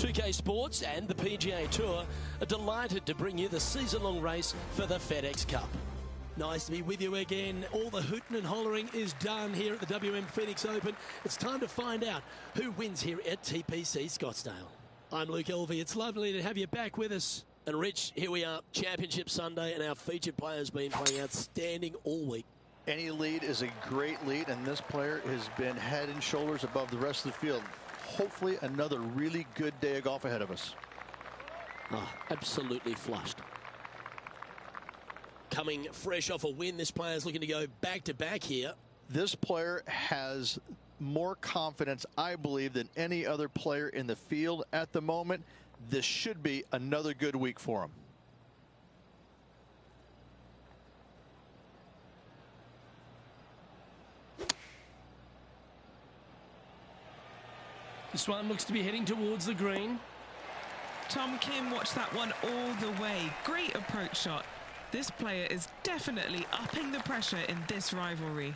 2K Sports and the PGA Tour are delighted to bring you the season-long race for the FedEx Cup. Nice to be with you again. All the hooting and hollering is done here at the WM Phoenix Open. It's time to find out who wins here at TPC Scottsdale. I'm Luke Elvey. It's lovely to have you back with us. And Rich, here we are, Championship Sunday, and our featured player's been playing outstanding all week. Any lead is a great lead, and this player has been head and shoulders above the rest of the field. Hopefully another really good day of golf ahead of us. Oh, absolutely flushed. Coming fresh off a win, this player's looking to go back-to-back here. This player has more confidence, I believe, than any other player in the field at the moment. This should be another good week for him. This one looks to be heading towards the green. Tom Kim watched that one all the way. Great approach shot. This player is definitely upping the pressure in this rivalry.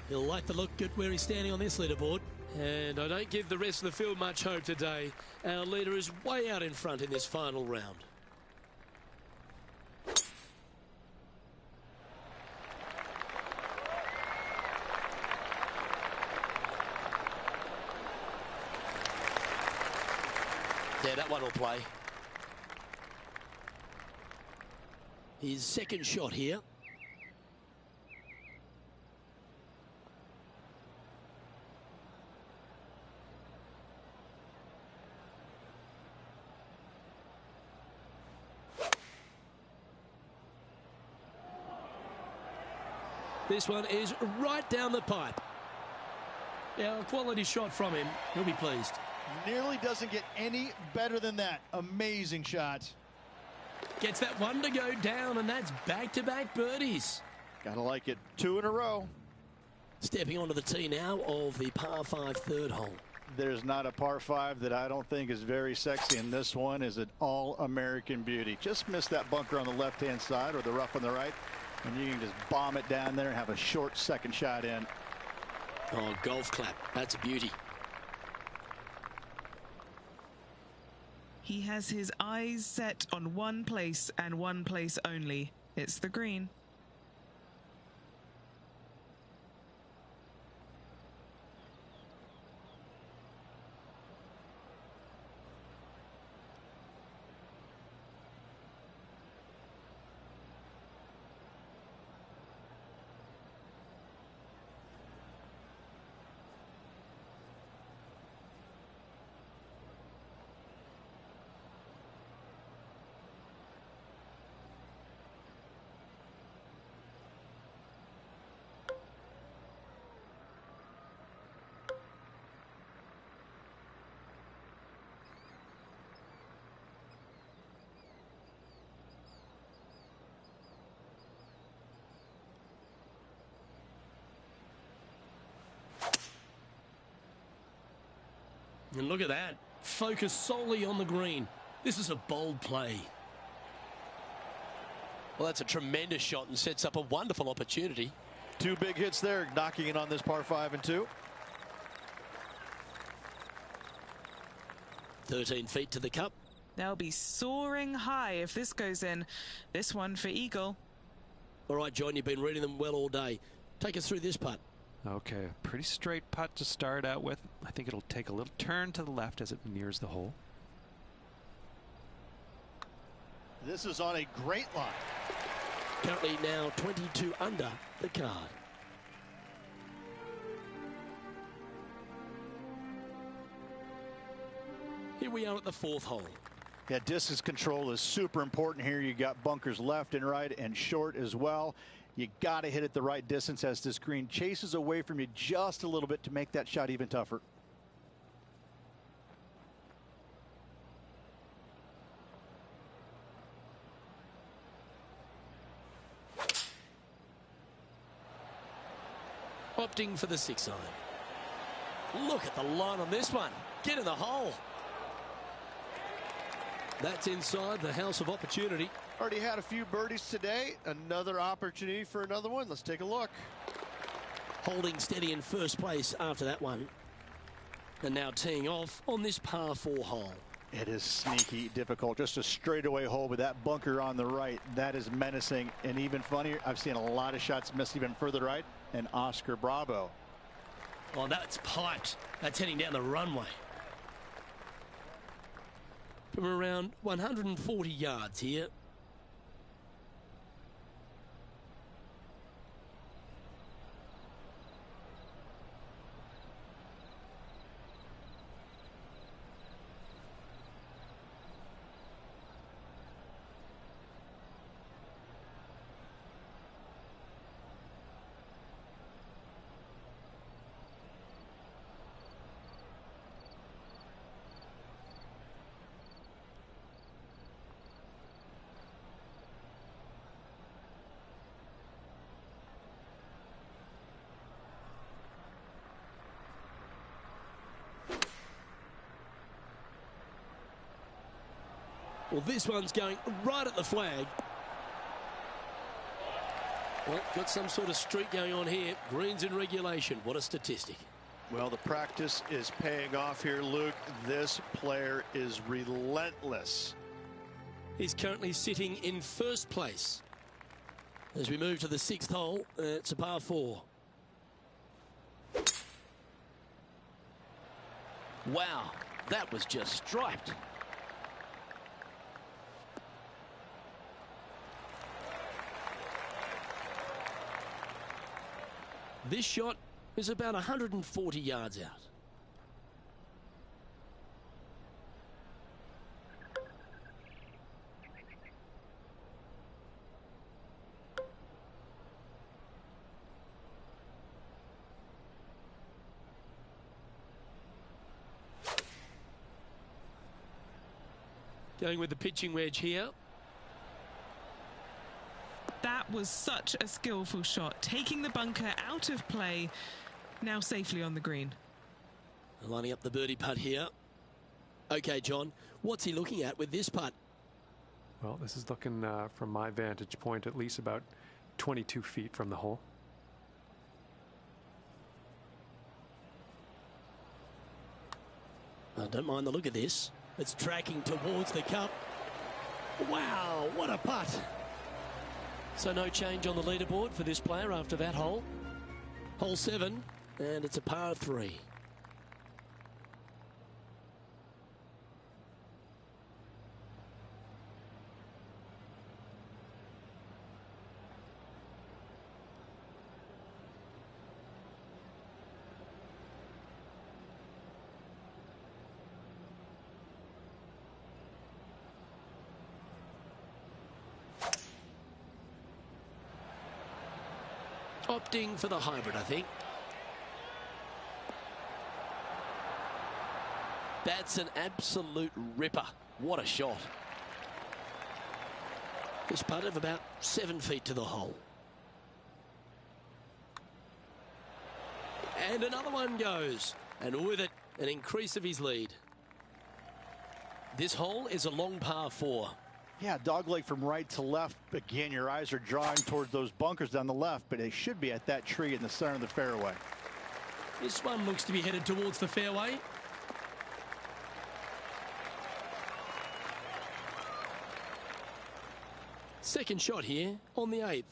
He'll like the look at where he's standing on this leaderboard. And I don't give the rest of the field much hope today. Our leader is way out in front in this final round. Yeah, that one will play. His second shot here. This one is right down the pipe. Yeah, a quality shot from him. He'll be pleased. Nearly doesn't get any better than that. Amazing shot. Gets that one to go down, and that's back-to-back birdies. Gotta like it. 2 in a row. Stepping onto the tee now of the par 5 third hole. There's not a par 5 that I don't think is very sexy, and this one is an all-American beauty. Just missed that bunker on the left-hand side or the rough on the right, and you can just bomb it down there and have a short second shot in. Oh, golf clap. That's a beauty. He has his eyes set on one place and one place only. It's the green. And look at that. Focus solely on the green. This is a bold play. Well, that's a tremendous shot and sets up a wonderful opportunity. 2 big hits there, knocking it on this par 5 and 2. 13 feet to the cup. They'll be soaring high if this goes in. This one for eagle. All right, John, you've been reading them well all day. Take us through this putt. Okay, pretty straight putt to start out with. I think it'll take a little turn to the left as it nears the hole. This is on a great line. Currently now 22 under the card. Here we are at the 4th hole. Yeah, distance control is super important here. You got bunkers left and right and short as well. You got to hit it the right distance as this green chases away from you just a little bit to make that shot even tougher. Opting for the 6 iron. Look at the line on this one. Get in the hole. That's inside the house of opportunity. Already had a few birdies today. Another opportunity for another one. Let's take a look. Holding steady in first place after that one. And now teeing off on this par 4 hole. It is sneaky difficult. Just a straightaway hole with that bunker on the right. That is menacing. And even funnier, I've seen a lot of shots miss even further right. And Oscar Bravo. Oh, that's piped. That's heading down the runway. From around 140 yards here. Well, this one's going right at the flag. Well, got some sort of streak going on here. Greens in regulation. What a statistic. Well, the practice is paying off here, Luke. This player is relentless. He's currently sitting in first place. As we move to the 6th hole, it's a par 4. Wow, that was just striped. This shot is about 140 yards out. Going with the pitching wedge here. That was such a skillful shot, taking the bunker out of play, now safely on the green. Lining up the birdie putt here. Okay, John, what's he looking at with this putt? Well, this is looking from my vantage point at least about 22 feet from the hole. I don't mind the look of this. It's tracking towards the cup. Wow, what a putt. So no change on the leaderboard for this player after that hole. Hole 7, and it's a par 3. Opting for the hybrid, I think. That's an absolute ripper. What a shot. This putt of about 7 feet to the hole. And another one goes. And with it, an increase of his lead. This hole is a long par 4. Yeah, dogleg from right to left. Again, your eyes are drawing towards those bunkers down the left, but they should be at that tree in the center of the fairway. This one looks to be headed towards the fairway. Second shot here on the 8th.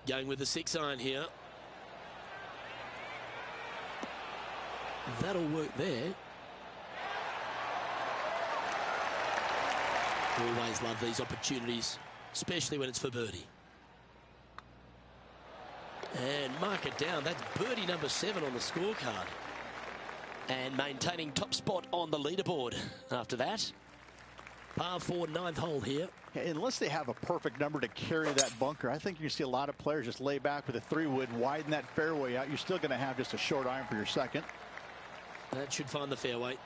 Going with the 6-iron here. That'll work there. Always love these opportunities, especially when it's for birdie. And mark it down. That's birdie number 7 on the scorecard. And maintaining top spot on the leaderboard after that. Par 4, 9th hole here. Yeah, unless they have a perfect number to carry that bunker, I think you see a lot of players just lay back with a 3-wood, widen that fairway out. You're still going to have just a short iron for your second. That should find the fairway.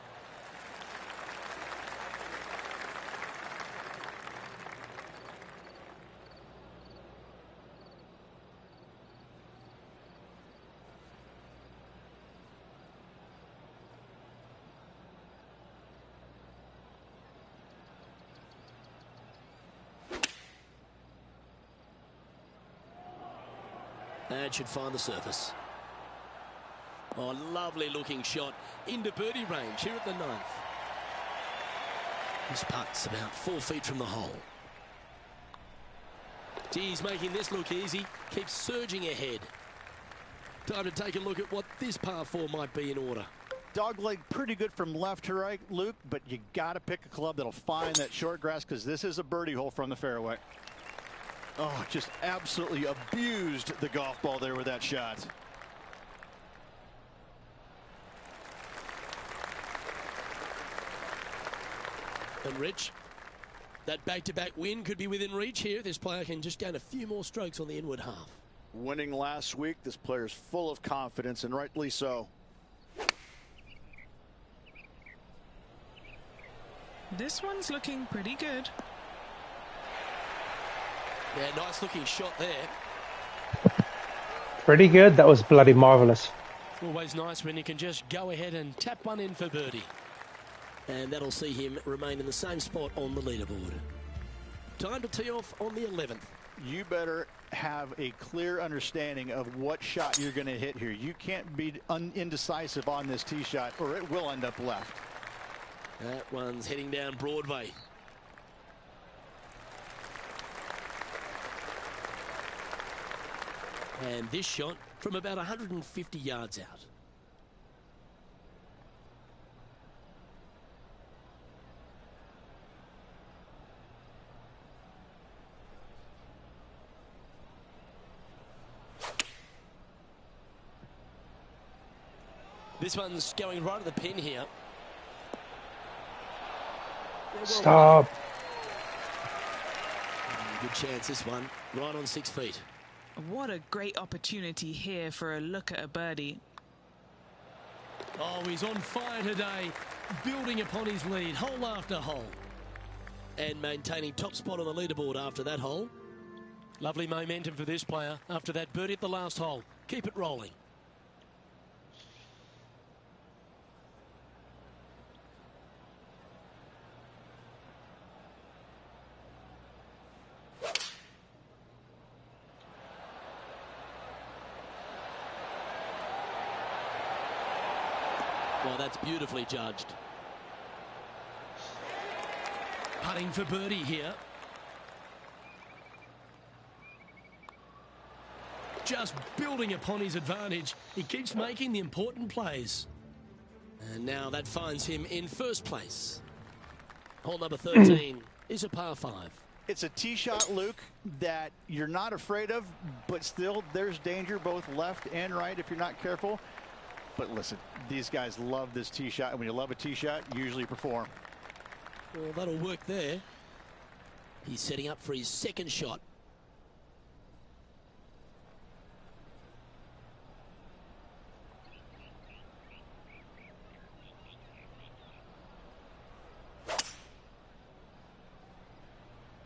That should find the surface. Oh, lovely looking shot into birdie range here at the 9th. This putt's about 4 feet from the hole. He's making this look easy. Keeps surging ahead. Time to take a look at what this par 4 might be in order. Dogleg pretty good from left to right, Luke, but you got to pick a club that'll find that short grass because this is a birdie hole from the fairway. Oh, just absolutely abused the golf ball there with that shot. And Rich, that back-to-back win could be within reach here. This player can just gain a few more strokes on the inward half. Winning last week, this player's full of confidence, and rightly so. This one's looking pretty good. Yeah, nice looking shot there. Pretty good. That was bloody marvellous. Always nice when you can just go ahead and tap one in for birdie. And that'll see him remain in the same spot on the leaderboard. Time to tee off on the 11th. You better have a clear understanding of what shot you're going to hit here. You can't be indecisive on this tee shot or it will end up left. That one's heading down Broadway. And this shot from about 150 yards out. This one's going right at the pin here. Stop. Good chance this one, right on 6 feet. What a great opportunity here for a look at a birdie. Oh, he's on fire today, building upon his lead, hole after hole. And maintaining top spot on the leaderboard after that hole. Lovely momentum for this player after that birdie at the last hole. Keep it rolling. Well, that's beautifully judged. Putting for birdie here. Just building upon his advantage. He keeps making the important plays. And now that finds him in first place. Hole number 13 is a par 5. It's a tee shot, Luke, that you're not afraid of, but still there's danger both left and right if you're not careful. But listen, these guys love this tee shot, and when you love a tee shot, you usually perform. Well, that'll work there. He's setting up for his second shot.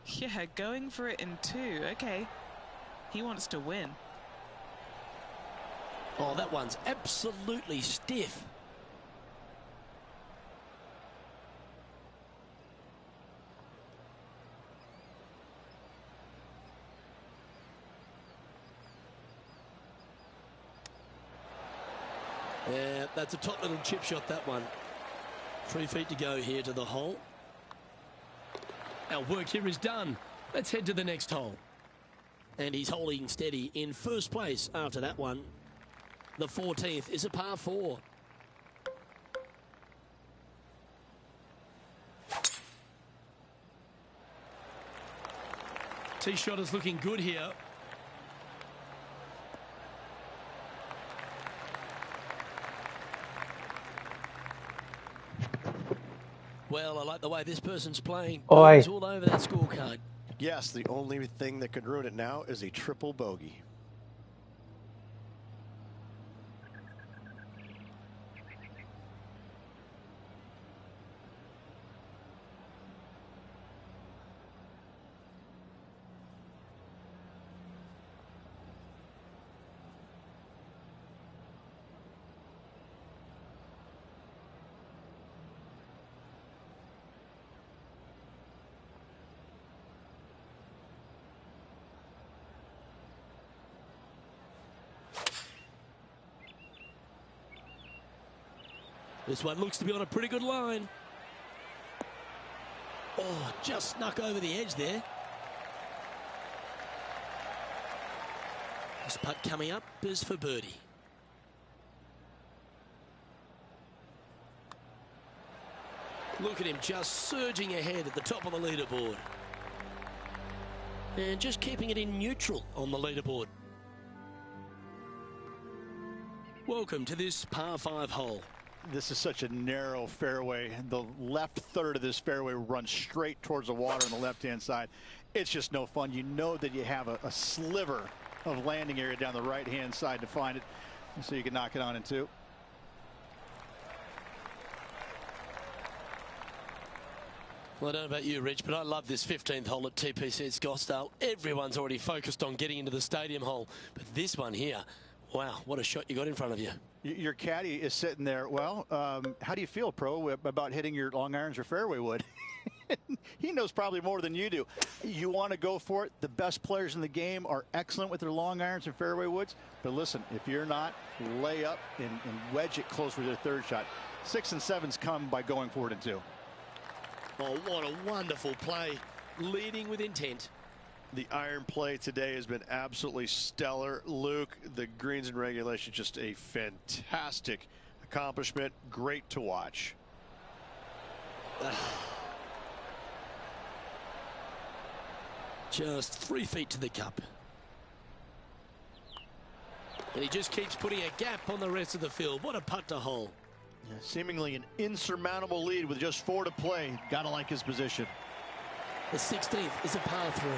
Yeah, going for it in 2. Okay. He wants to win. Oh, that one's absolutely stiff. Yeah, that's a top little chip shot, that one. 3 feet to go here to the hole. Our work here is done. Let's head to the next hole. And he's holding steady in first place after that one. The 14th is a par 4. Tee shot is looking good here. Well, I like the way this person's playing. Oi. It's all over that scorecard. Yes, the only thing that could ruin it now is a triple bogey. This one looks to be on a pretty good line. Oh, just snuck over the edge there. This putt coming up is for birdie. Look at him just surging ahead at the top of the leaderboard. And just keeping it in neutral on the leaderboard. Welcome to this par 5 hole. This is such a narrow fairway. The left third of this fairway runs straight towards the water on the left-hand side. It's just no fun. You know that you have a sliver of landing area down the right-hand side to find it, so you can knock it on in two. Well, I don't know about you, Rich, but I love this 15th hole at TPC at Scottsdale. Everyone's already focused on getting into the stadium hole, but this one here, wow, what a shot you got in front of you. Your caddy is sitting there. Well, how do you feel, Pro, about hitting your long irons or fairway wood? He knows probably more than you do. You want to go for it. The best players in the game are excellent with their long irons and fairway woods. But listen, if you're not, lay up and wedge it close with your third shot. 6 and 7s come by going for it in two. Oh, what a wonderful play. Leading with intent. The iron play today has been absolutely stellar. Luke, the greens and regulation, just a fantastic accomplishment. Great to watch. Just 3 feet to the cup. And he just keeps putting a gap on the rest of the field. What a putt to hole. Yeah, seemingly an insurmountable lead with just 4 to play. Gotta like his position. The 16th is a par 3.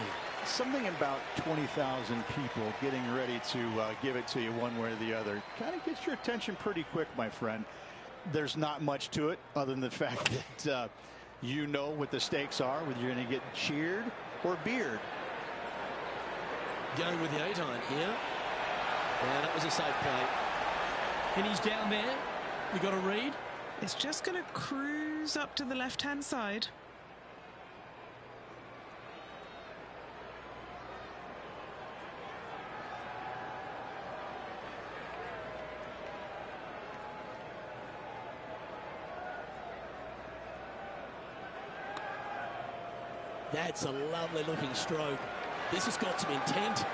Something about 20,000 people getting ready to give it to you one way or the other kind of gets your attention pretty quick, my friend. There's not much to it other than the fact that you know what the stakes are, whether you're going to get cheered or beard. Going with the 8-iron here. Yeah, that was a safe play. And he's down there. We got a read. It's just going to cruise up to the left-hand side. That's a lovely looking stroke. This has got some intent.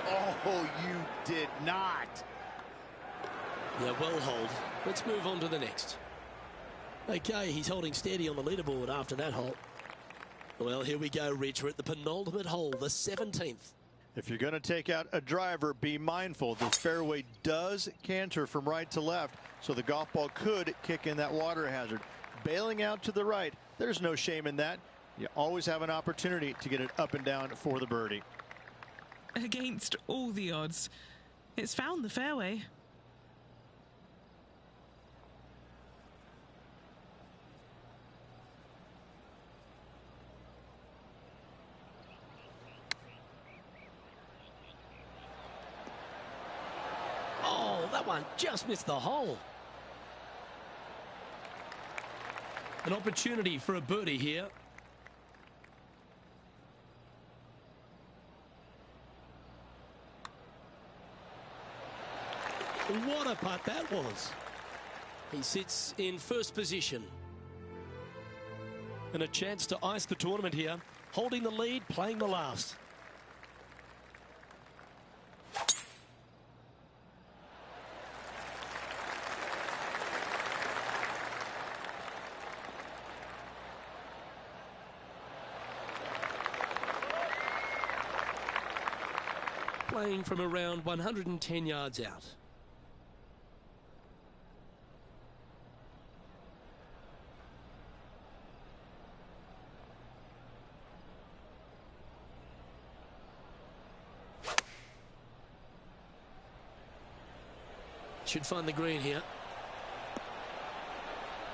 Oh, you did not. Yeah, well hold. Let's move on to the next. Okay, he's holding steady on the leaderboard after that hole. Well, here we go, Rich. We're at the penultimate hole, the 17th. If you're going to take out a driver, be mindful. The fairway does canter from right to left, so the golf ball could kick in that water hazard. Bailing out to the right, there's no shame in that. You always have an opportunity to get it up and down for the birdie. Against all the odds, it's found the fairway. Oh, that one just missed the hole. An opportunity for a birdie here. What a putt that was. He sits in first position. And a chance to ice the tournament here. Holding the lead, playing the last. Playing from around 110 yards out. Should find the green here.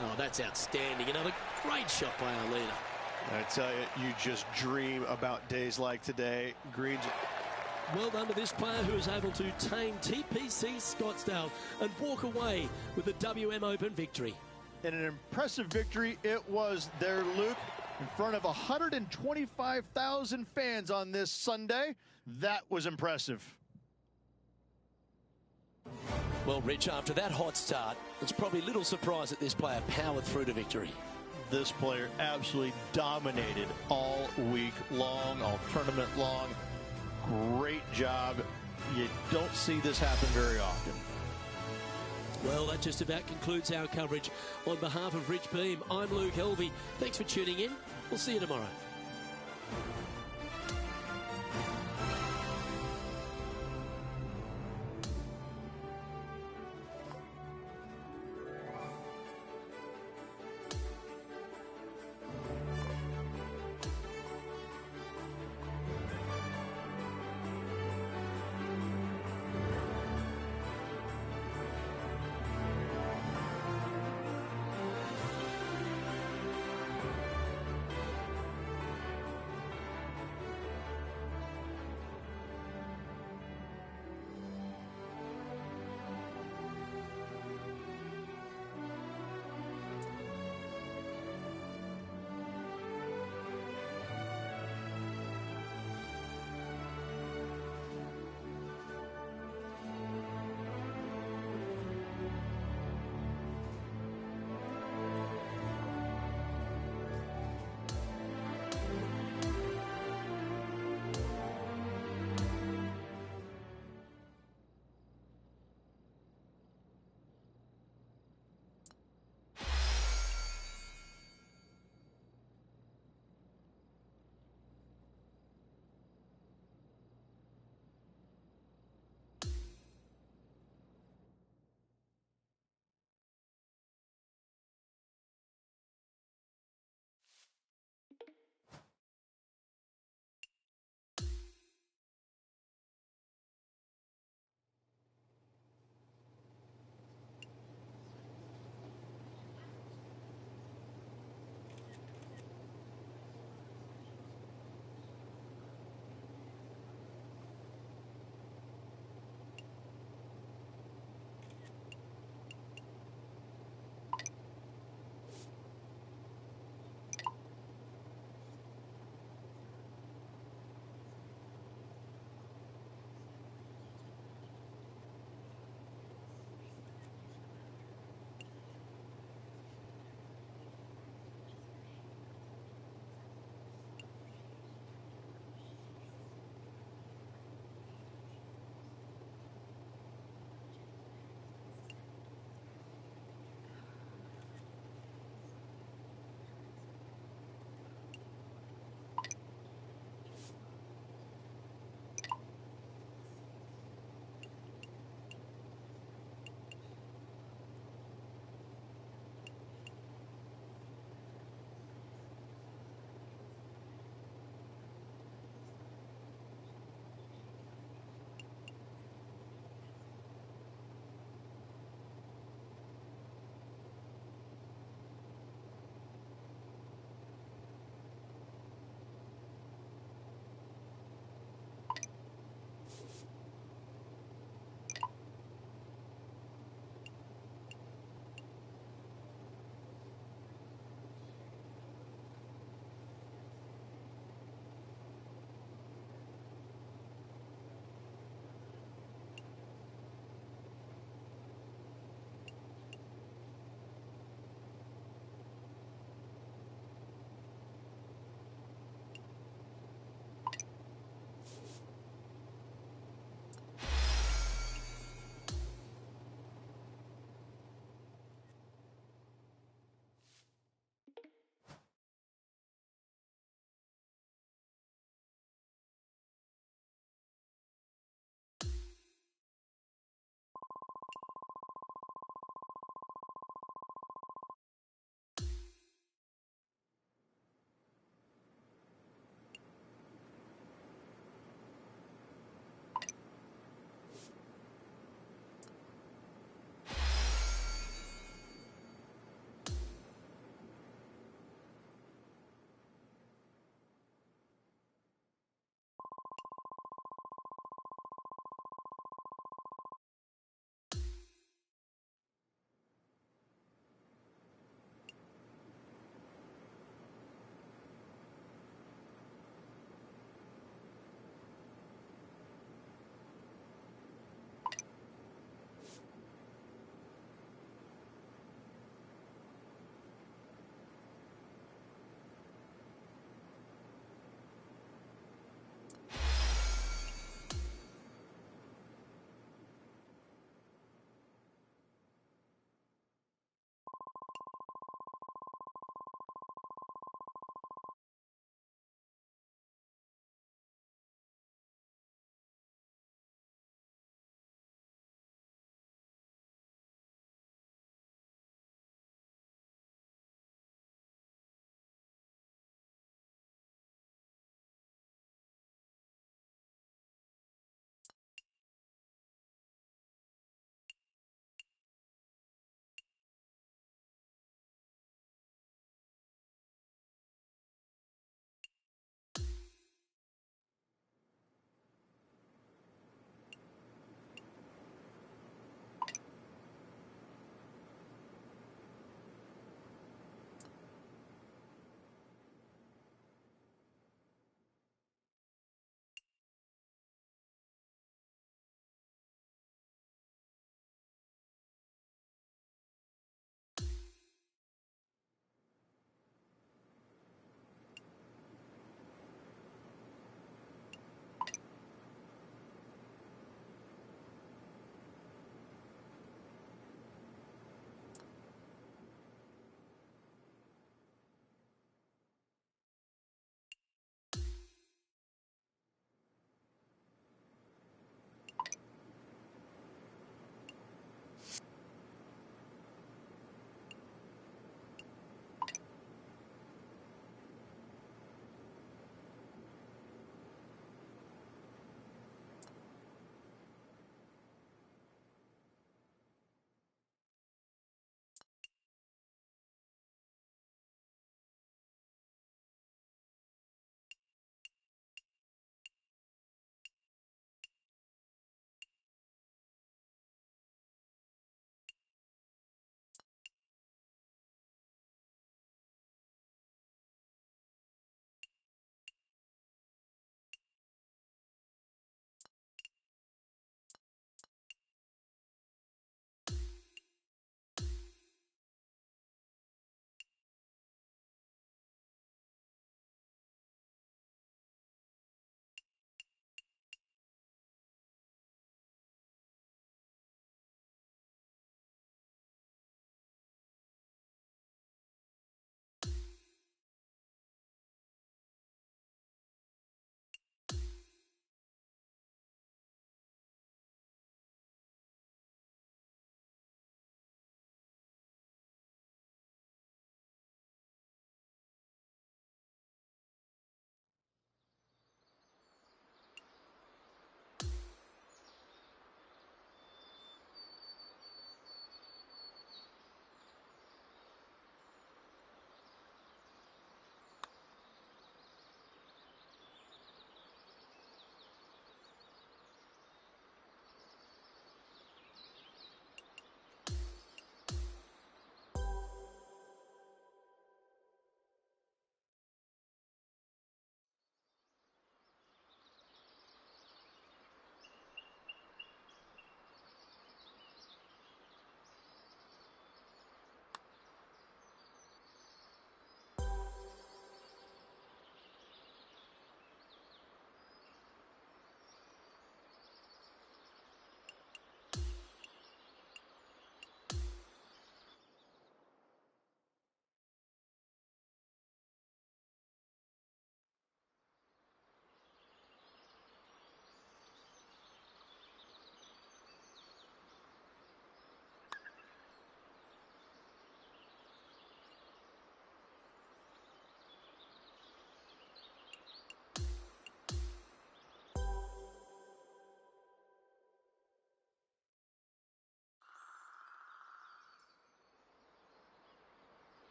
Oh, that's outstanding. Another great shot by our leader. I tell you, you just dream about days like today. Greens. Well done to this player who is able to tame TPC Scottsdale and walk away with the WM Open victory. And an impressive victory it was there, Luke, in front of 125,000 fans on this Sunday. That was impressive. Well, Rich, after that hot start, it's probably little surprise that this player powered through to victory. This player absolutely dominated all week long, all tournament long. Great job. You don't see this happen very often. Well, that just about concludes our coverage. On behalf of Rich Beem, I'm Luke Helvey. Thanks for tuning in. We'll see you tomorrow.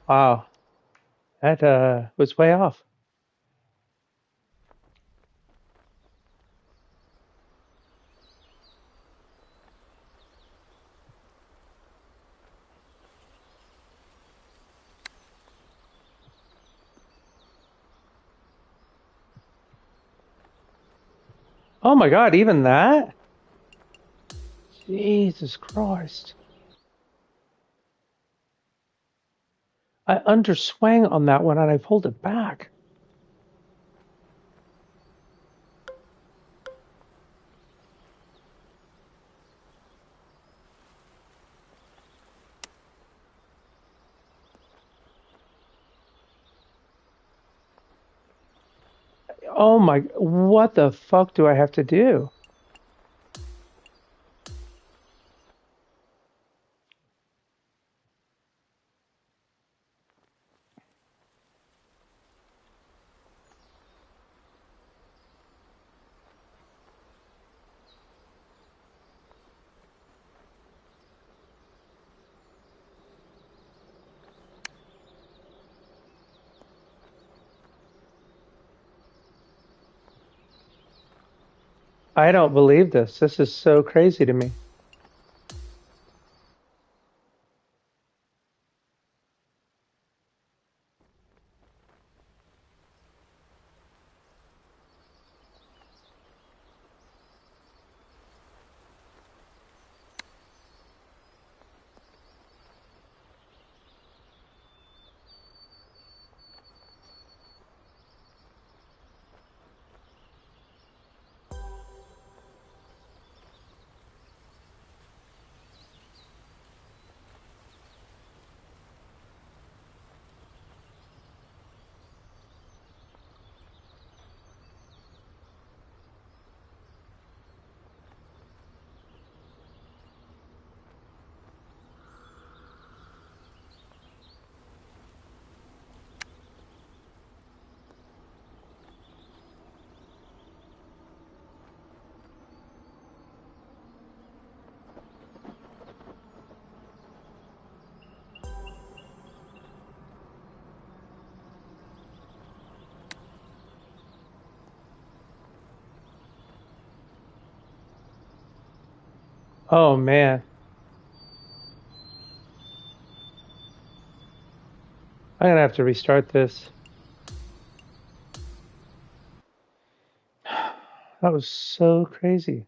Wow, that was way off. Oh my God, even that? Jesus Christ. I underswang on that one and I pulled it back. Oh my, what the fuck do I have to do? I don't believe this. This is so crazy to me. Oh man. I'm gonna have to restart this. That was so crazy.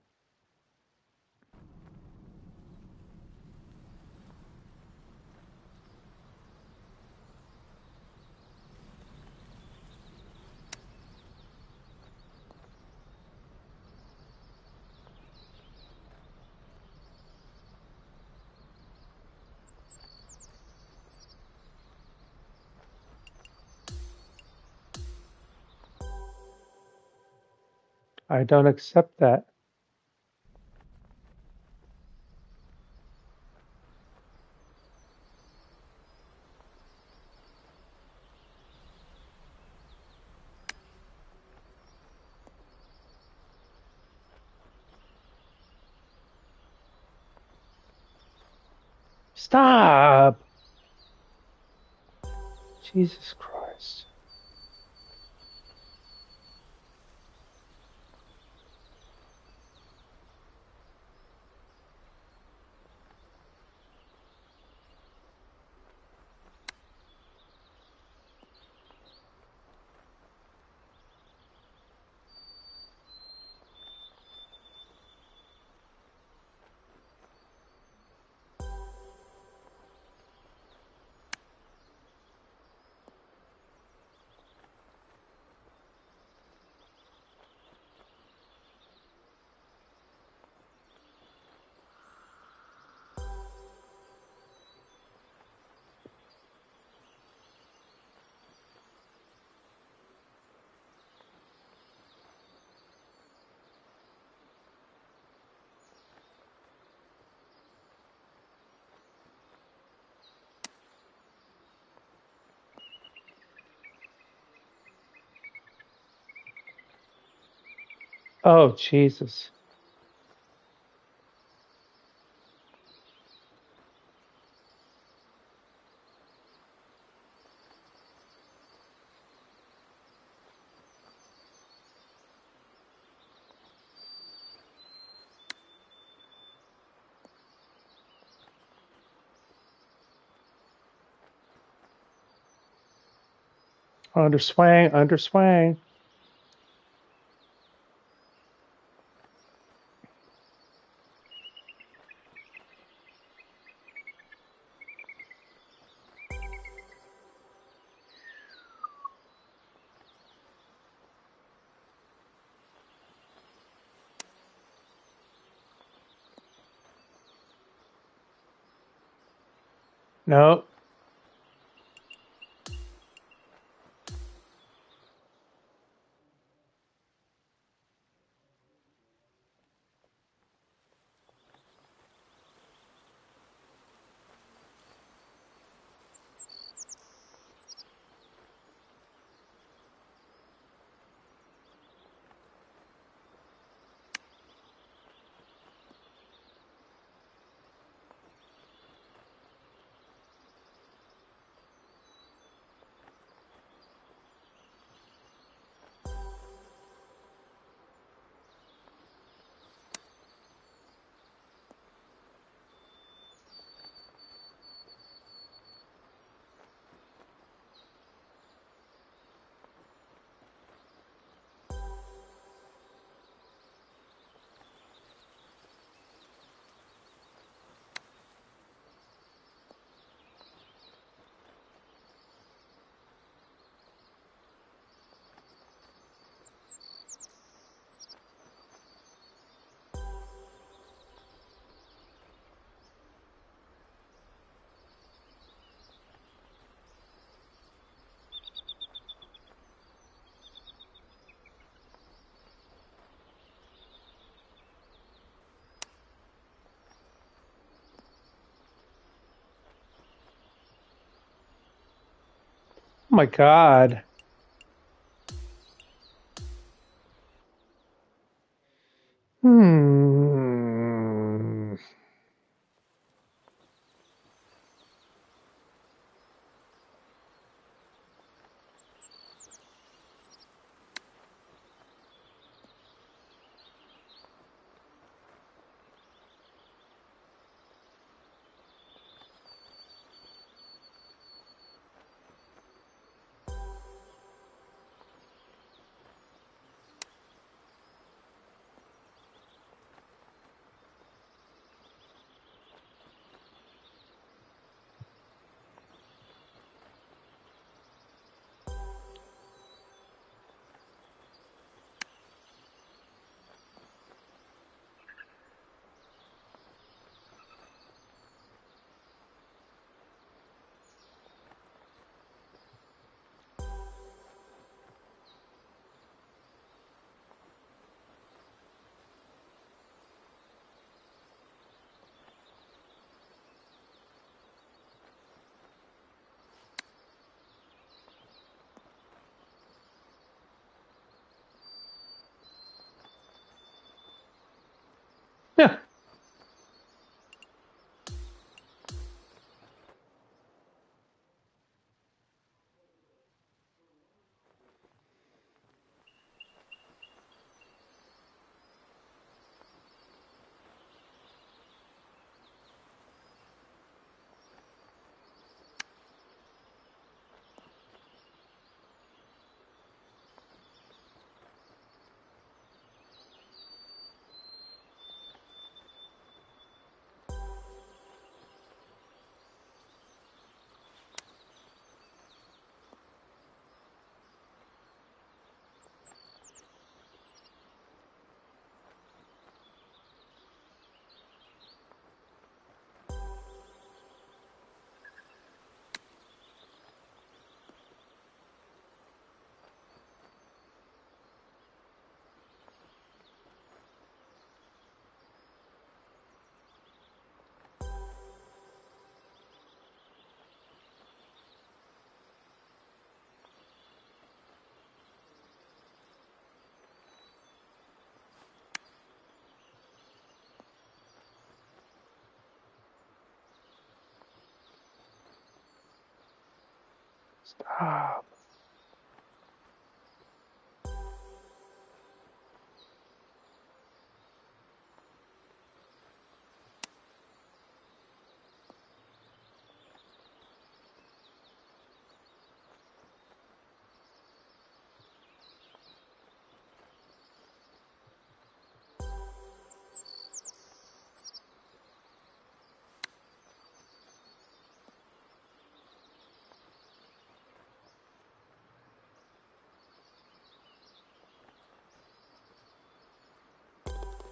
I don't accept that. Stop! Jesus Christ. Oh, Jesus. Underswang, underswang. No. Oh my God. Hmm. Yeah. Stop.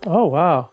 Oh, wow.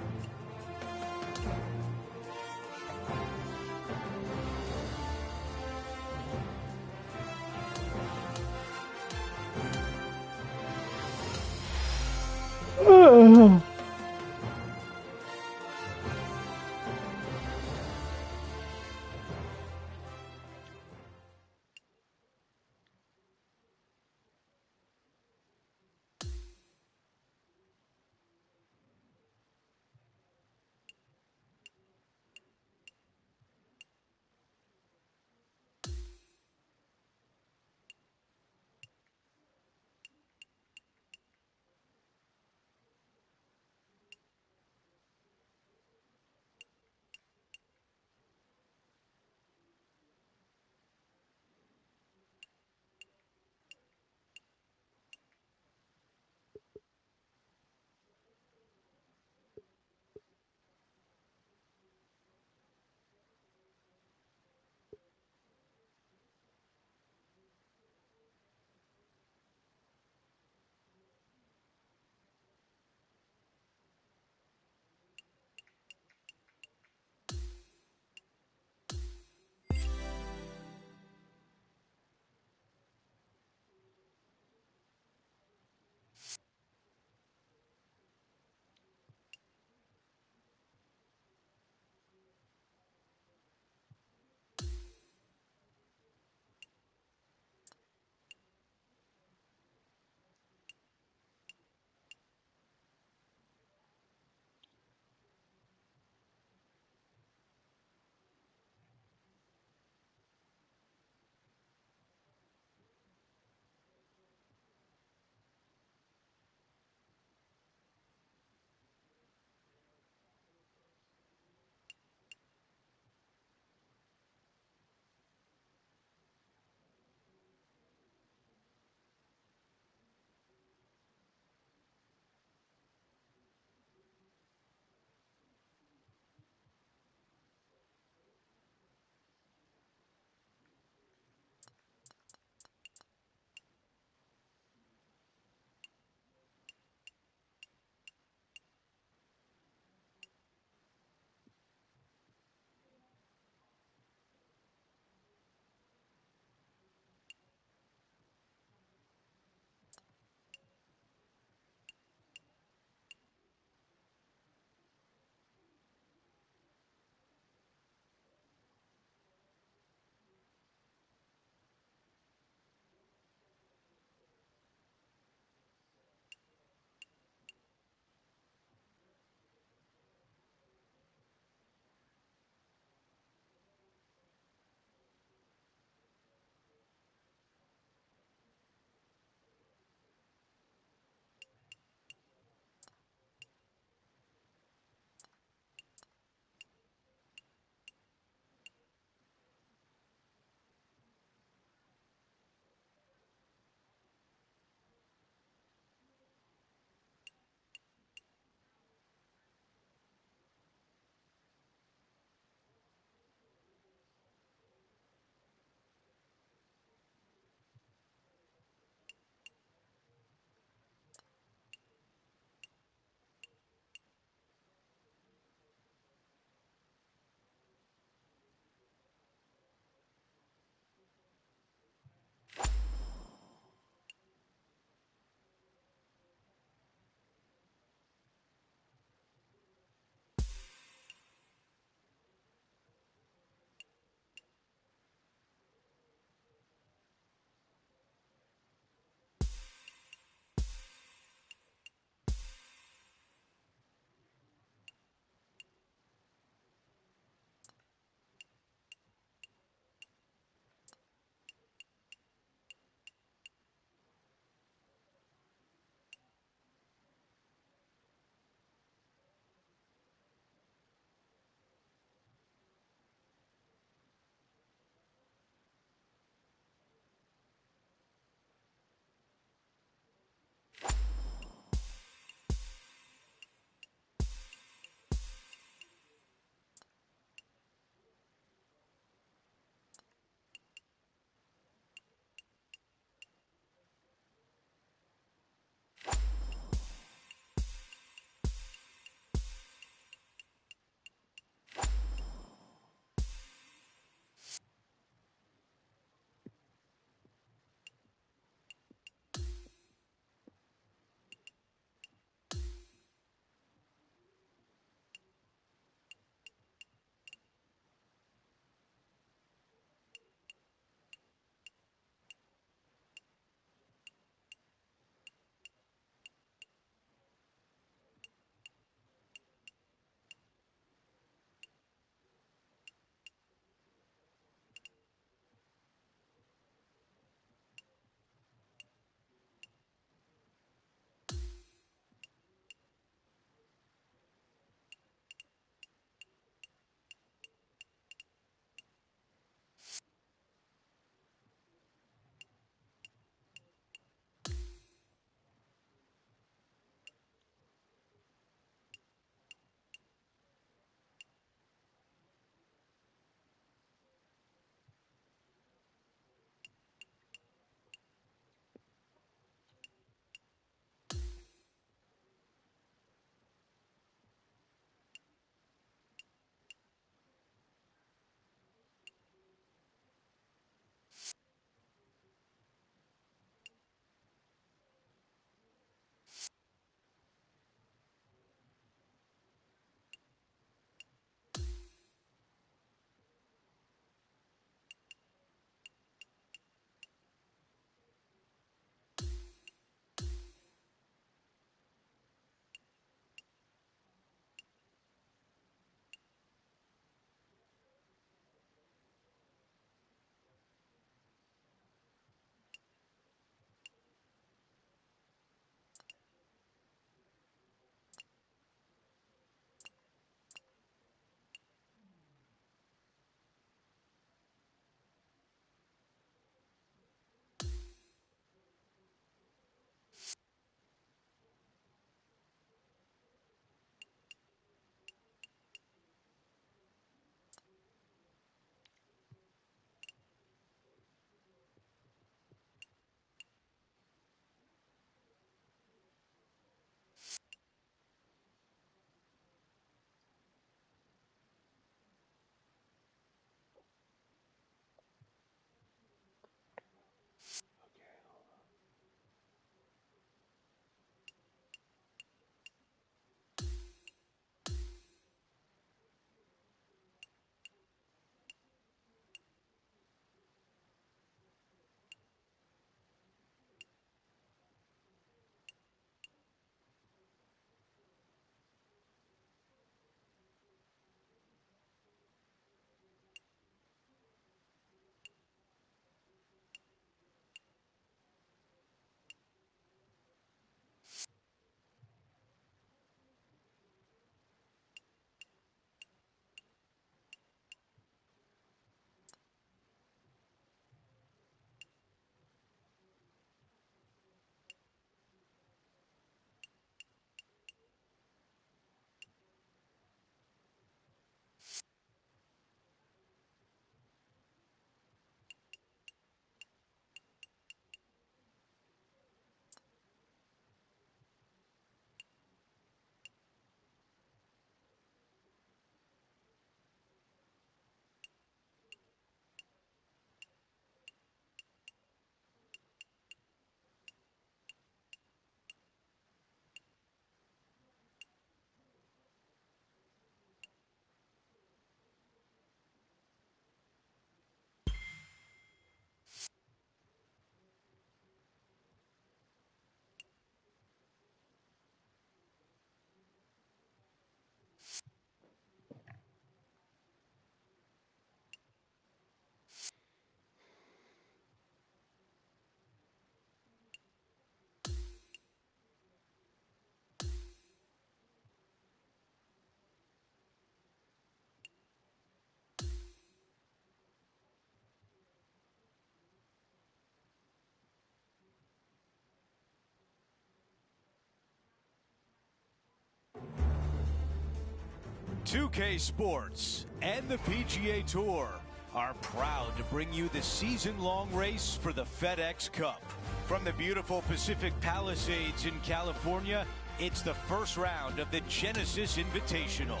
2K Sports and the PGA Tour are proud to bring you the season-long race for the FedEx Cup. From the beautiful Pacific Palisades in California, it's the first round of the Genesis Invitational.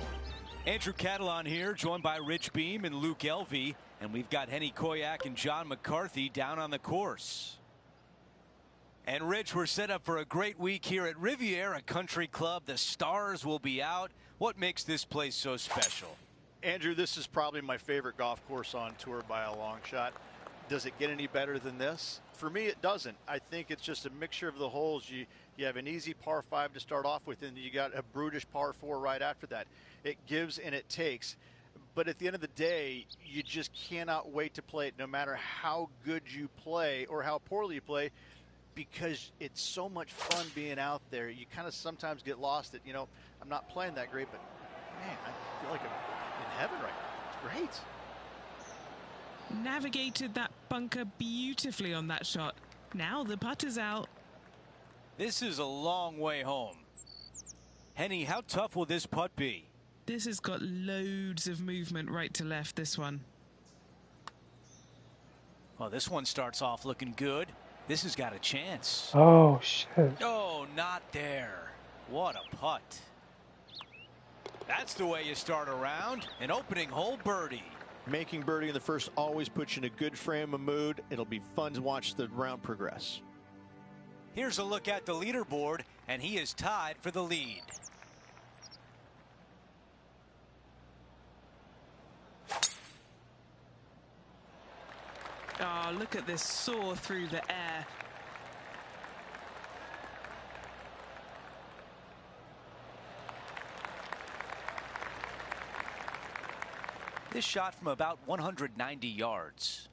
Andrew Catalon here, joined by Rich Beem and Luke Elvey, and we've got Henny Koyak and John McCarthy down on the course. And Rich, we're set up for a great week here at Riviera Country Club. The stars will be out. What makes this place so special? Andrew, this is probably my favorite golf course on tour by a long shot. Does it get any better than this? For me, it doesn't. I think it's just a mixture of the holes. You have an easy par 5 to start off with, and you got a brutish par 4 right after that. It gives and it takes. But at the end of the day, you just cannot wait to play it, no matter how good you play or how poorly you play, because it's so much fun being out there. You kind of sometimes get lost that, I'm not playing that great, but man, I feel like I'm in heaven right now. It's great. Navigated that bunker beautifully on that shot. Now the putt is out. This is a long way home. Henny, how tough will this putt be? This has got loads of movement right to left, this one. Well, this one starts off looking good. This has got a chance. Oh, shit. Oh, not there. What a putt. That's the way you start a round. An opening hole birdie. Making birdie in the first always puts you in a good frame of mood. It'll be fun to watch the round progress. Here's a look at the leaderboard, and he is tied for the lead. Oh, look at this soar through the air. This shot from about 190 yards.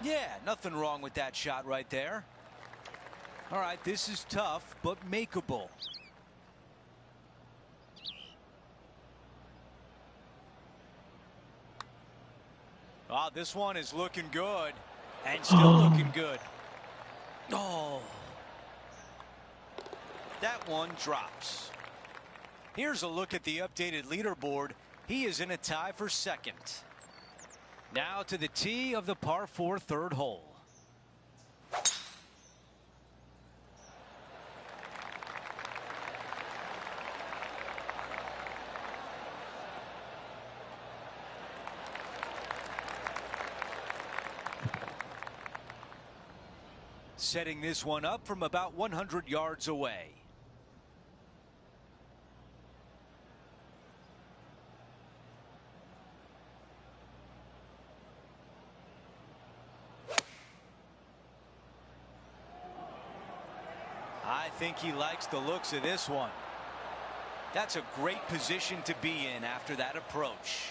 Yeah, nothing wrong with that shot right there. All right, this is tough, but makeable. Oh, this one is looking good and still looking good. Oh, that one drops. Here's a look at the updated leaderboard. He is in a tie for second. Now to the tee of the par 4 third hole. Setting this one up from about 100 yards away. I think he likes the looks of this one. That's a great position to be in after that approach.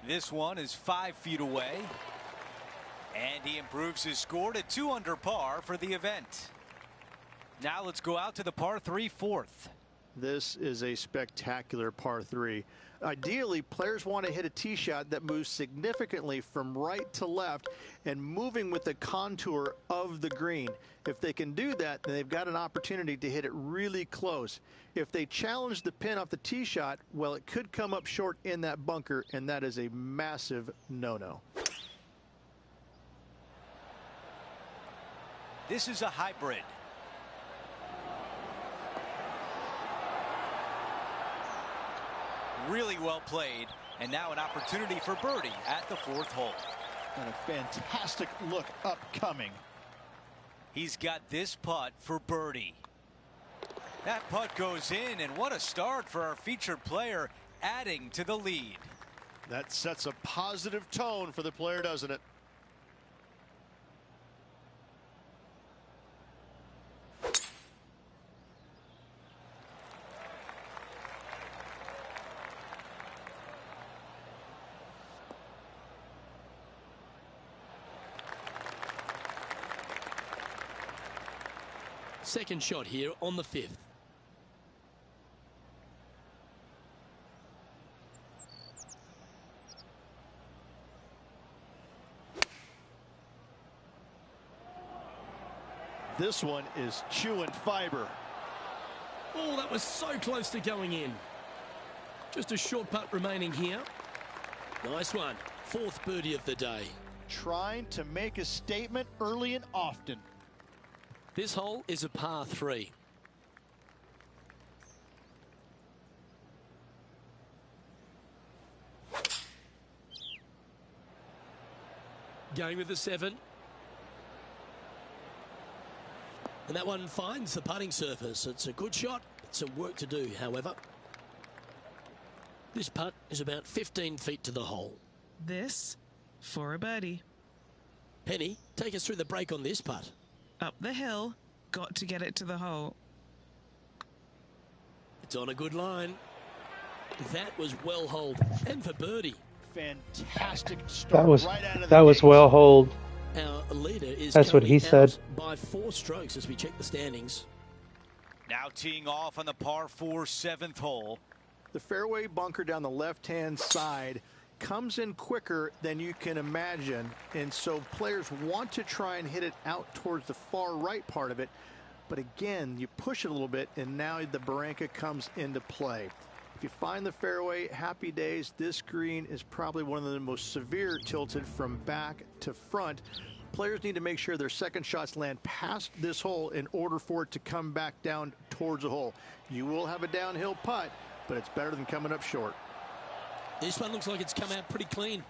This one is 5 feet away. And he improves his score to 2 under par for the event. Now let's go out to the par 3 fourth. This is a spectacular par 3. Ideally, players want to hit a tee shot that moves significantly from right to left and moving with the contour of the green. If they can do that, then they've got an opportunity to hit it really close. If they challenge the pin off the tee shot, well, it could come up short in that bunker, and that is a massive no-no. This is a hybrid. Really well played, and now an opportunity for birdie at the 4th hole. And a fantastic look upcoming. He's got this putt for birdie. That putt goes in, and what a start for our featured player, adding to the lead. That sets a positive tone for the player, doesn't it? Second shot here on the 5th. This one is chewing fiber. Oh, that was so close to going in. Just a short putt remaining here. Nice one. 4th birdie of the day. Trying to make a statement early and often. This hole is a par 3. Going with the 7. And that one finds the putting surface. It's a good shot. Some work to do, however. This putt is about 15 feet to the hole. This for a birdie. Penny, take us through the break on this putt. Up the hill, got to get it to the hole. It's on a good line. That was well holed. And for birdie. Fantastic start. That was well holed. Our leader is That's what he said. By 4 strokes as we check the standings. Now teeing off on the par 4 7th hole. The fairway bunker down the left-hand side comes in quicker than you can imagine, and so players want to try and hit it out towards the far right part of it. But again, you push it a little bit, and now the Barranca comes into play. If you find the fairway, happy days. This green is probably one of the most severe tilted from back to front. Players need to make sure their second shots land past this hole in order for it to come back down towards the hole. You will have a downhill putt, but it's better than coming up short. This one looks like it's come out pretty clean.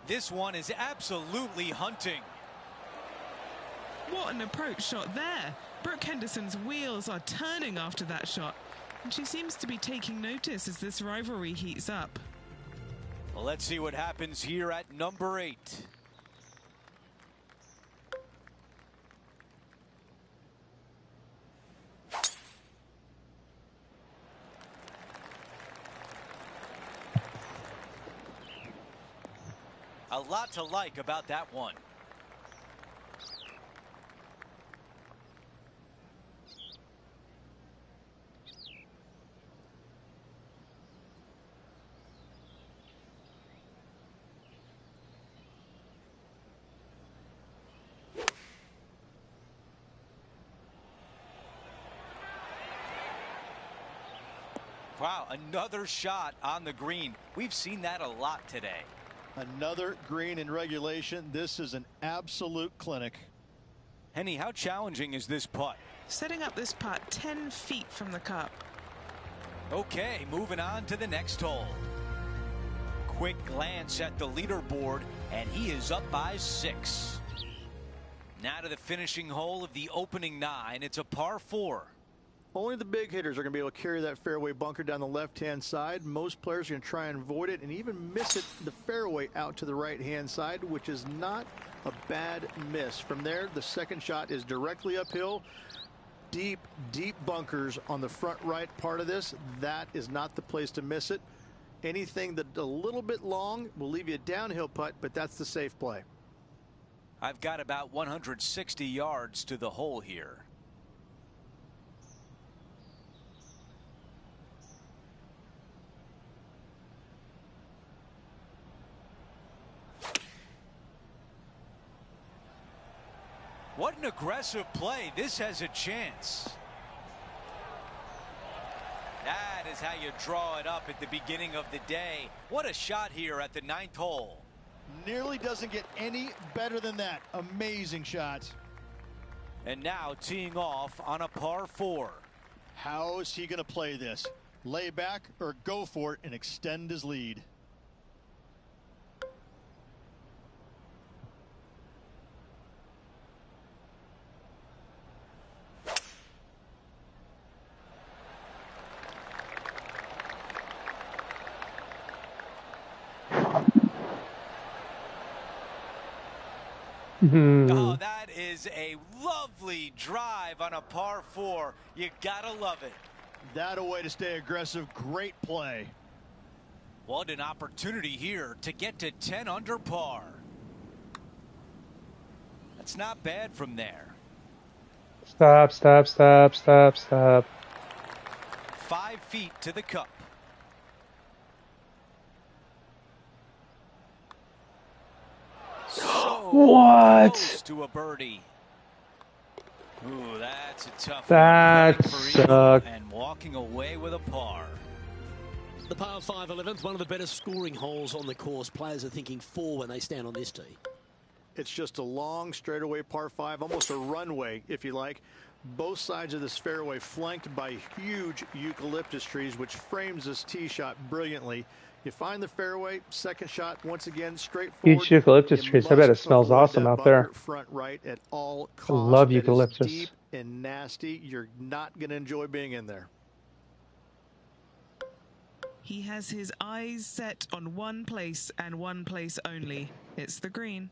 This one is absolutely hunting. What an approach shot there. Brooke Henderson's wheels are turning after that shot, and she seems to be taking notice as this rivalry heats up. Well, let's see what happens here at number 8. A lot to like about that one. Wow, another shot on the green. We've seen that a lot today. Another green in regulation. This is an absolute clinic. Henny, how challenging is this putt? Setting up this putt 10 feet from the cup. Okay, moving on to the next hole. Quick glance at the leaderboard, and he is up by 6. Now to the finishing hole of the opening 9. It's a par 4. Only the big hitters are going to be able to carry that fairway bunker down the left-hand side. Most players are going to try and avoid it and even miss it the fairway out to the right-hand side, which is not a bad miss. From there, the second shot is directly uphill. Deep, deep bunkers on the front right part of this. That is not the place to miss it. Anything that's a little bit long will leave you a downhill putt, but that's the safe play. I've got about 160 yards to the hole here. What an aggressive play. This has a chance. That is how you draw it up at the beginning of the day. What a shot here at the 9th hole. Nearly doesn't get any better than that. Amazing shot. And now teeing off on a par 4. How is he going to play this? Lay back or go for it and extend his lead? Oh, that is a lovely drive on a par 4. You gotta love it. That a way to stay aggressive. Great play. What an opportunity here to get to 10 under par. That's not bad from there. Stop, stop, stop, stop, stop. 5 feet to the cup. So What? close to a birdie. Ooh, that's a tough That one. For sucked. and walking away with a par. The par 5 11th, one of the better scoring holes on the course. Players are thinking 4 when they stand on this tee. It's just a long straightaway par 5, almost a runway, if you like. Both sides of this fairway flanked by huge eucalyptus trees, which frames this tee shot brilliantly. You find the fairway, second shot, once again, straightforward. Huge eucalyptus trees. I bet it smells awesome out there. Front right at all costs. I love That is eucalyptus. deep and nasty. You're not going to enjoy being in there. He has his eyes set on one place and one place only. It's the green.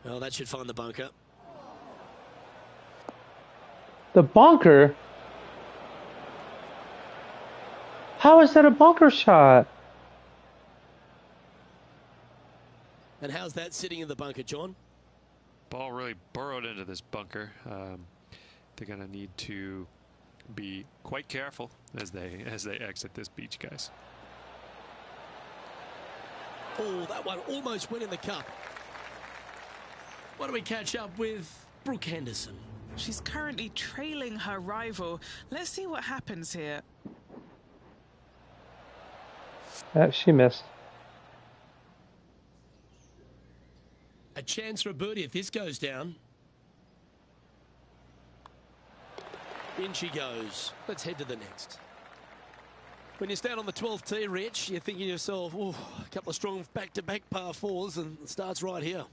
Well, that should find the bunker. The bunker? How is that a bunker shot? And how's that sitting in the bunker, John? Ball really burrowed into this bunker. They're going to need to be quite careful as they exit this beach, guys. Oh, that one almost went in the cup. Why don't we catch up with Brooke Henderson? She's currently trailing her rival. Let's see what happens here. She missed. A chance for a birdie if this goes down. In she goes. Let's head to the next. When you stand on the 12th tee, Rich, you're thinking to yourself, oh, a couple of strong back-to-back par 4s, and it starts right here.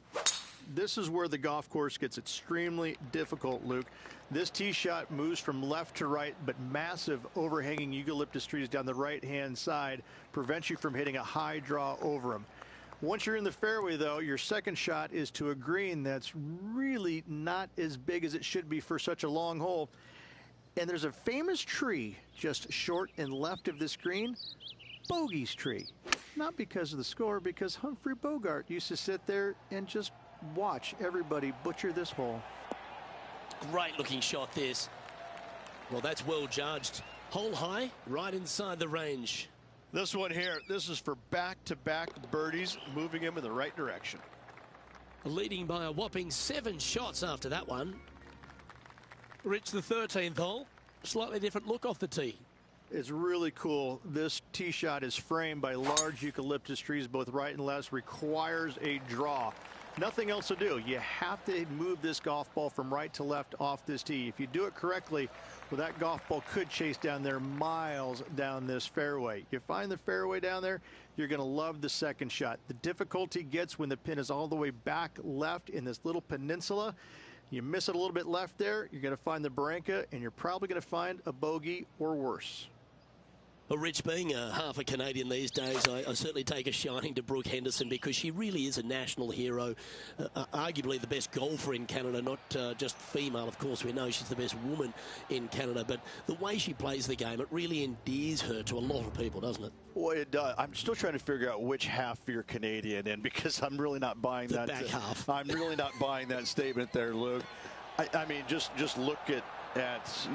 This is where the golf course gets extremely difficult, Luke. This tee shot moves from left to right, but massive overhanging eucalyptus trees down the right-hand side prevents you from hitting a high draw over them. Once you're in the fairway, though, your second shot is to a green that's really not as big as it should be for such a long hole. And there's a famous tree just short and left of this green, Bogey's tree. Not because of the score, because Humphrey Bogart used to sit there and just watch everybody butcher this hole. Great looking shot this. Well, that's well judged. Hole high, right inside the range. This one here, this is for back-to-back birdies, moving him in the right direction. Leading by a whopping 7 shots after that one. Rich, the 13th hole. Slightly different look off the tee. It's really cool. This tee shot is framed by large eucalyptus trees, both right and left, requires a draw. Nothing else to do. You have to move this golf ball from right to left off this tee. If you do it correctly, well, that golf ball could chase down there miles down this fairway. You find the fairway down there, you're going to love the second shot. The difficulty gets when the pin is all the way back left in this little peninsula. You miss it a little bit left there, you're going to find the Barranca, and you're probably going to find a bogey or worse. Well, Rich, being half a Canadian these days, I certainly take a shining to Brooke Henderson because she really is a national hero, arguably the best golfer in Canada, not just female. Of course, we know she's the best woman in Canada, but the way she plays the game, it really endears her to a lot of people, doesn't it? Well, it does. I'm still trying to figure out which half you're Canadian in because I'm really not buying The that. back half. I'm really not buying that statement there, Luke. I mean, just look at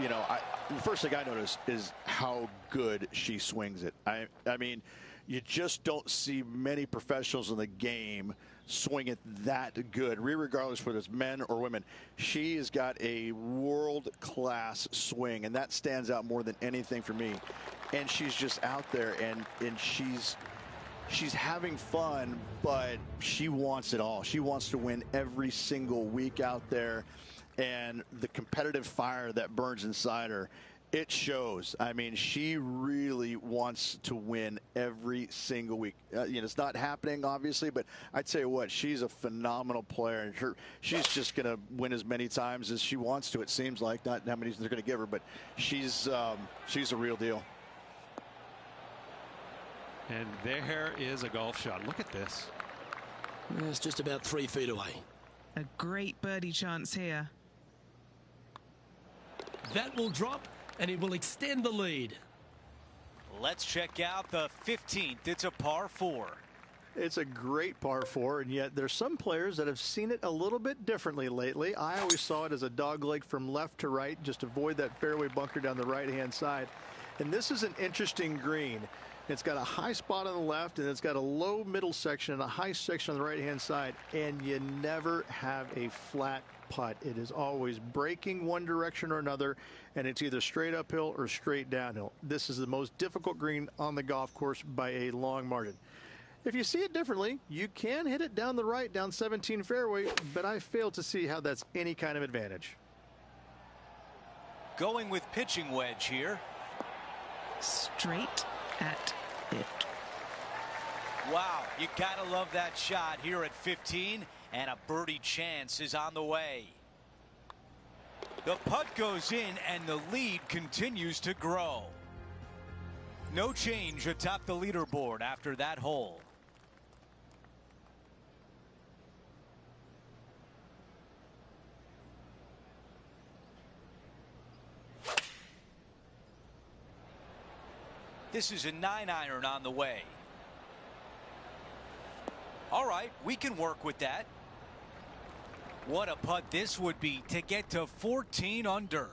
you know, the first thing I notice is how good she swings it. I mean, you just don't see many professionals in the game swing it that good, regardless whether it's men or women. She has got a world-class swing, and that stands out more than anything for me. And she's just out there, and she's having fun, but she wants it all. She wants to win every single week out there. And the competitive fire that burns inside her, it shows. I mean, she really wants to win every single week. You know, it's not happening, obviously, but I'd tell you what, she's a phenomenal player. And she's just going to win as many times as she wants to, it seems like. Not how many they're going to give her, but she's a real deal. And there is a golf shot. Look at this. It's just about 3 feet away. A great birdie chance here. That will drop, and it will extend the lead. Let's check out the 15th. It's a par 4. It's a great par 4, and yet there's some players that have seen it a little bit differently lately. I always saw it as a dogleg from left to right. Just avoid that fairway bunker down the right-hand side. And this is an interesting green. It's got a high spot on the left, and it's got a low middle section and a high section on the right-hand side, and you never have a flat putt. It is always breaking one direction or another, and it's either straight uphill or straight downhill. This is the most difficult green on the golf course by a long margin. If you see it differently, you can hit it down the right, down 17 fairway, but I fail to see how that's any kind of advantage. Going with pitching wedge here. Straight at it. Wow, you gotta love that shot here at 15, and a birdie chance is on the way. The putt goes in, and the lead continues to grow. No change atop the leaderboard after that hole. This is a 9-iron on the way. All right, we can work with that. What a putt this would be to get to 14 under.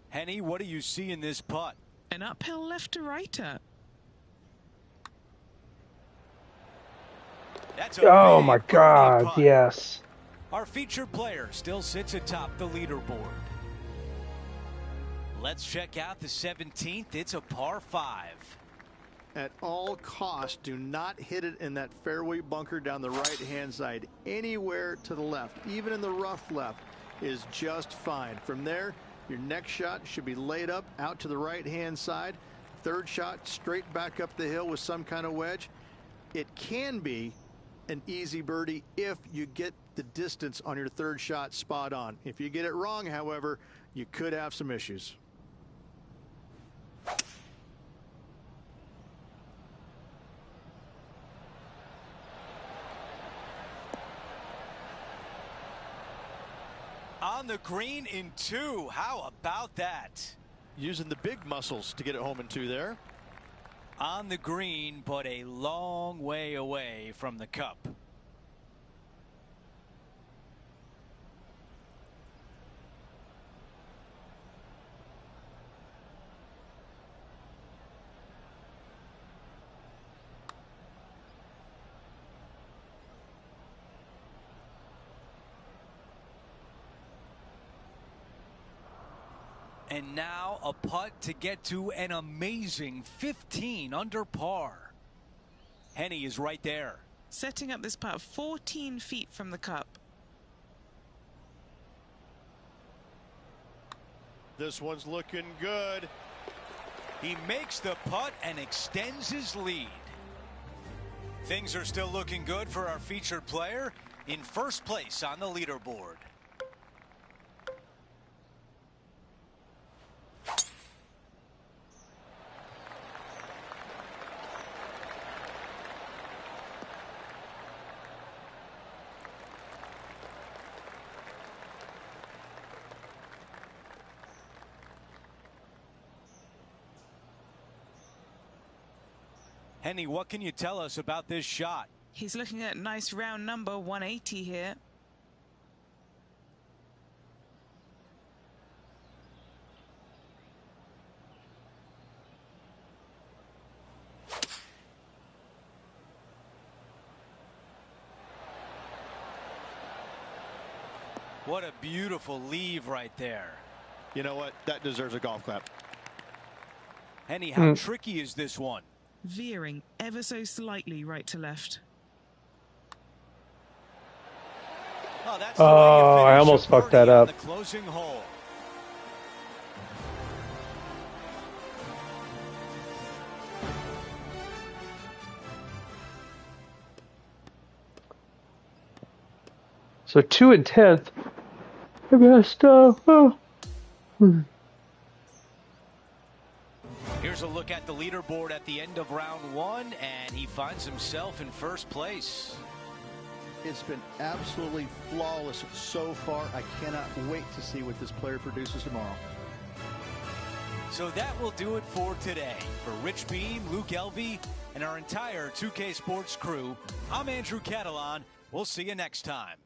Henny, what do you see in this putt? An uphill left to righter. That's a Oh big my birdie God, putt. yes. Our featured player still sits atop the leaderboard. Let's check out the 17th. It's a par 5. At all costs, do not hit it in that fairway bunker down the right-hand side. Anywhere to the left, even in the rough left, is just fine. From there, your next shot should be laid up out to the right-hand side. Third shot, straight back up the hill with some kind of wedge. It can be an easy birdie if you get the distance on your third shot spot on. If you get it wrong, however, you could have some issues. On the green in 2. How about that? Using the big muscles to get it home in 2 there. On the green, but a long way away from the cup. And now a putt to get to an amazing 15 under par. Henny is right there. Setting up this putt 14 feet from the cup. This one's looking good. He makes the putt and extends his lead. Things are still looking good for our featured player in first place on the leaderboard. Henny, what can you tell us about this shot? He's looking at nice round number 180 here. What a beautiful leave right there. You know what? That deserves a golf clap. Henny, how tricky is this one? Veering ever so slightly right to left. Oh, that's the way you I finish almost a fucked that birdie on up. the closing hole. So 2 and 10th. I messed up. Oh. Here's a look at the leaderboard at the end of round one, and he finds himself in first place. It's been absolutely flawless so far. I cannot wait to see what this player produces tomorrow. So that will do it for today. For Rich Beam, Luke Elvey, and our entire 2K Sports crew, I'm Andrew Catalon. We'll see you next time.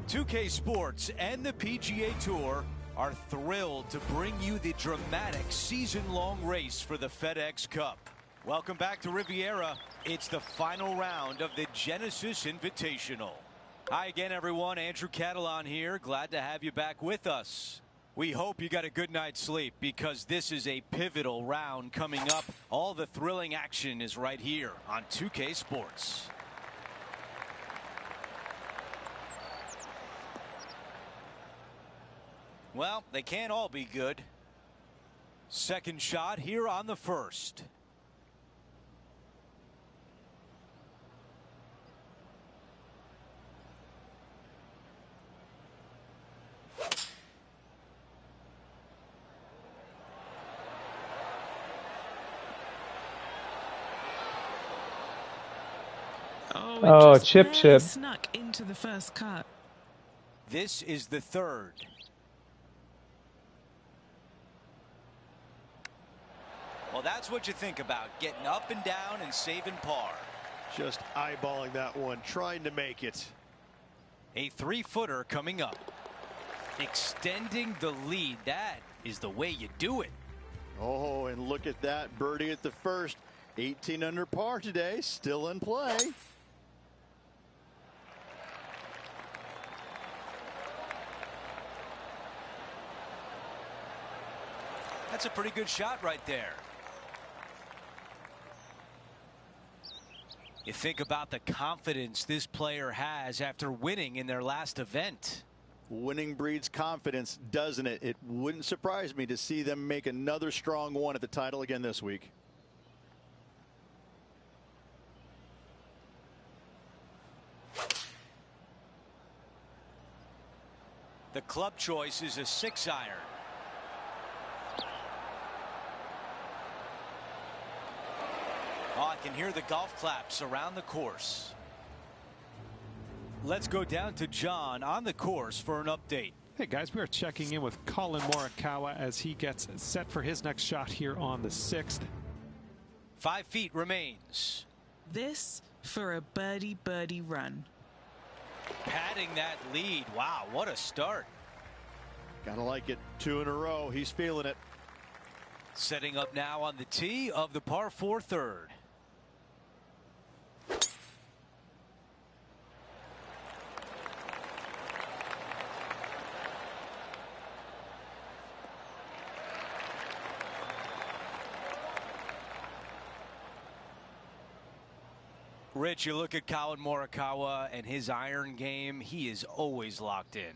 .2K Sports and the PGA Tour are thrilled to bring you the dramatic season-long race for the FedEx Cup. Welcome back to Riviera. It's the final round of the Genesis Invitational. Hi again, everyone. Andrew Catalon here. Glad to have you back with us. We hope you got a good night's sleep, because this is a pivotal round coming up. All the thrilling action is right here on 2K Sports. Well, they can't all be good. Second shot here on the first. Oh, chip. Snuck into the first cut. This is the third. Well, that's what you think about, getting up and down and saving par. Just eyeballing that one, trying to make it. A 3-footer coming up. Extending the lead. That is the way you do it. Oh, and look at that birdie at the first. 18 under par today, still in play. That's a pretty good shot right there. You think about the confidence this player has after winning in their last event. Winning breeds confidence, doesn't it? It wouldn't surprise me to see them make another strong one at the title again this week. The club choice is a 6-iron. Oh, I can hear the golf claps around the course. Let's go down to John on the course for an update. Hey guys, we are checking in with Colin Morikawa as he gets set for his next shot here on the 6th. 5 feet remains. This for a birdie run. Padding that lead. Wow, what a start. Gotta like it. 2 in a row. He's feeling it. Setting up now on the tee of the par 4 third. Rich, you look at Collin Morikawa and his iron game, he is always locked in.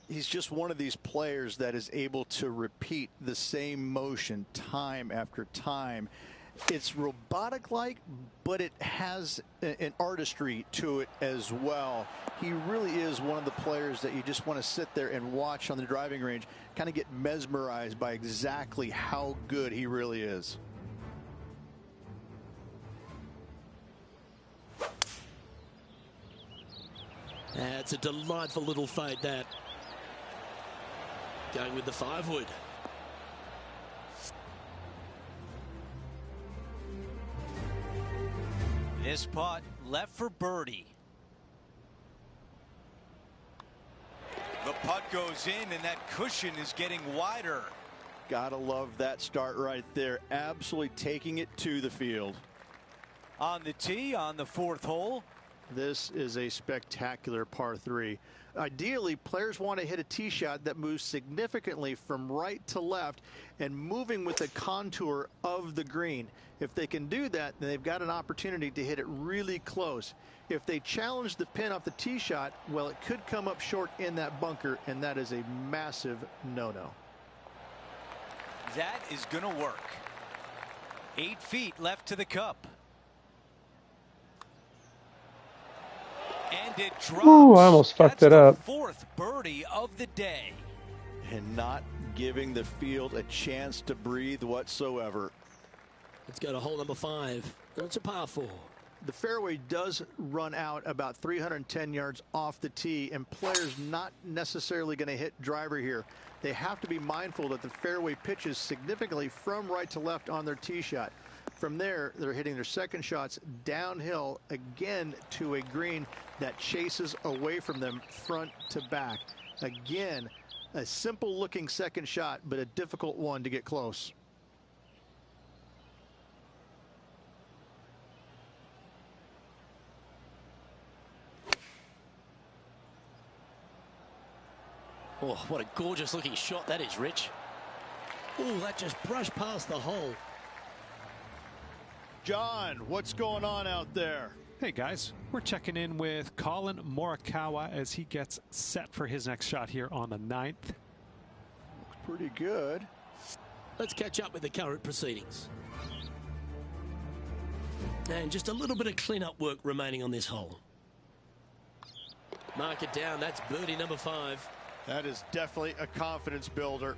He's just one of these players that is able to repeat the same motion time after time. It's robotic-like, but it has an artistry to it as well. He really is one of the players that you just want to sit there and watch on the driving range, kind of get mesmerized by exactly how good he really is. It's a delightful little fade, that. Going with the 5-wood. This putt left for birdie. The putt goes in, and that cushion is getting wider. Gotta love that start right there. Absolutely taking it to the field. On the tee on the 4th hole. This is a spectacular par 3. Ideally, players want to hit a tee shot that moves significantly from right to left and moving with the contour of the green. If they can do that, then they've got an opportunity to hit it really close. If they challenge the pin off the tee shot, well, it could come up short in that bunker, and that is a massive no-no. That is going to work. 8 feet left to the cup. And it drops. Ooh, I almost fucked it up. 4th birdie of the day. And not giving the field a chance to breathe whatsoever. Let's go to hole number 5. It's a par 4. The fairway does run out about 310 yards off the tee, and players not necessarily going to hit driver here. They have to be mindful that the fairway pitches significantly from right to left on their tee shot. From there, they're hitting their second shots downhill again to a green that chases away from them front to back. Again, a simple looking second shot, but a difficult one to get close. Oh, what a gorgeous looking shot that is, Rich. Oh, that just brushed past the hole. John, what's going on out there? Hey guys, we're checking in with Collin Morikawa as he gets set for his next shot here on the 9th. Looks pretty good. Let's catch up with the current proceedings. And just a little bit of clean-up work remaining on this hole. Mark it down. That's birdie number 5. That is definitely a confidence builder.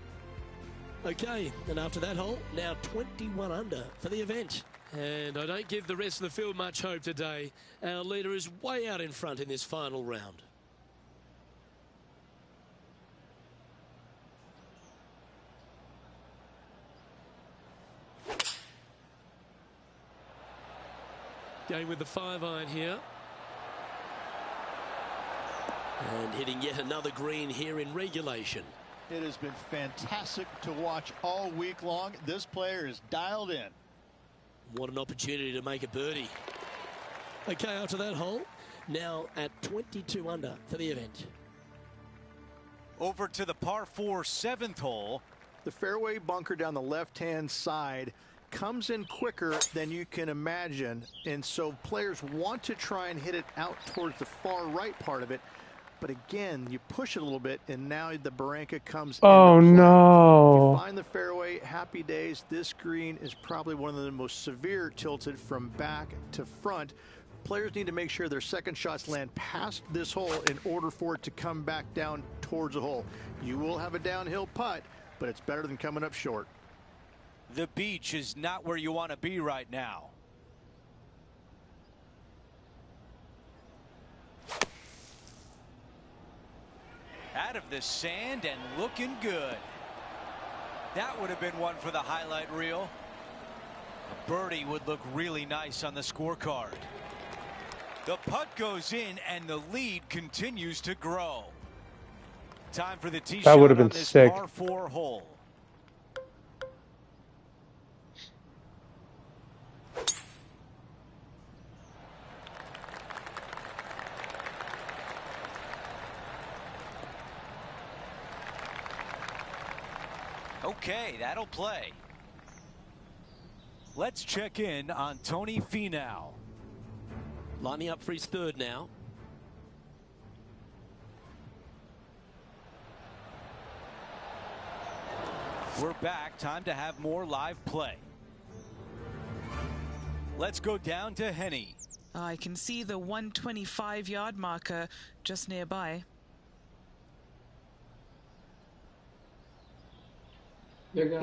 Okay, and after that hole, now 21 under for the event. And I don't give the rest of the field much hope today. Our leader is way out in front in this final round. Going with the 5-iron here. And hitting yet another green here in regulation. It has been fantastic to watch all week long. This player is dialed in. What an opportunity to make a birdie. Okay, after that hole, now at 22 under for the event. Over to the par 4 7th hole. The fairway bunker down the left-hand side comes in quicker than you can imagine, and so players want to try and hit it out towards the far right part of it. But again, you push it a little bit, and now the Barranca comes. Oh no! If you find the fairway, happy days. This green is probably one of the most severe tilted from back to front. Players need to make sure their second shots land past this hole in order for it to come back down towards the hole. You will have a downhill putt, but it's better than coming up short. The beach is not where you want to be right now. Out of the sand and looking good. That would have been one for the highlight reel. A birdie would look really nice on the scorecard. The putt goes in and the lead continues to grow. Time for the tee shot on this par 4 hole. Okay, that'll play. Let's check in on Tony Finau. Lining up for his third now. We're back. Time to have more live play. Let's go down to Henny. I can see the 125-yard marker just nearby. There you go.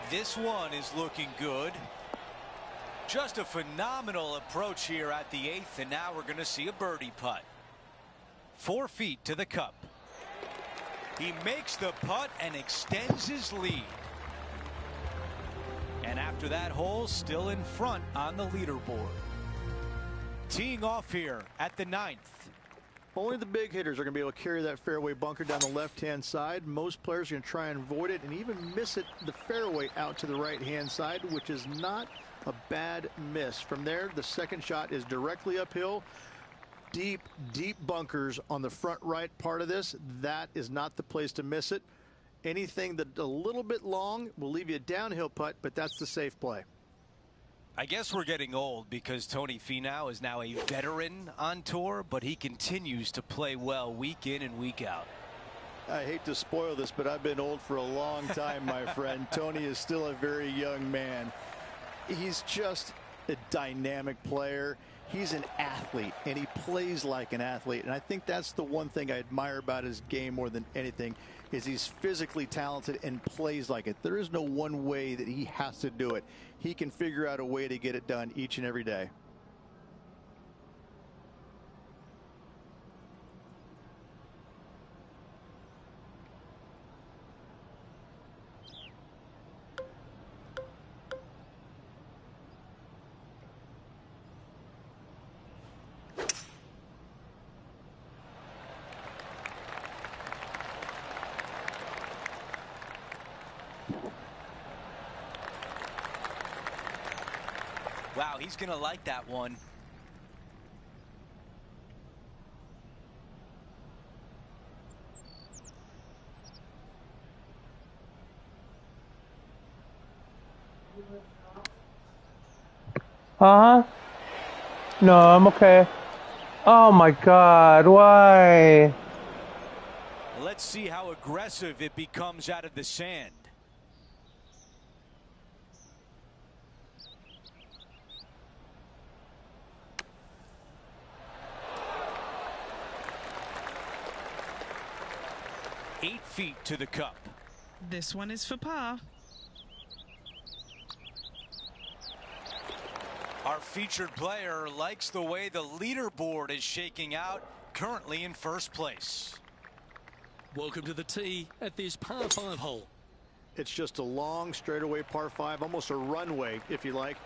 This one is looking good. Just a phenomenal approach here at the 8th, and now we're going to see a birdie putt. 4 feet to the cup. He makes the putt and extends his lead. And after that hole, still in front on the leaderboard. Teeing off here at the 9th. Only the big hitters are going to be able to carry that fairway bunker down the left-hand side. Most players are going to try and avoid it and even miss it the fairway out to the right-hand side, which is not a bad miss. From there, the second shot is directly uphill. Deep, deep bunkers on the front right part of this. That is not the place to miss it. Anything that's a little bit long will leave you a downhill putt, but that's the safe play. I guess we're getting old because Tony Finau is now a veteran on tour, but he continues to play well week in and week out. I hate to spoil this, but I've been old for a long time, my friend. Tony is still a very young man. He's just a dynamic player. He's an athlete, and he plays like an athlete. And I think that's the one thing I admire about his game more than anything, is he's physically talented and plays like it. There is no one way that he has to do it. He can figure out a way to get it done each and every day. Wow, he's going to like that one. Huh? No, I'm okay. Oh my God, why? Let's see how aggressive it becomes out of the sand. Eight feet to the cup. This one is for par. Our featured player likes the way the leaderboard is shaking out, currently in first place. Welcome to the tee at this par 5 hole. It's just a long straightaway par 5, almost a runway, if you like.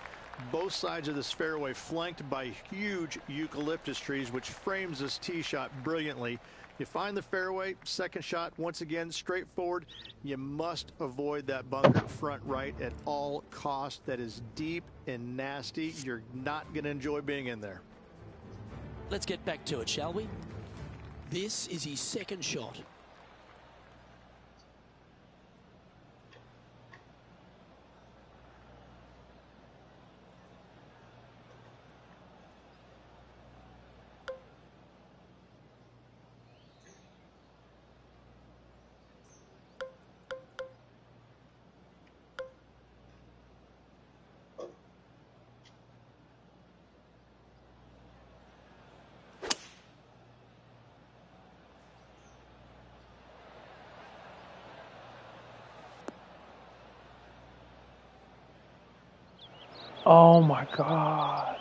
Both sides of this fairway flanked by huge eucalyptus trees, which frames this tee shot brilliantly. You find the fairway, second shot, once again, straightforward. You must avoid that bunker front right at all costs. That is deep and nasty. You're not going to enjoy being in there. Let's get back to it, shall we? This is his second shot. Oh my God.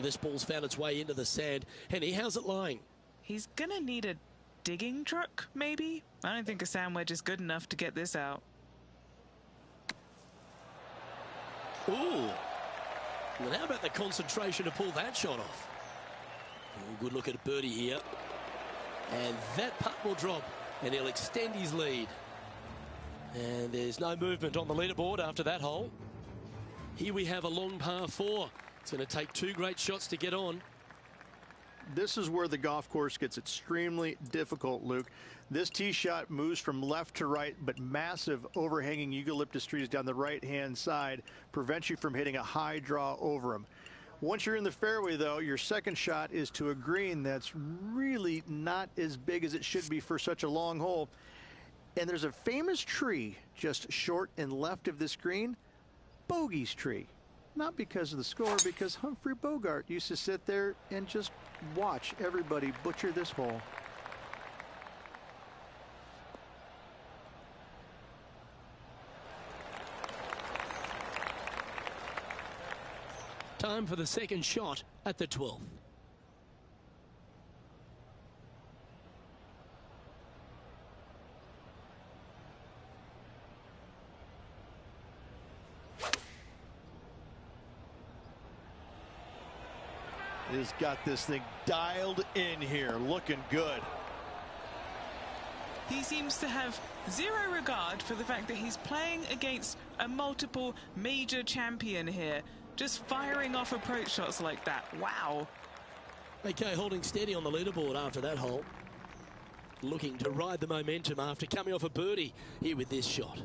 This ball's found its way into the sand. Henny, how's it lying? He's gonna need a digging truck, maybe? I don't think a sand wedge is good enough to get this out. Ooh. And how about the concentration to pull that shot off? Oh, good look at birdie here. And that putt will drop, and he'll extend his lead. And there's no movement on the leaderboard after that hole. Here we have a long par 4. It's going to take 2 great shots to get on. This is where the golf course gets extremely difficult, Luke. This tee shot moves from left to right, but massive overhanging eucalyptus trees down the right-hand side prevents you from hitting a high draw over them. Once you're in the fairway, though, your second shot is to a green that's really not as big as it should be for such a long hole. And there's a famous tree just short and left of this green, Bogey's tree. Not because of the score, because Humphrey Bogart used to sit there and just watch everybody butcher this hole. Time for the second shot at the 12th. He's got this thing dialed in here, looking good. He seems to have zero regard for the fact that he's playing against a multiple major champion here. Just firing off approach shots like that. Wow. Okay, holding steady on the leaderboard after that hole. Looking to ride the momentum after coming off a birdie here with this shot.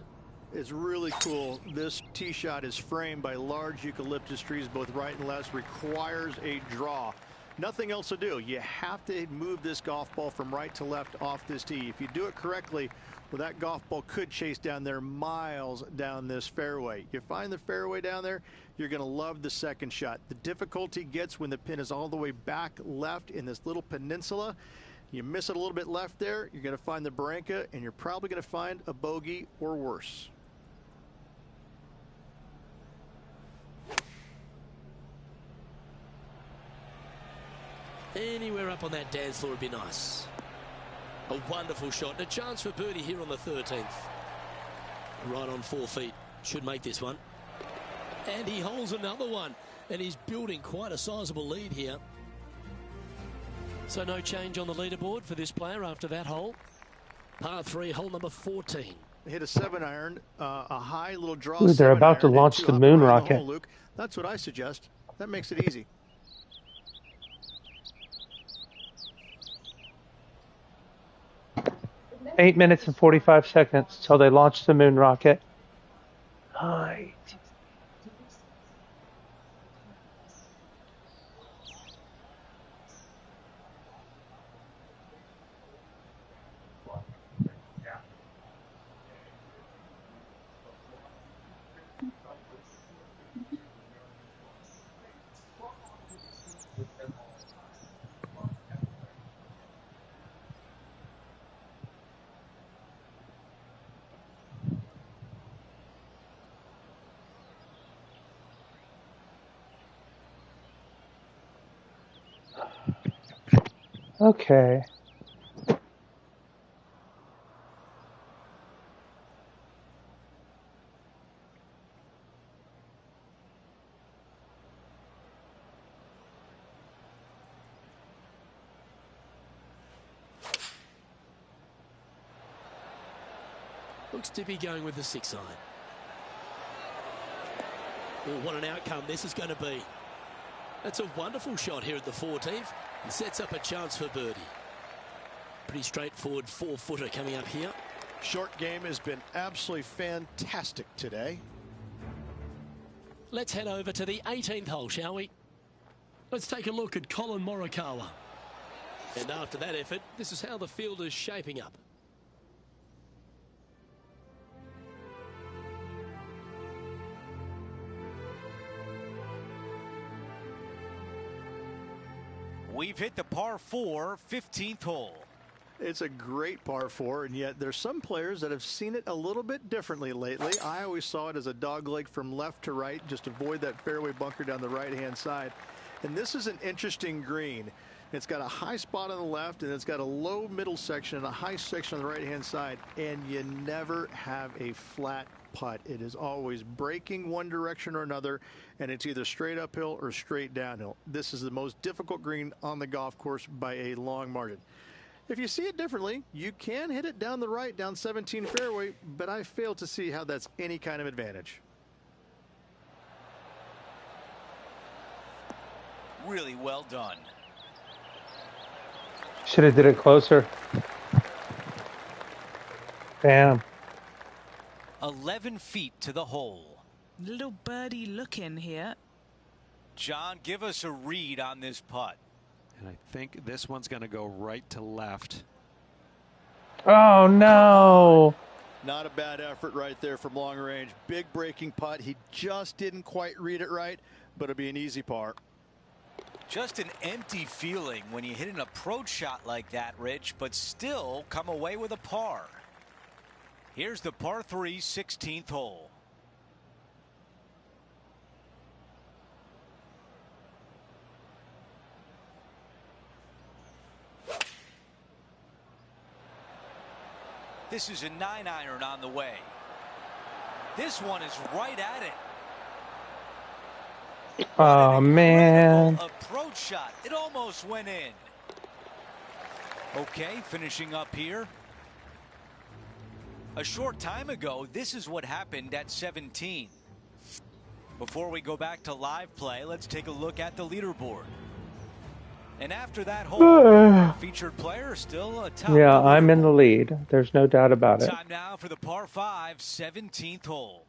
It's really cool. This tee shot is framed by large eucalyptus trees, both right and left. Requires a draw. Nothing else to do. You have to move this golf ball from right to left off this tee. If you do it correctly, well, that golf ball could chase down there miles down this fairway. You find the fairway down there, you're going to love the second shot. The difficulty gets when the pin is all the way back left in this little peninsula. You miss it a little bit left there, you're going to find the Barranca, and you're probably going to find a bogey or worse. Anywhere up on that dance floor would be nice. A wonderful shot and a chance for birdie here on the 13th. Right on 4 feet. Should make this one. And he holds another one. And he's building quite a sizable lead here. So no change on the leaderboard for this player after that hole. Par 3, hole number 14. Hit a 7-iron, a high little draw. Ooh, they're about to launch the moon rocket. Hole, Luke. That's what I suggest. That makes it easy. Eight minutes and 45 seconds till they launch the moon rocket. Hi. Okay. Looks to be going with the 6-iron. Oh, what an outcome this is going to be. That's a wonderful shot here at the 14th. And sets up a chance for birdie. Pretty straightforward 4-footer coming up here. Short game has been absolutely fantastic today. Let's head over to the 18th hole, shall we? Let's take a look at Collin Morikawa. And after that effort, this is how the field is shaping up. We've hit the par 4, 15th hole. It's a great par 4, and yet there's some players that have seen it a little bit differently lately. I always saw it as a dogleg from left to right, just avoid that fairway bunker down the right-hand side. And this is an interesting green. It's got a high spot on the left, and it's got a low middle section and a high section on the right-hand side, and you never have a flat putt. It is always breaking one direction or another, and it's either straight uphill or straight downhill. This is the most difficult green on the golf course by a long margin. If you see it differently, you can hit it down the right, down 17 fairway, but I fail to see how that's any kind of advantage. Really well done. Should have did it closer. Damn. 11 feet to the hole. Little birdie looking here. John, give us a read on this putt. And I think this one's going to go right to left. Oh, no. Not a bad effort right there from long range. Big breaking putt. He just didn't quite read it right, but it'll be an easy par. Just an empty feeling when you hit an approach shot like that, Rich, but still come away with a par. Here's the par 3 16th hole. This is a 9-iron on the way. This one is right at it. Oh, man. Approach shot. It almost went in. Okay, finishing up here. A short time ago, this is what happened at 17. Before we go back to live play, let's take a look at the leaderboard. And after that hole, featured player still atop. Yeah, I'm in the lead. There's no doubt about it. Time now for the par 5 17th hole.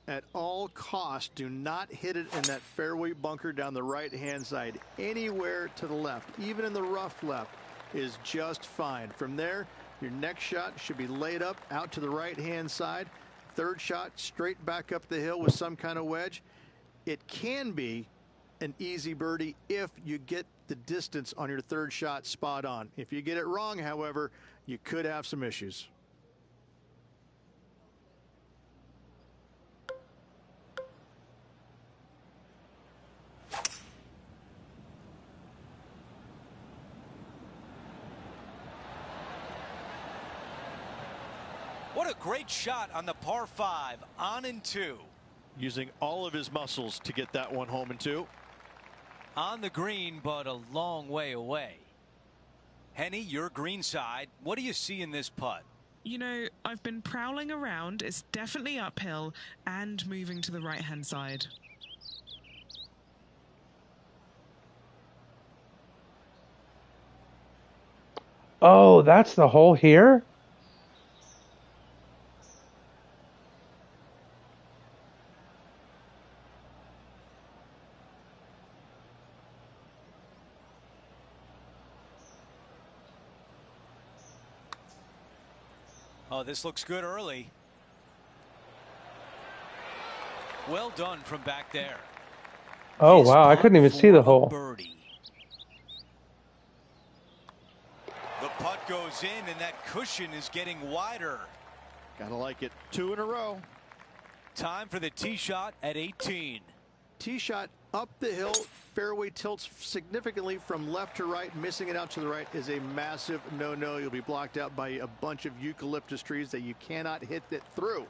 At all costs, do not hit it in that fairway bunker down the right-hand side. Anywhere to the left, even in the rough left, is just fine. From there, your next shot should be laid up out to the right-hand side. Third shot, straight back up the hill with some kind of wedge. It can be an easy birdie if you get the distance on your third shot spot on. If you get it wrong, however, you could have some issues. What a great shot on the par 5, on and 2. Using all of his muscles to get that one home and 2. On the green, but a long way away. Henny, your green side. What do you see in this putt? You know, I've been prowling around. It's definitely uphill and moving to the right-hand side. Oh, that's the hole here? Oh, this looks good early. Well done from back there. Oh, This wow. I putt couldn't even see for the a hole. birdie. The putt goes in, and that cushion is getting wider. Gotta like it. 2 in a row. Time for the tee shot at 18. Tee shot up the hill. Fairway tilts significantly from left to right. Missing it out to the right is a massive no-no. You'll be blocked out by a bunch of eucalyptus trees that you cannot hit it through.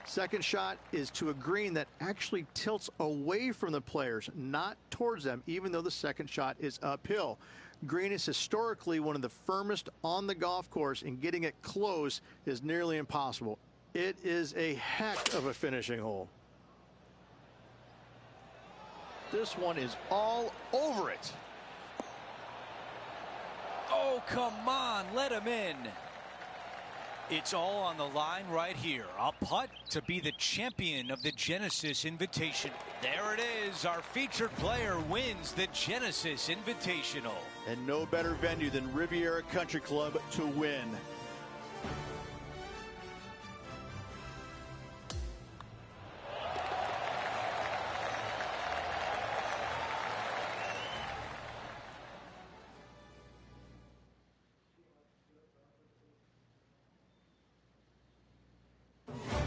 Second shot is to a green that actually tilts away from the players, not towards them, even though the second shot is uphill. Green is historically one of the firmest on the golf course, and getting it close is nearly impossible. It is a heck of a finishing hole. This one is all over it. Oh, come on, let him in. It's all on the line right here. A putt to be the champion of the Genesis Invitational. There it is. Our featured player wins the Genesis Invitational. And no better venue than Riviera Country Club to win.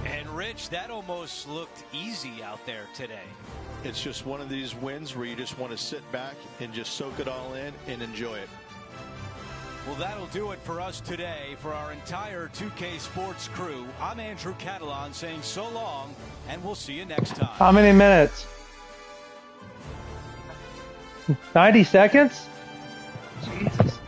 And Rich, that almost looked easy out there today. It's just one of these wins where you just want to sit back and just soak it all in and enjoy it. Well, that'll do it for us today. For our entire 2K Sports crew, I'm Andrew Catalan saying so long, and we'll see you next time. How many minutes? 90 seconds? Jesus.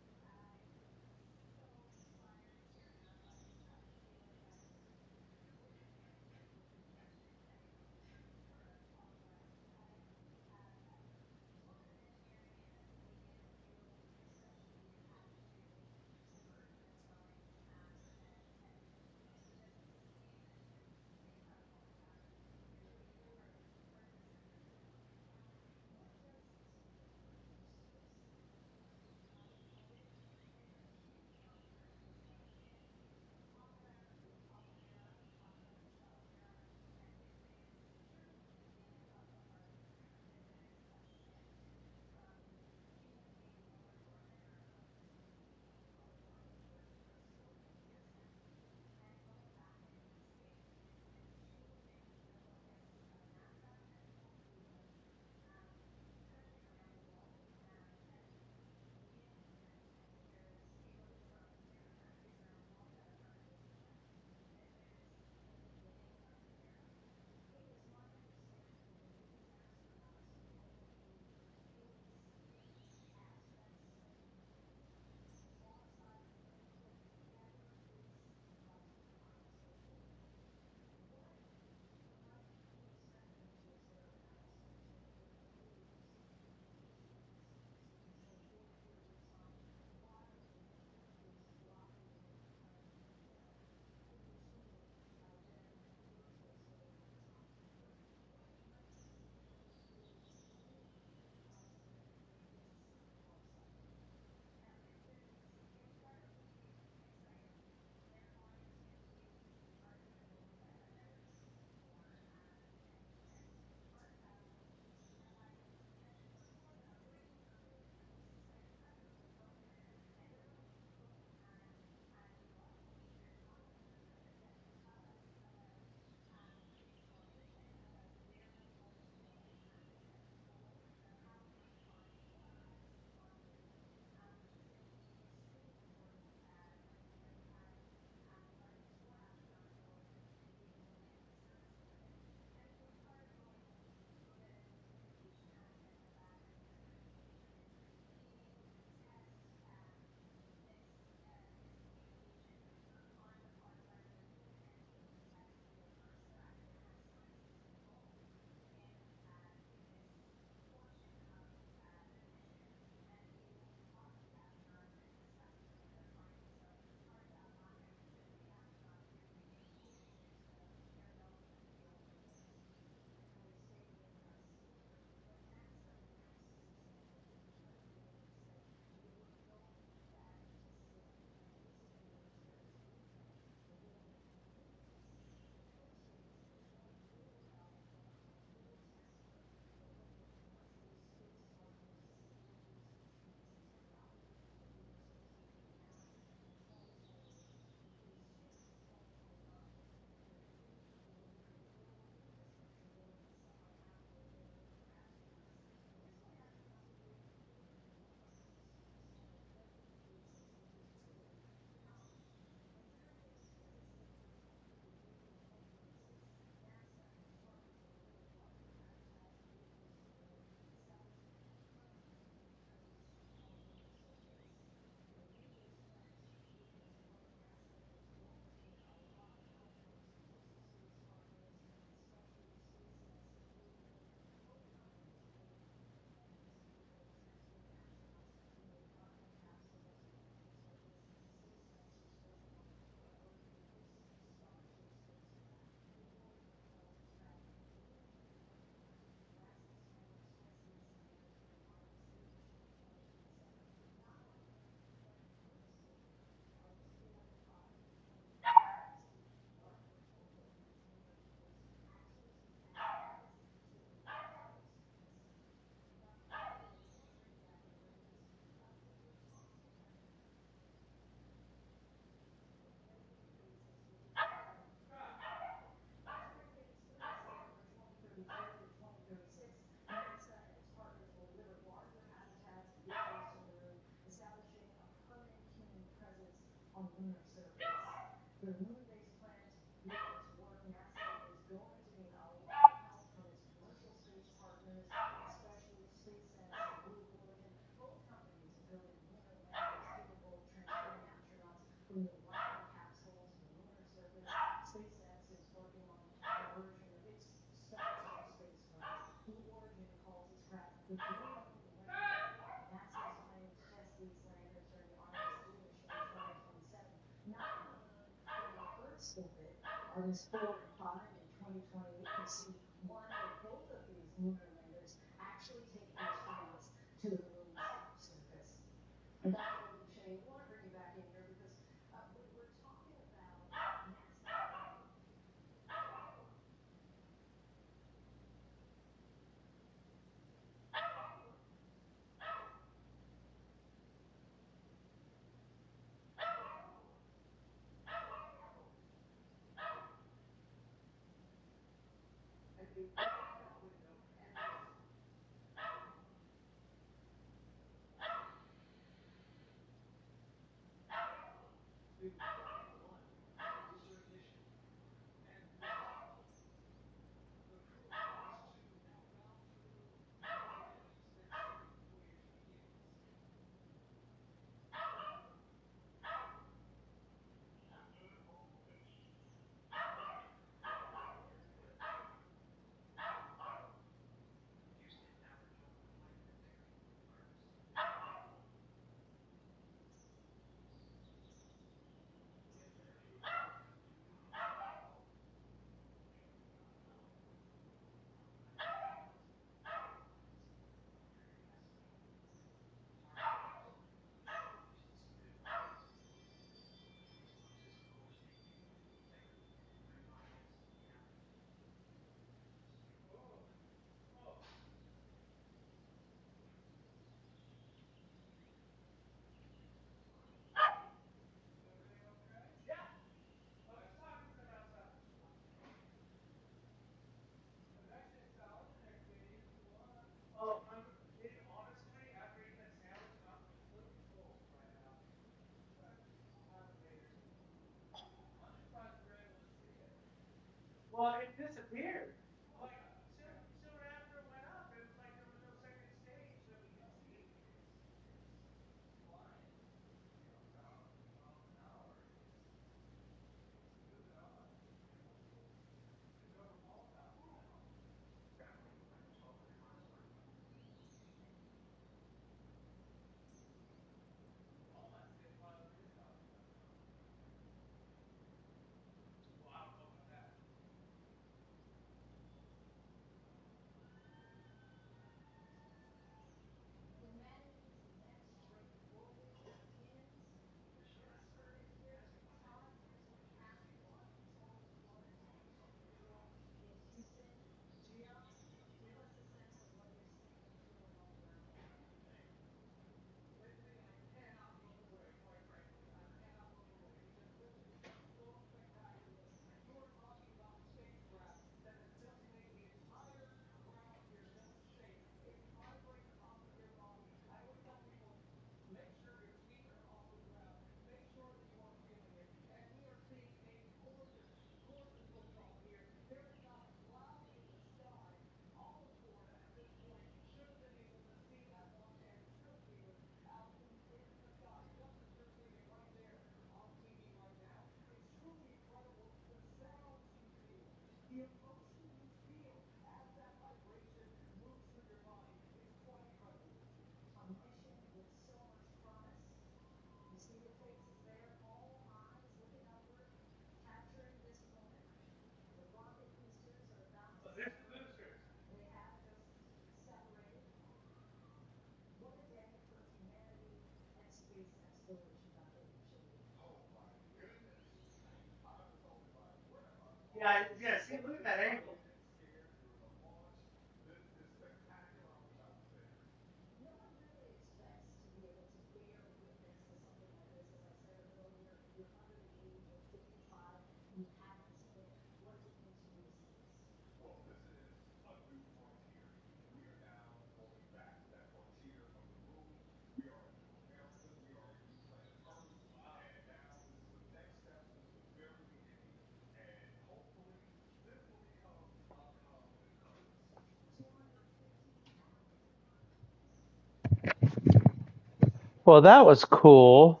Well, that was cool.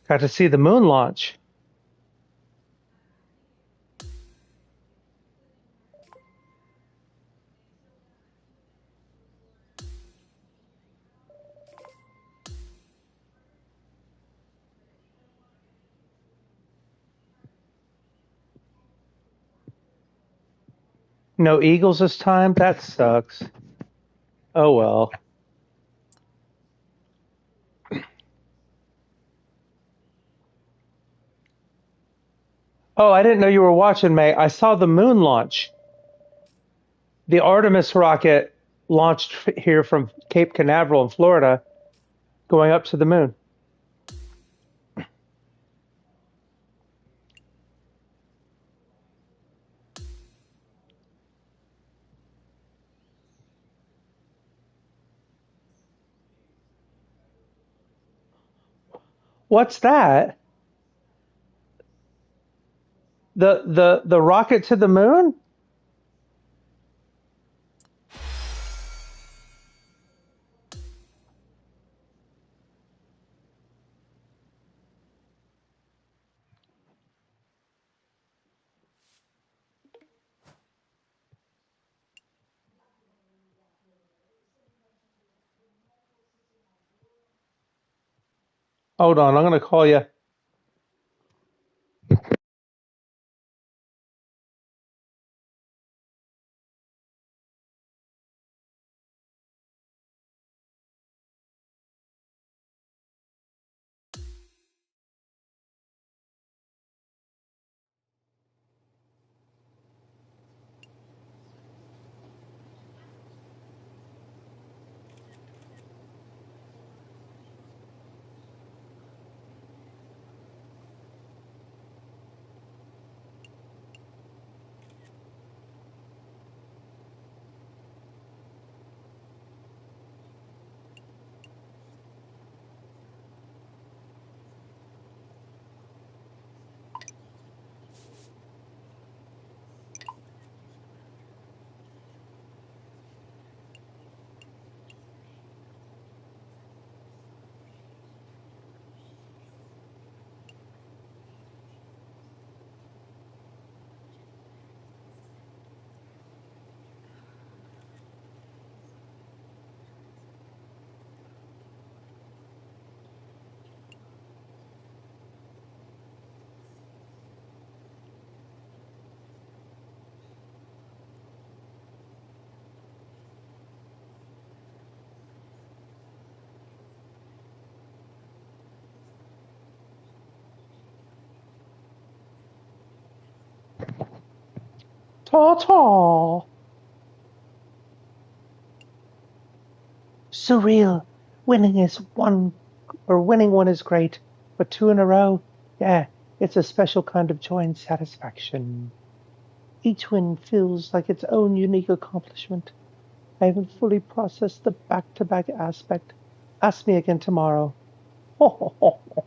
Got to see the moon launch. No Eagles this time? That sucks. Oh well. Oh, I didn't know you were watching, May. I saw the moon launch. The Artemis rocket launched here from Cape Canaveral in Florida, going up to the moon. What's that? The rocket to the moon? Hold on, I'm gonna call you. Ta-ta. Surreal. Winning one is great, but two in a row, yeah, it's a special kind of joy and satisfaction. Each win feels like its own unique accomplishment. I haven't fully processed the back-to-back aspect. Ask me again tomorrow. Ho, ho, ho, ho.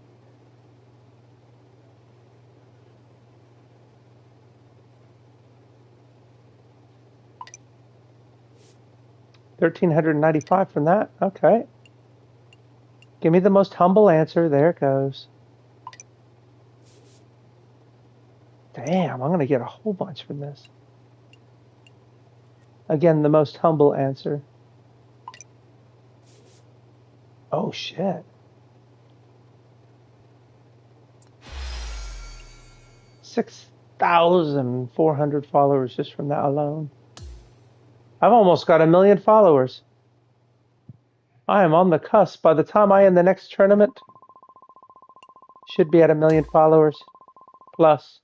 $1,395 from that. Okay. Give me the most humble answer. There it goes. Damn, I'm going to get a whole bunch from this. Again, the most humble answer. Oh, shit. 6,400 followers just from that alone. I've almost got 1 million followers. I am on the cusp. By the time I end the next tournament, should be at 1 million followers plus.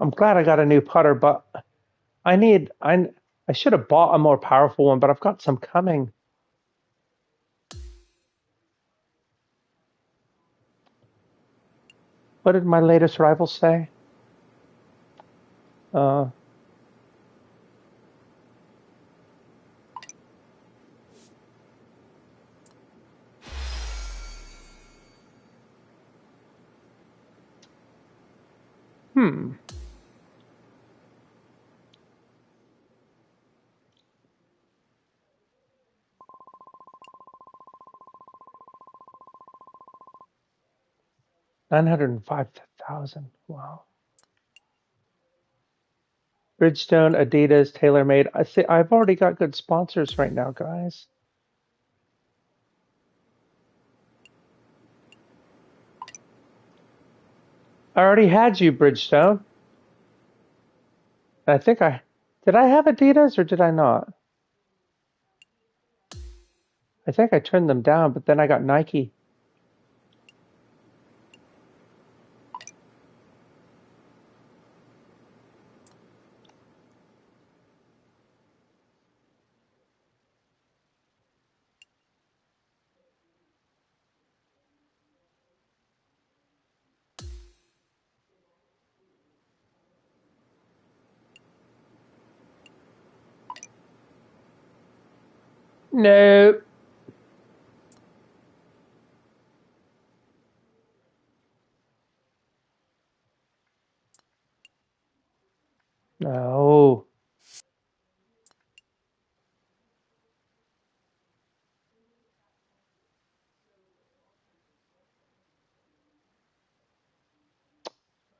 I'm glad I got a new putter, but I should have bought a more powerful one, but I've got some coming. What did my latest rival say? Hmm. $905,000. Wow. Bridgestone, Adidas, TaylorMade. I see. I've already got good sponsors right now, guys. I already had you, Bridgestone. I think did I have Adidas or did I not? I think I turned them down, but then I got Nike. No. No.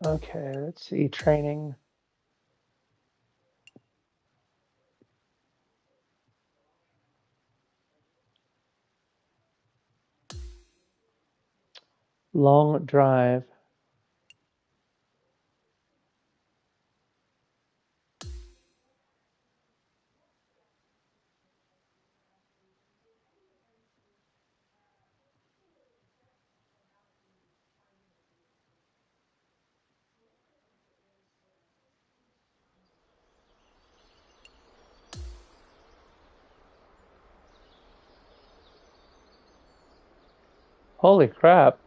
Okay, let's see. Training. Long drive. Holy crap.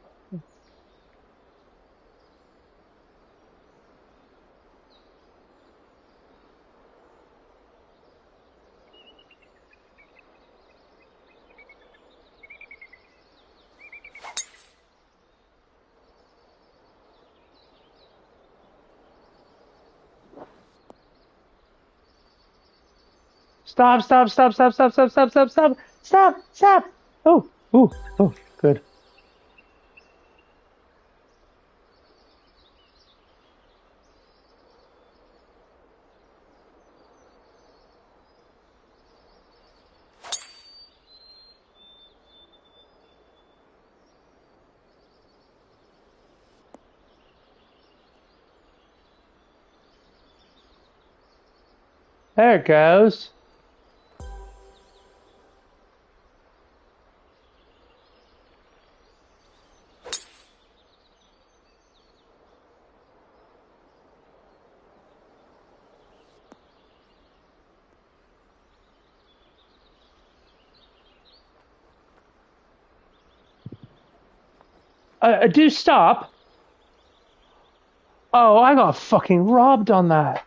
Stop, stop, stop, stop, stop, stop, stop, stop, stop, stop, stop. Oh, good. There it goes. Do stop. Oh, I got fucking robbed on that.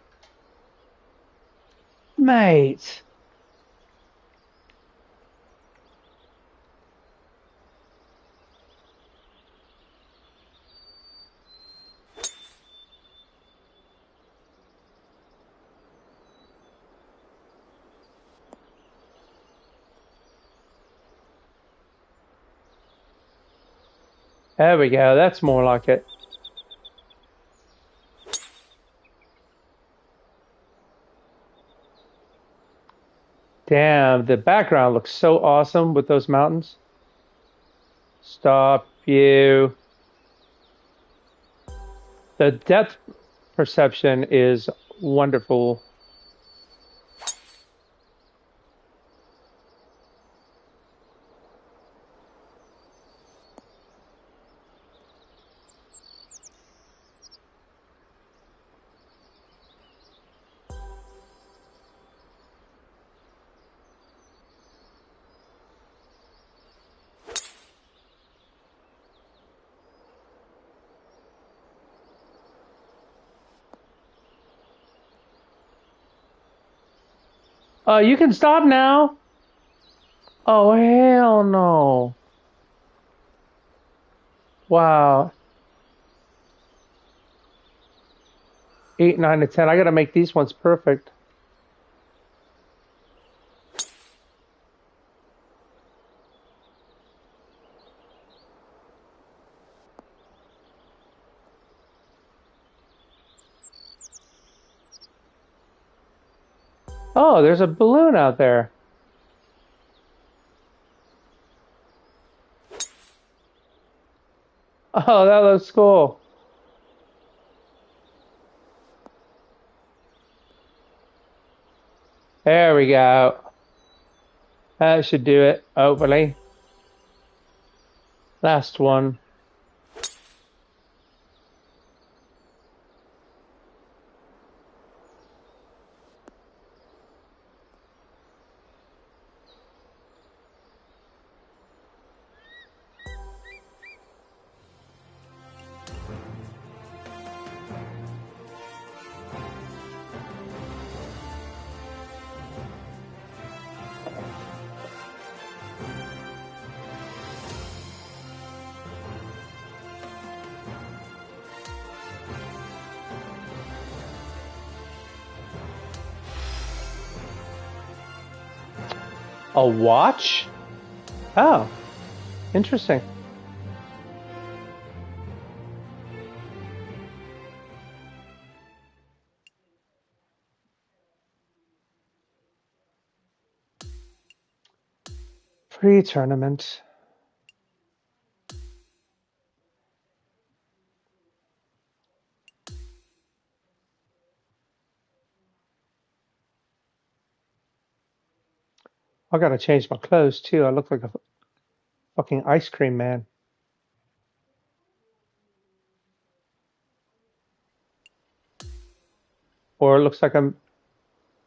Mate. There we go. That's more like it. Damn, the background looks so awesome with those mountains. Stop you. The depth perception is wonderful. You can stop now. Oh, hell no. Wow. 8, 9, and 10. I gotta make these ones perfect. Oh, there's a balloon out there. Oh, that looks cool. There we go. That should do it, hopefully. Last one. A watch? Oh, interesting. Pre-tournament. I gotta change my clothes too. I look like a fucking ice cream man. Or it looks like I'm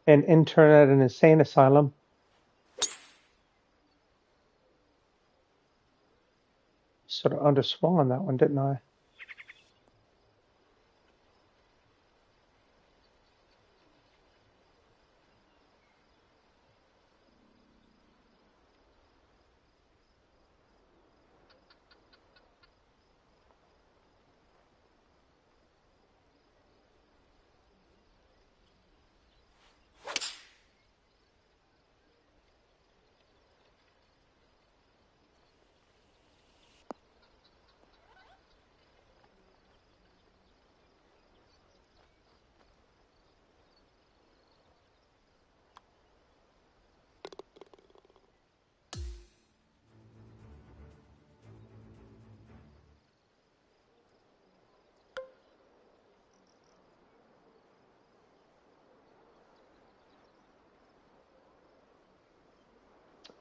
an intern at an insane asylum. Sort of underswung on that one, didn't I?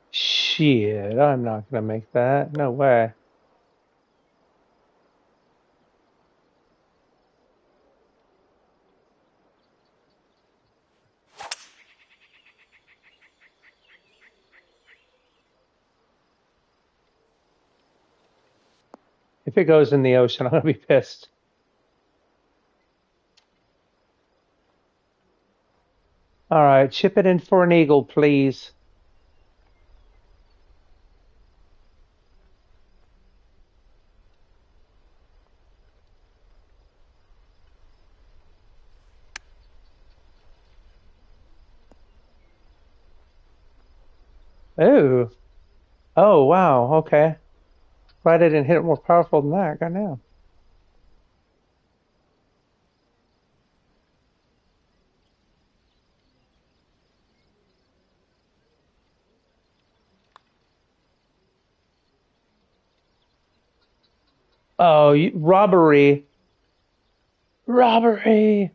Shit, I'm not gonna make that. No way. If it goes in the ocean, I'm gonna be pissed. All right, chip it in for an eagle, please. Ooh. Oh, wow. Okay. Glad I didn't hit it more powerful than that. Goddamn. Oh, robbery. Robbery.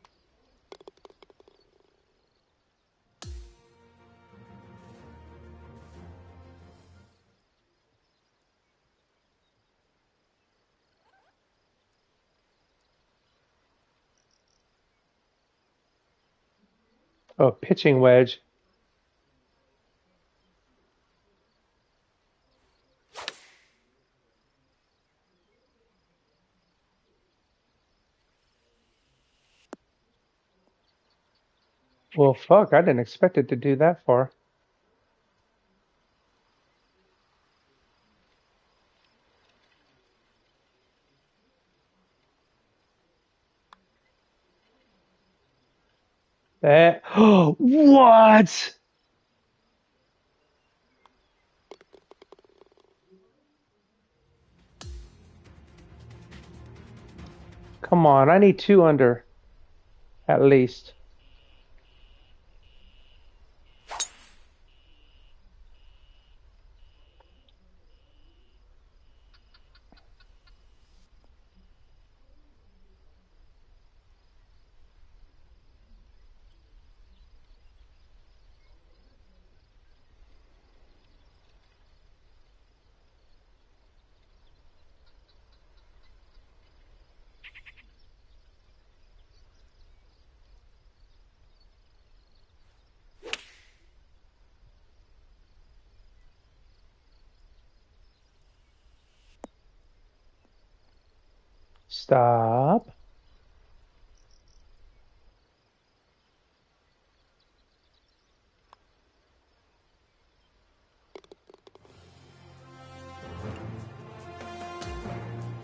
Oh, pitching wedge. Well, fuck, I didn't expect it to do that far. That, what? Come on, I need 2 under, at least. Stop.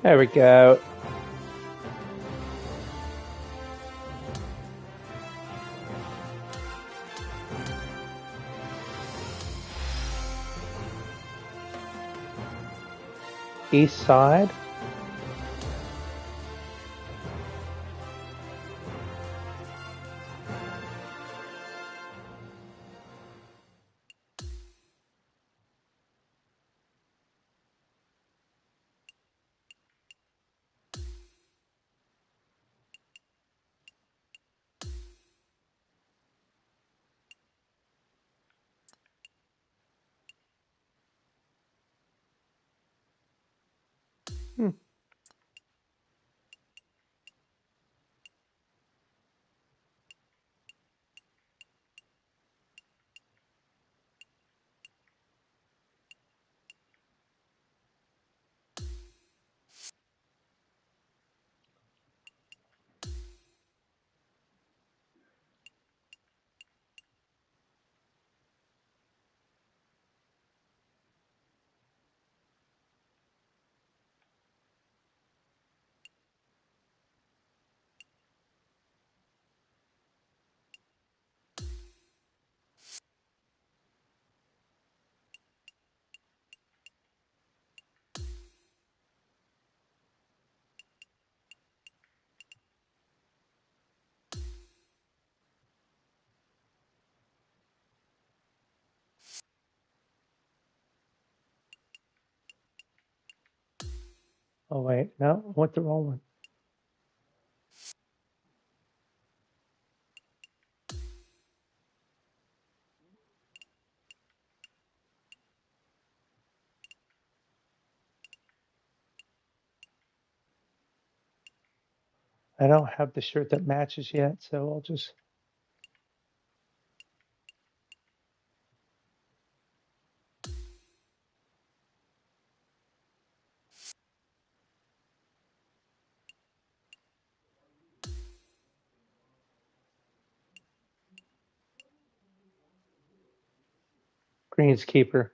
There we go. East side. Hmm. Oh, wait. No, I went the wrong one. I don't have the shirt that matches yet, so I'll just... Greenskeeper.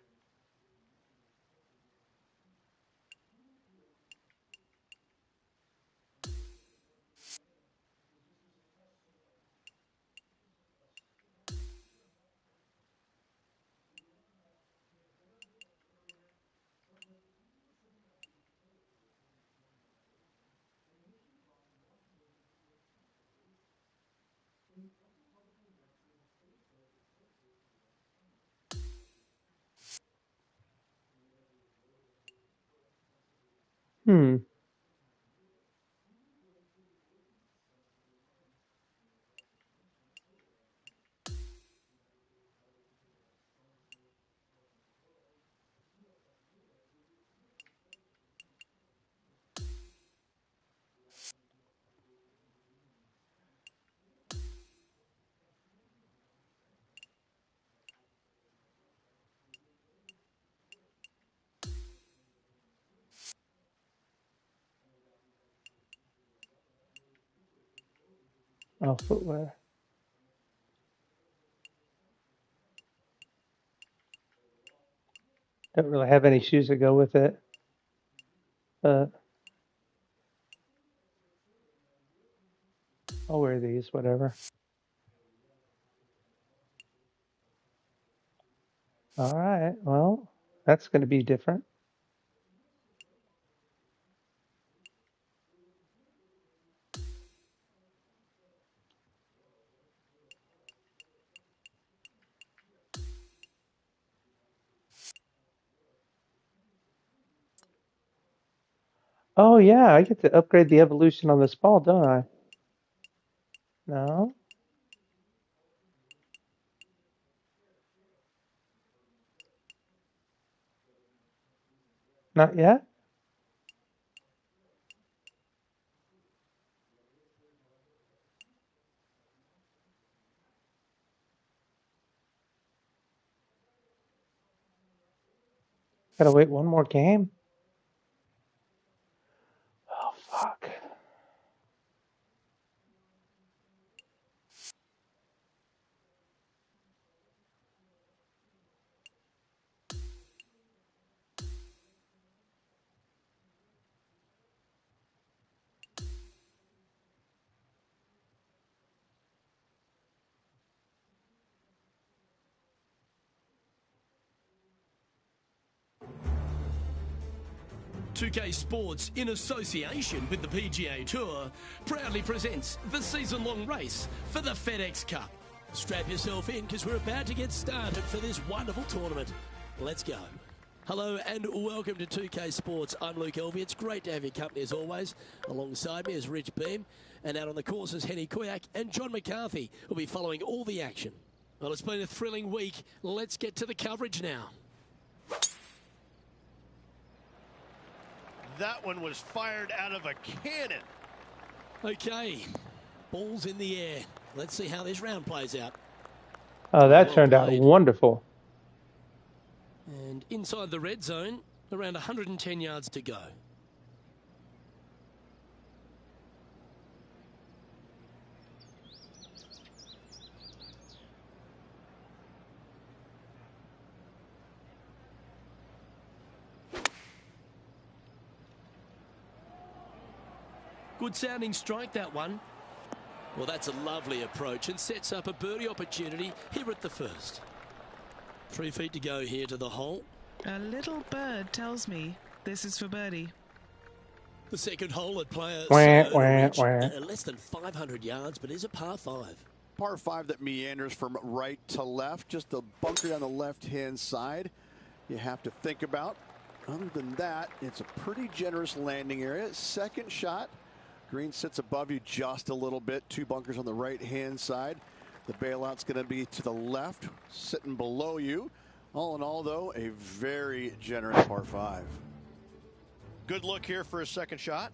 Hmm. Oh, footwear. Don't really have any shoes that go with it. I'll wear these, whatever. All right, well, that's going to be different. Oh, yeah, I get to upgrade the evolution on this ball, don't I? No? Not yet? Gotta wait one more game? Oh, fuck. .2K Sports, in association with the PGA Tour, proudly presents the season-long race for the FedEx Cup. Strap yourself in because we're about to get started for this wonderful tournament. Let's go. Hello and welcome to 2K Sports. I'm Luke Elvey. It's great to have your company as always. Alongside me is Rich Beam, and out on the course is Henny Kuyak and John McCarthy, who'll be following all the action. Well, it's been a thrilling week. Let's get to the coverage now. That one was fired out of a cannon. Okay, balls in the air. Let's see how this round plays out. Oh, that Well turned out played. wonderful. And inside the red zone, around 110 yards to go. Good sounding strike, that one. Well, that's a lovely approach and sets up a birdie opportunity here at the first. 3 feet to go here to the hole. A little bird tells me this is for birdie. The second hole at player Wah, Sayona wah, Ridge, wah. less than 500 yards, but is a par 5. Par 5 that meanders from right to left, just a bunker down the left-hand side you have to think about. Other than that, it's a pretty generous landing area. Second shot, green sits above you just a little bit. 2 bunkers on the right-hand side. The bailout's going to be to the left, sitting below you. All in all, though, a very generous par 5. Good look here for a second shot.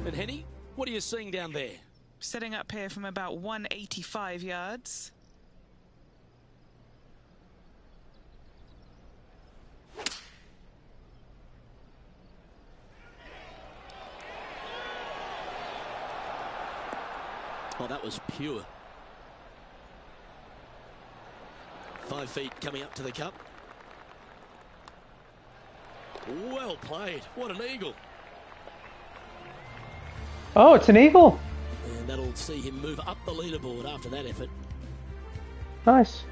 And Henny, what are you seeing down there? Setting up here from about 185 yards. Oh, that was pure. 5 feet coming up to the cup. Well played. What an eagle. Oh, it's an eagle. And that'll see him move up the leaderboard after that effort. Nice.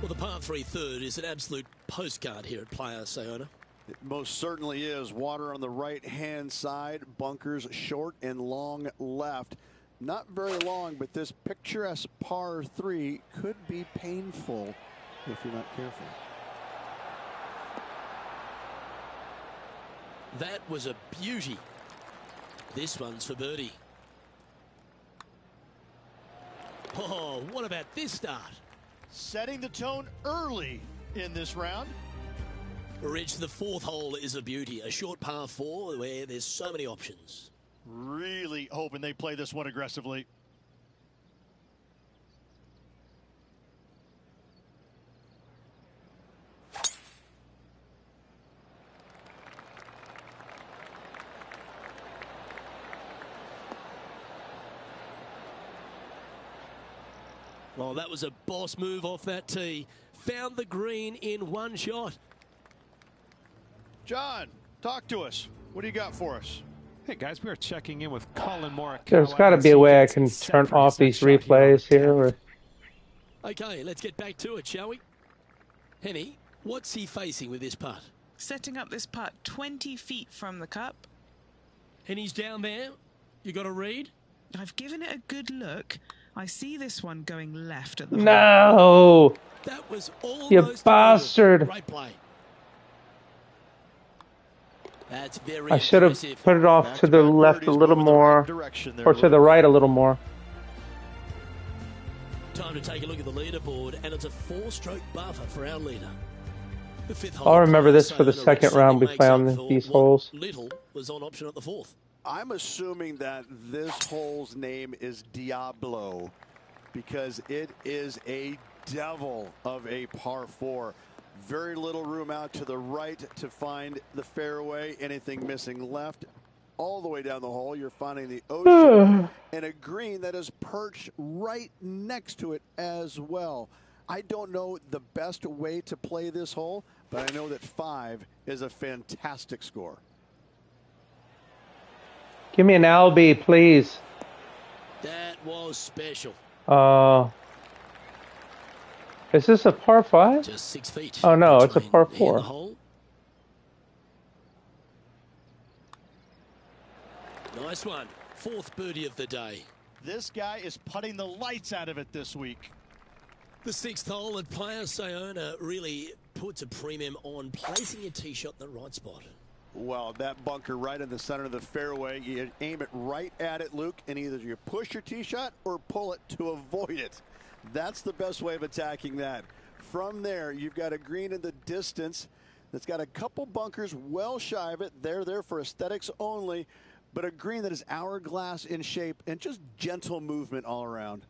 Well, the par 3 third is an absolute postcard here at Playa Sayona. It most certainly is. Water on the right-hand side, bunkers short and long left. Not very long, but this picturesque par 3 could be painful if you're not careful. That was a beauty. This one's for birdie. Oh, what about this start? Setting the tone early in this round. Rich, the 4th hole is a beauty. A short par 4 where there's so many options. Really hoping they play this one aggressively. Well, that was a boss move off that tee. Found the green in one shot. John, talk to us. What do you got for us? Hey guys, we are checking in with Colin Morikawa. There's got to be a way I can turn off these replays here. Or... Okay, let's get back to it, shall we? Henny, what's he facing with this putt? Setting up this putt 20 feet from the cup. Henny's down there. You got a read? I've given it a good look. I see this one going left at the No! That was almost you bastard! Great play. That's very I should have put it off to the left a little more, or to the right a little more. Time to take a look at the leaderboard, and it's a 4-stroke buffer for our leader. The fifth hole. I'll remember this for the second round we play on these holes. Little was on option at the 4th. I'm assuming that this hole's name is Diablo because it is a devil of a par 4. Very little room out to the right to find the fairway. Anything missing left. All the way down the hole, you're finding the ocean and a green that is perched right next to it as well. I don't know the best way to play this hole, but I know that 5 is a fantastic score. Give me an LB, please. That was special. Is this a par 5? Just 6 feet. Oh no, it's a par 4. Nice one. 4th birdie of the day. This guy is putting the lights out of it this week. The 6th hole at Playa Sayona really puts a premium on placing your tee shot in the right spot. Well, that bunker right in the center of the fairway, you aim it right at it, Luke, and either you push your tee shot or pull it to avoid it. That's the best way of attacking that. From there, you've got a green in the distance that's got a couple bunkers well shy of it. They're there for aesthetics only, but a green that is hourglass in shape and just gentle movement all around.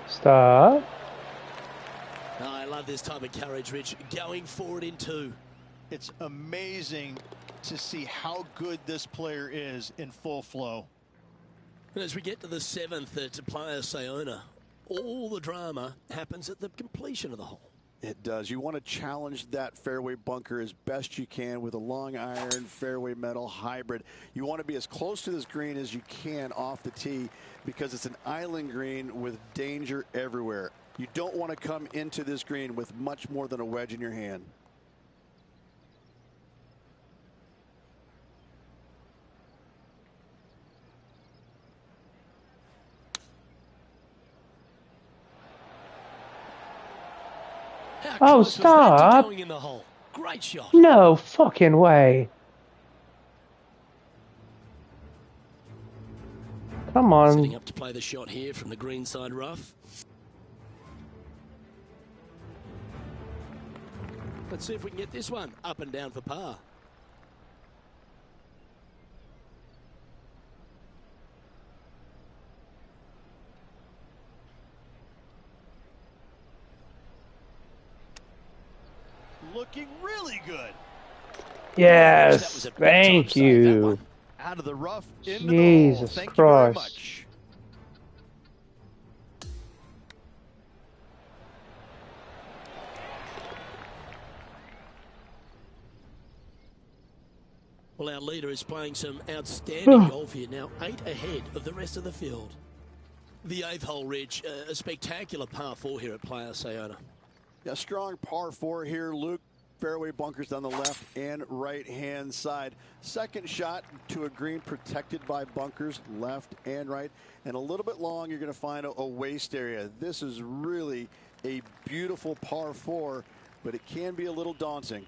Stop. Oh, I love this type of courage, Rich. Going forward in 2. It's amazing to see how good this player is in full flow. And as we get to the 7th at Playa Sayona, all the drama happens at the completion of the hole. It does. You want to challenge that fairway bunker as best you can with a long iron fairway metal hybrid. You want to be as close to this green as you can off the tee because it's an island green with danger everywhere. You don't want to come into this green with much more than a wedge in your hand. Oh, stop. Going in the hole. Great shot. No fucking way. Come on. Setting up to play the shot here from the greenside rough. Let's see if we can get this one up and down for par. Looking really good. Yes, thank you. Out of the rough into Jesus the hole. Thank Christ. you very much. Well, our leader is playing some outstanding golf here now, 8 ahead of the rest of the field. The 8th hole, Rich, a spectacular par 4 here at Playa Sayona. A strong par 4 here, Luke. Fairway bunkers down the left and right hand side. Second shot to a green protected by bunkers left and right, and a little bit long. You're going to find a waste area. This is really a beautiful par 4, but it can be a little daunting.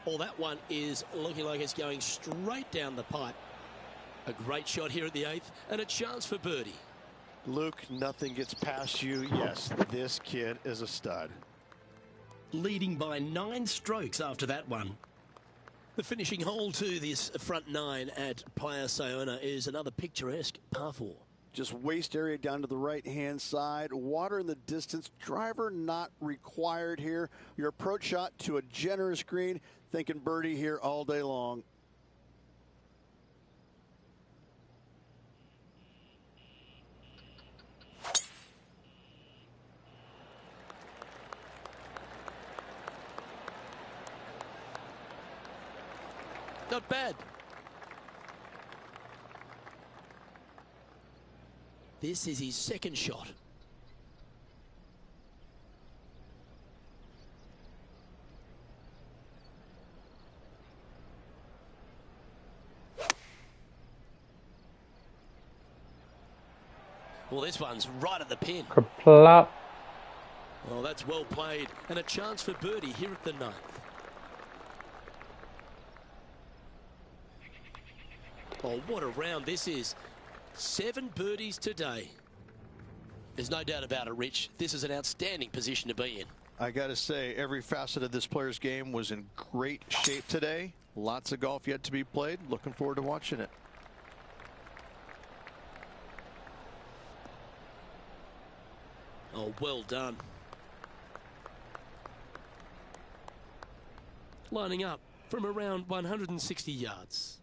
Well, that one is looking like it's going straight down the pipe. A great shot here at the 8th, and a chance for birdie. Luke, nothing gets past you. Yes, this kid is a stud. leading by 9 strokes after that one. The finishing hole to this front 9 at Playa Sayona is another picturesque par 4. Just waist area down to the right-hand side. Water in the distance. Driver not required here. Your approach shot to a generous green. Thinking birdie here all day long. Not bad. This is his second shot. Well, this one's right at the pin. Plop. Well, that's well played. And a chance for birdie here at the 9th. Oh, what a round this is. 7 birdies today. There's no doubt about it, Rich. This is an outstanding position to be in. I got to say, every facet of this player's game was in great shape today. Lots of golf yet to be played. Looking forward to watching it. Oh, well done. Lining up from around 160 yards.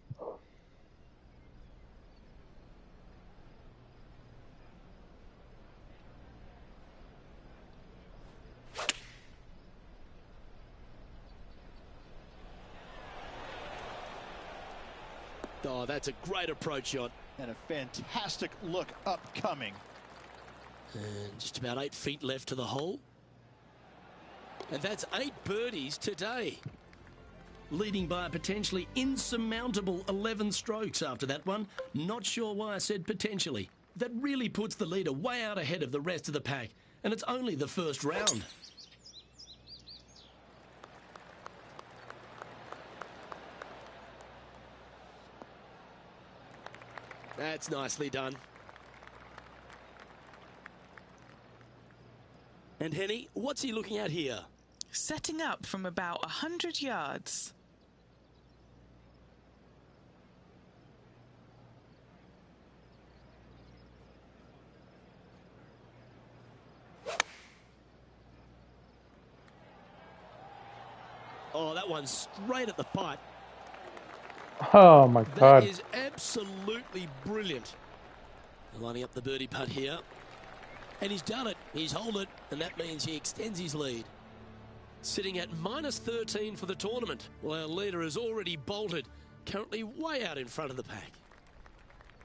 Oh, that's a great approach shot. And a fantastic look upcoming. And just about 8 feet left to the hole. And that's 8 birdies today. Leading by a potentially insurmountable 11 strokes after that one. Not sure why I said potentially. That really puts the leader way out ahead of the rest of the pack. And it's only the first round. That's nicely done. And Henny, what's he looking at here? Setting up from about 100 yards. Oh, that one's straight at the pipe. Oh my God. That is absolutely brilliant. Lining up the birdie putt here. And he's done it. He's holed it. And that means he extends his lead. Sitting at -13 for the tournament. Well, our leader has already bolted. Currently way out in front of the pack.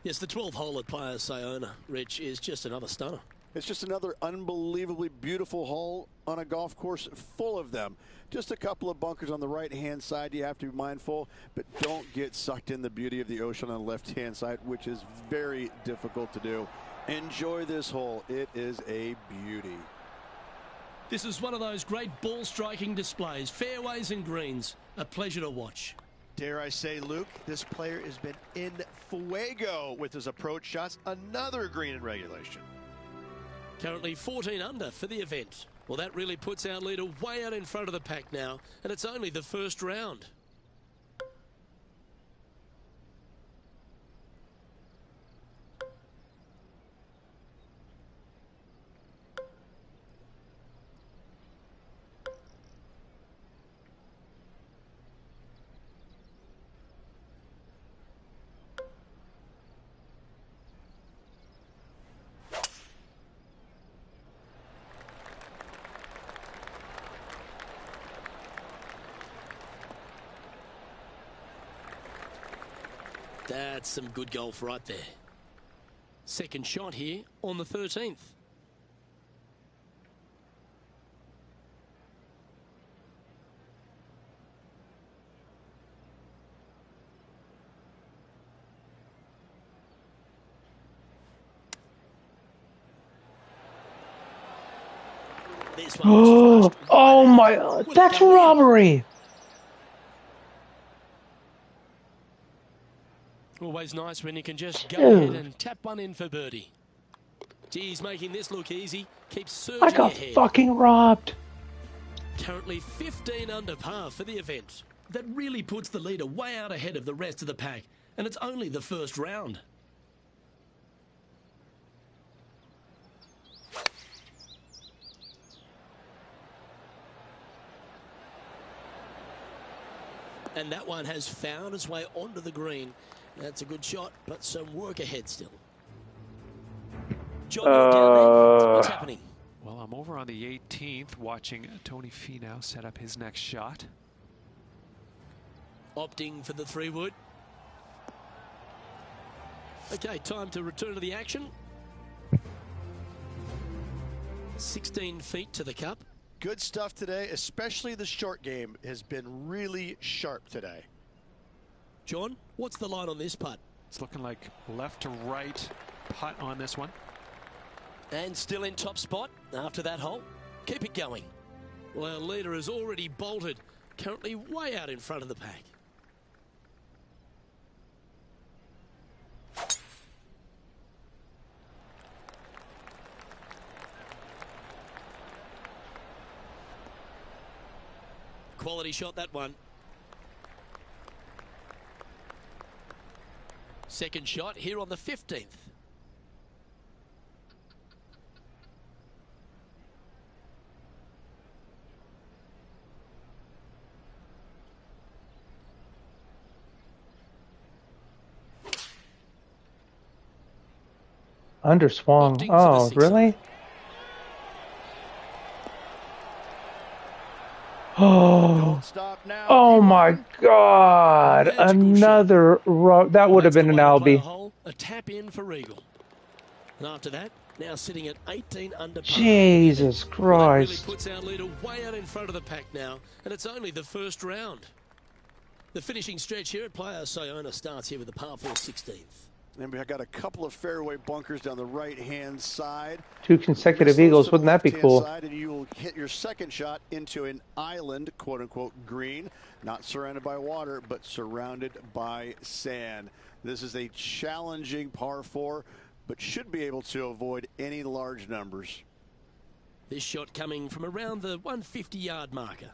Yes, the 12th hole at Playa Sayona, Rich, is just another stunner. It's just another unbelievably beautiful hole on a golf course full of them. Just a couple of bunkers on the right-hand side you have to be mindful, but don't get sucked in the beauty of the ocean on the left-hand side, which is very difficult to do. Enjoy this hole. It is a beauty. This is one of those great ball striking displays. Fairways and greens. A pleasure to watch. Dare I say, Luke, this player has been in fuego with his approach shots. Another green in regulation. Currently 14 under for the event. Well, that really puts our leader way out in front of the pack now, and it's only the first round. That's some good golf right there. Second shot here on the 13th. This one was flushed. Oh my, that's robbery. Always nice when you can just go ahead and tap one in for birdie. Geez, making this look easy. Keeps surging I got ahead. fucking robbed. Currently 15 under par for the event. That really puts the leader way out ahead of the rest of the pack, and it's only the first round. And that one has found its way onto the green. That's a good shot, but some work ahead still. John, you're down there. What's happening? Well, I'm over on the 18th watching Tony Finau set up his next shot. Opting for the 3-wood. Okay, time to return to the action. 16 feet to the cup. Good stuff today, especially the short game has been really sharp today. John, what's the line on this putt? It's looking like left to right putt on this one. And still in top spot after that hole. Keep it going. Well, our leader has already bolted, currently way out in front of the pack. Quality shot, that one. Second shot here on the 15th. Underswung. Oh, really? Oh, oh my God! Another row. That would have been an Albie. A tap in for Regal. And after that, now sitting at 18 under par. Jesus Christ! Well, that really puts our leader way out in front of the pack now, and it's only the first round. The finishing stretch here at Playa Sayona starts here with the par 4 16th. And we've got a couple of fairway bunkers down the right-hand side. 2 consecutive eagles. Wouldn't that be cool? And you will hit your second shot into an island, quote-unquote, green. Not surrounded by water, but surrounded by sand. This is a challenging par 4, but should be able to avoid any large numbers. This shot coming from around the 150-yard marker.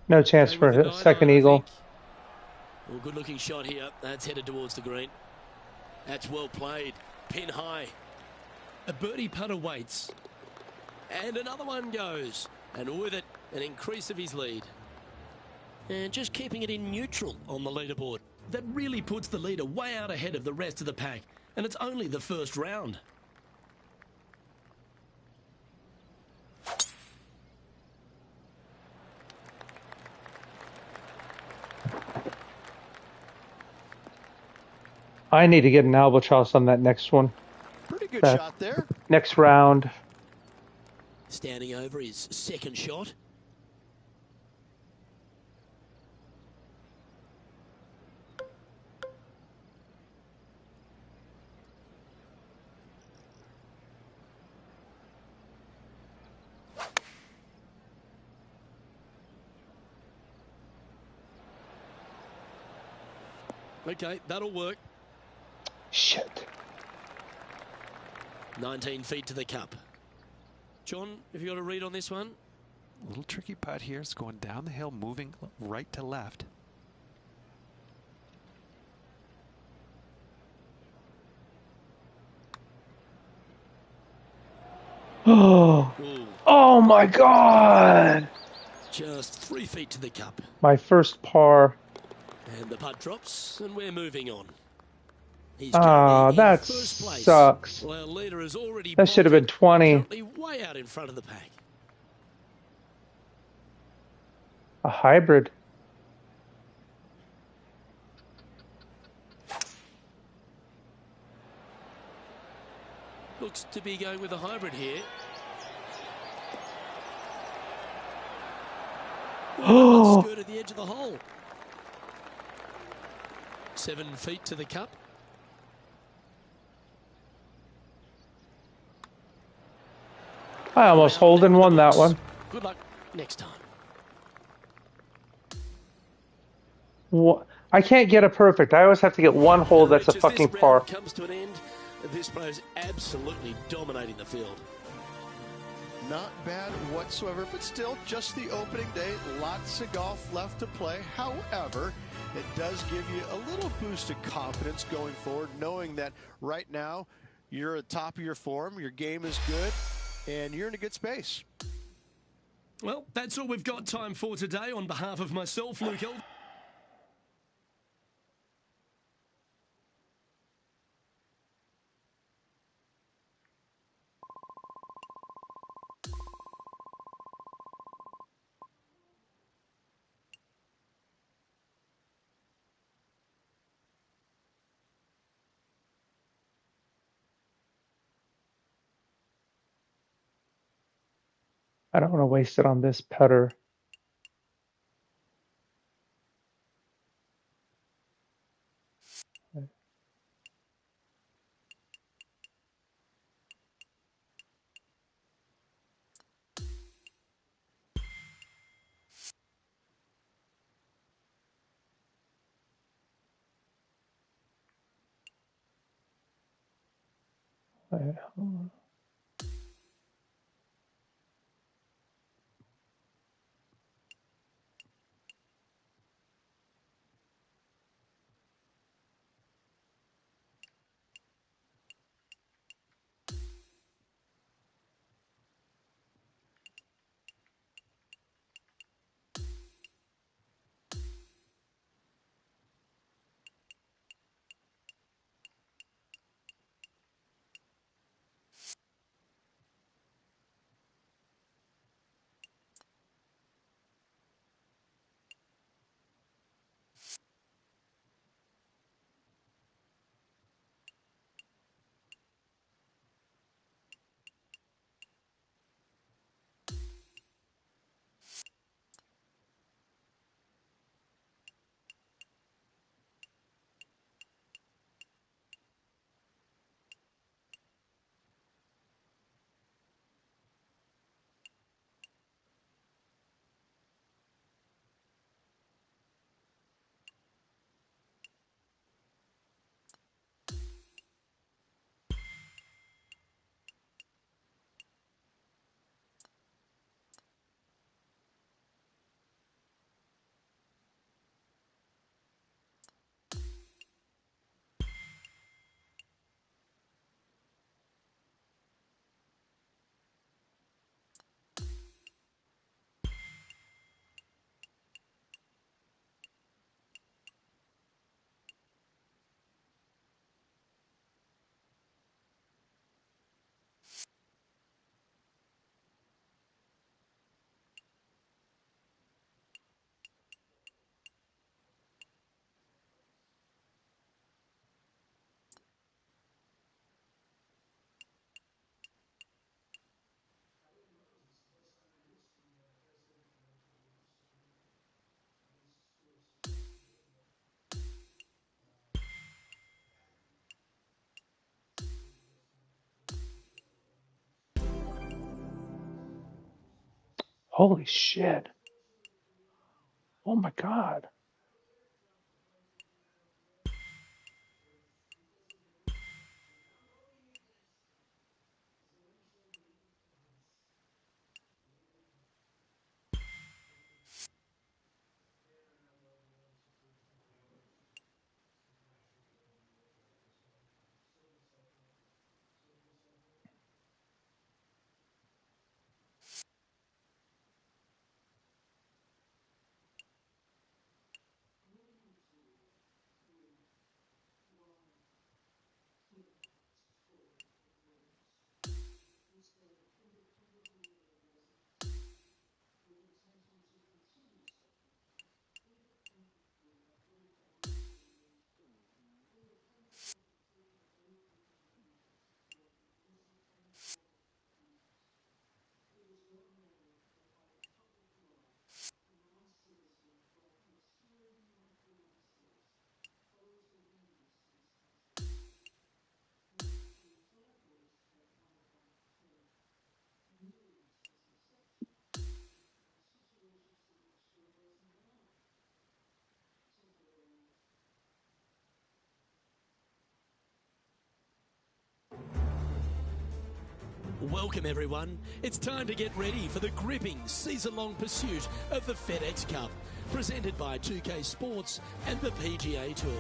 No chance for a second eagle. Well, good looking shot here. That's headed towards the green. That's well played. Pin high. A birdie putt awaits. And another one goes. And with it, an increase of his lead. And just keeping it in neutral on the leaderboard. That really puts the leader way out ahead of the rest of the pack. And it's only the first round. I need to get an albatross on that next one. Pretty good shot there. Next round. Standing over his second shot. Okay, that'll work. Shit. 19 feet to the cup. John, have you got a read on this one? A little tricky putt here. It's going down the hill, moving right to left. Oh, oh my God! Just 3 feet to the cup. My first par. And the putt drops, and we're moving on. Ah, that sucks. Well, our leader is already that should have been 20. Way out in front of the pack. A hybrid. Looks to be going with a hybrid here. Oh, skirt at the edge of the hole. 7 feet to the cup. I almost hold and won that one. Good luck next time. What? I can't get a perfect. I always have to get one hole that's a fucking par. Comes to an end. this player's absolutely dominating the field. Not bad whatsoever, but still just the opening day. Lots of golf left to play. However, it does give you a little boost of confidence going forward, knowing that right now you're at the top of your form, your game is good, and you're in a good space. Well, that's all we've got time for today. On behalf of myself, Luke Hill. I don't want to waste it on this putter. Holy shit. Oh my God. Welcome everyone. It's time to get ready for the gripping season-long pursuit of the FedEx Cup, presented by 2K Sports and the PGA Tour.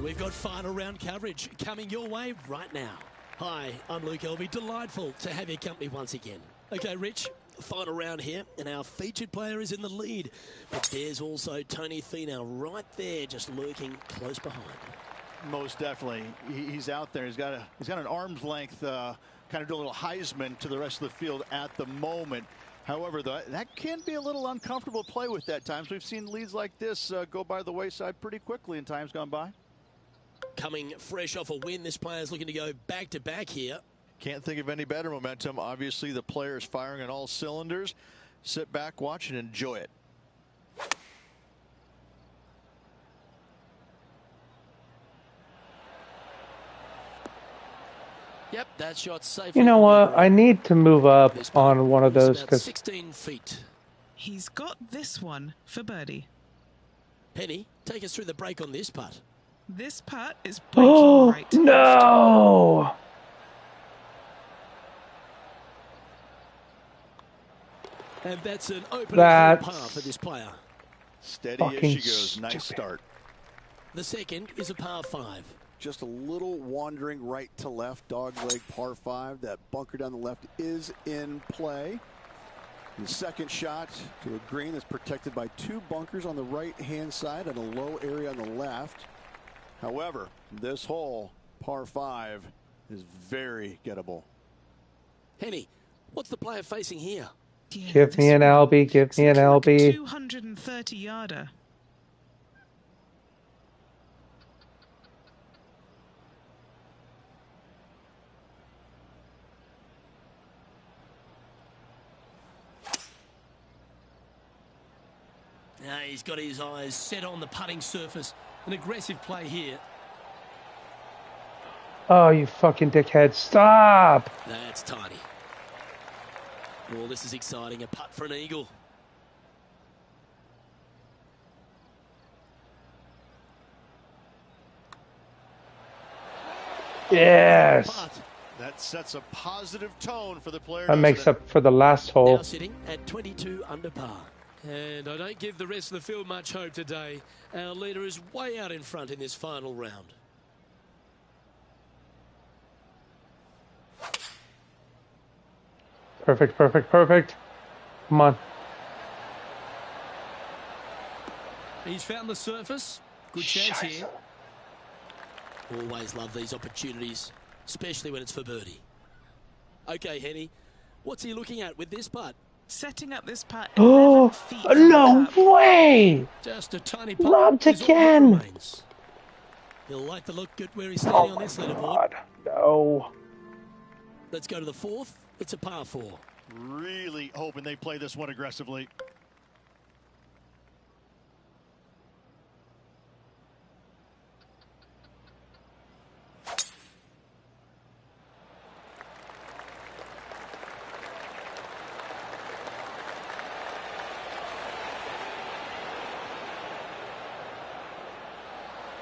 We've got final round coverage coming your way right now. Hi, I'm Luke Elvey. Delightful to have your company once again. Okay, Rich, final round here, and our featured player is in the lead. But there's also Tony Finau right there, just lurking close behind. Most definitely. He's out there. He's got an arm's length kind of do a little Heisman to the rest of the field at the moment. However, that can be a little uncomfortable to play with at times. We've seen leads like this go by the wayside pretty quickly in times gone by. Coming fresh off a win, this player's looking to go back-to-back here. Can't think of any better momentum. Obviously, the player is firing on all cylinders. Sit back, watch, and enjoy it. Yep, that shot's safe. You know what? I need to move up on one of those because 16 feet. He's got this one for birdie. Penny, take us through the break on this putt. This putt is breaking right to left. No! And that's an open par for this player. Steady as she goes. Nice start. The second is a par 5. Just a little wandering right to left, dog leg par 5. That bunker down the left is in play. The second shot to a green that's protected by 2 bunkers on the right-hand side and a low area on the left. However, this hole, par 5, is very gettable. Henny, what's the player facing here? Yeah, give me an LB, give me an LB. 230 yarder. Now he's got his eyes set on the putting surface. An aggressive play here. Oh, you fucking dickhead. Stop! That's tiny. Well, this is exciting. A putt for an eagle. Yes! Putt. That sets a positive tone for the player. That makes up for the last hole. Now sitting at 22 under par. And I don't give the rest of the field much hope today. Our leader is way out in front in this final round. Perfect, perfect, perfect. Come on. He's found the surface. Good chance here. Always love these opportunities, especially when it's for birdie. Okay, Henny, what's he looking at with this putt? Setting up this putt. Oh, no way! Just a tiny putt. Lobbed again. He'll like to look good where he's standing on this leaderboard. God, no. Let's go to the fourth. It's a par 4. Really hoping they play this one aggressively.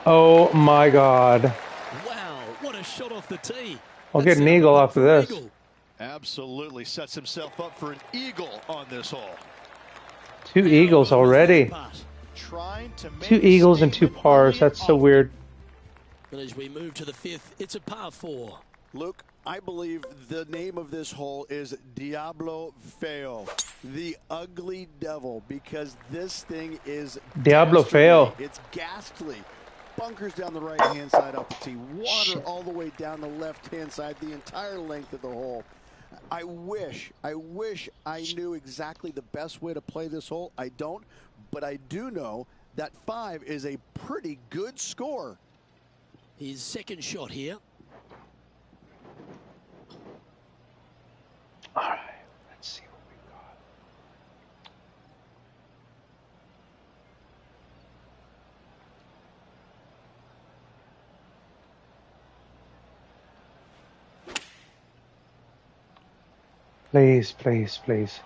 Oh my God. Wow, what a shot off the tee. I'll get an eagle after this. Absolutely sets himself up for an eagle on this hole. 2 eagles already. Trying to make 2 eagles and 2 pars. That's so weird. And as we move to the 5th, it's a par 4. Luke, I believe the name of this hole is Diablo Feo, the ugly devil, because this thing is Diablo Feo. It's ghastly. Bunkers down the right-hand side off the tee. Water all the way down the left-hand side, the entire length of the hole. I wish I knew exactly the best way to play this hole. I don't, but I do know that 5 is a pretty good score. His second shot here. All right, let's see what we got. Please, please, please.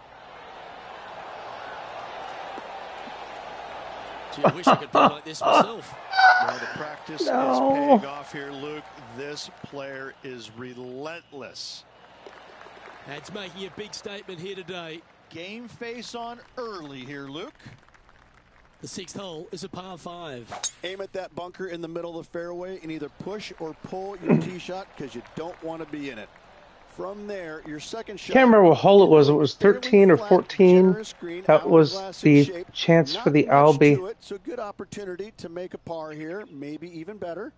Gee, I wish I could play like this myself. Well, the practice is paying off here, Luke. This player is relentless. That's making a big statement here today. Game face on early here, Luke. The 6th hole is a par 5. Aim at that bunker in the middle of the fairway and either push or pull your tee shot because you don't want to be in it. From there, your second shot. Can't remember what hole it was. It was 13 or 14. That was the chance for the Albie. So good opportunity to make a par here, maybe even better.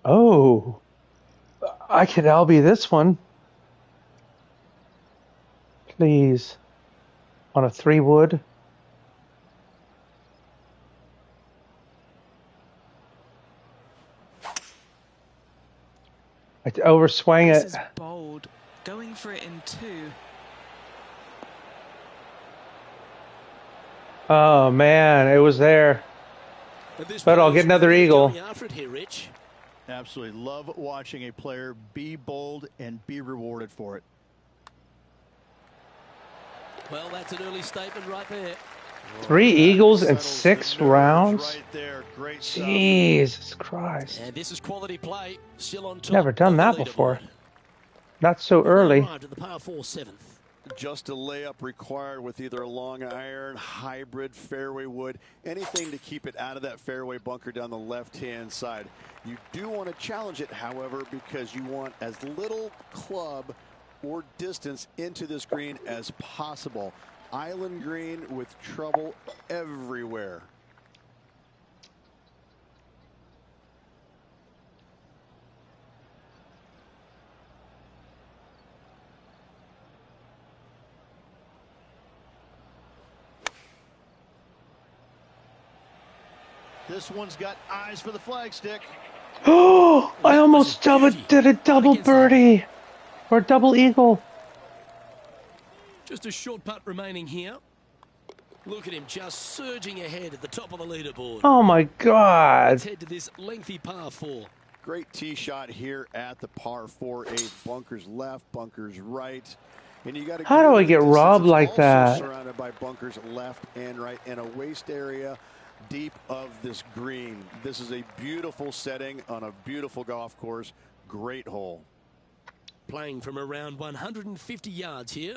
Oh, I could Albie this one. Please. On a 3-wood. I overswang it. This is bold. Going for it in 2. Oh man, it was there. But I'll get another eagle. After it here, Rich. Absolutely love watching a player be bold and be rewarded for it. Well, that's an early statement right there. 3 eagles in 6 rounds? Right there. Great stuff. Jesus Christ. And this is quality play. Still on top. Never done that before. Not so early. Arrived at the par 4 7th. Just a layup required with either a long iron, hybrid, fairway wood, anything to keep it out of that fairway bunker down the left-hand side. You do want to challenge it, however, because you want as little club or distance into this green as possible. Island green with trouble everywhere. This one's got eyes for the flagstick. Oh, I almost did a double birdie or double eagle. Just a short putt remaining here. Look at him just surging ahead at the top of the leaderboard. Oh my God. Let's head to this lengthy par 4. Great tee shot here at the par 4-8. Bunkers left, bunkers right. And you got How do I get robbed like that? Surrounded by bunkers left and right in a waste area deep of this green. This is a beautiful setting on a beautiful golf course. Great hole. Playing from around 150 yards here.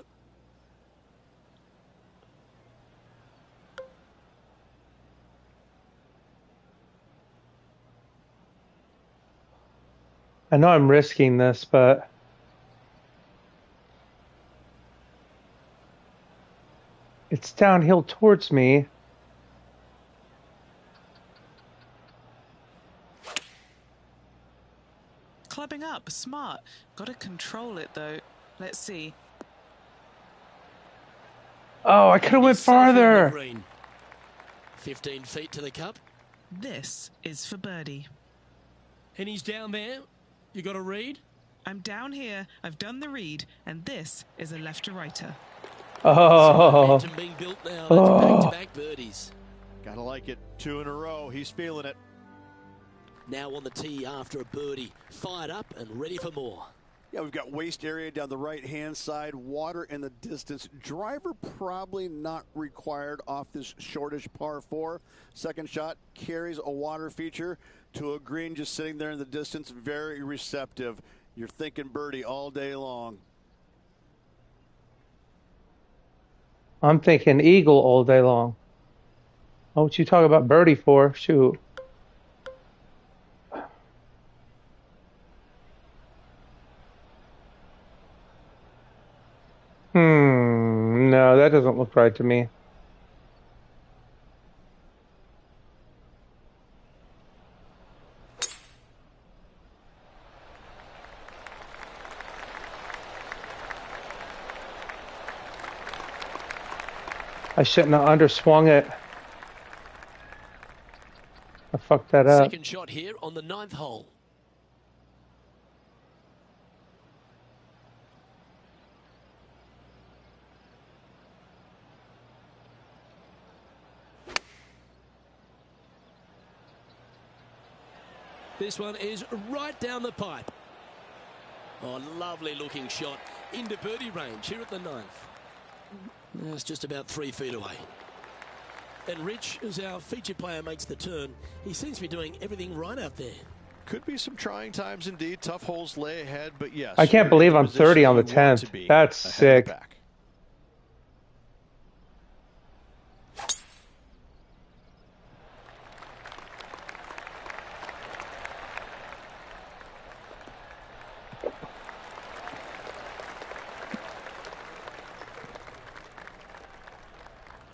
I know I'm risking this, but it's downhill towards me. Clubbing up, smart. Got to control it though. Let's see. Oh, I could have went farther. 15 feet to the cup. This is for birdie. And he's down there. You got a read? I'm down here. I've done the read, and this is a left to righter. Oh. Momentum being built now. That's back-to-back birdies. Gotta like it. 2 in a row. He's feeling it. Now on the tee after a birdie. Fired up and ready for more. Yeah, we've got waste area down the right-hand side, water in the distance. Driver probably not required off this shortish par 4. Second shot carries a water feature to a green just sitting there in the distance. Very receptive. You're thinking birdie all day long. I'm thinking eagle all day long. Oh, what you talk about birdie for? Shoot. No, that doesn't look right to me. I shouldn't have underswung it. I fucked that up. Second shot here on the 9th hole. This one is right down the pipe. Oh, lovely looking shot into birdie range here at the 9th. That's just about 3 feet away. And Rich, as our featured player makes the turn, he seems to be doing everything right out there. Could be some trying times indeed. Tough holes lay ahead, but yes. I can't believe I'm 30 on the 10th. That's sick.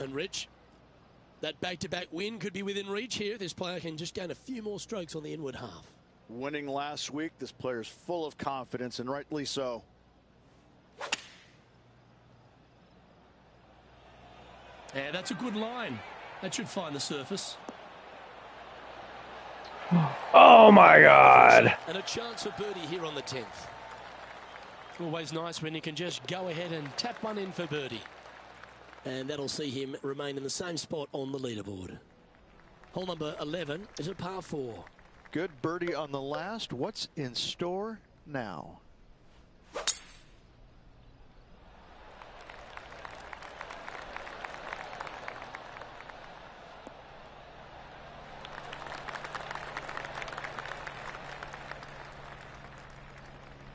And Rich, that back-to-back win could be within reach here. This player can just gain a few more strokes on the inward half. Winning last week, this player's full of confidence, and rightly so. Yeah, that's a good line. That should find the surface. Oh my God. And a chance for birdie here on the 10th. Always nice when you can just go ahead and tap one in for birdie. And that'll see him remain in the same spot on the leaderboard. Hole number 11 is a par 4. Good birdie on the last. What's in store now?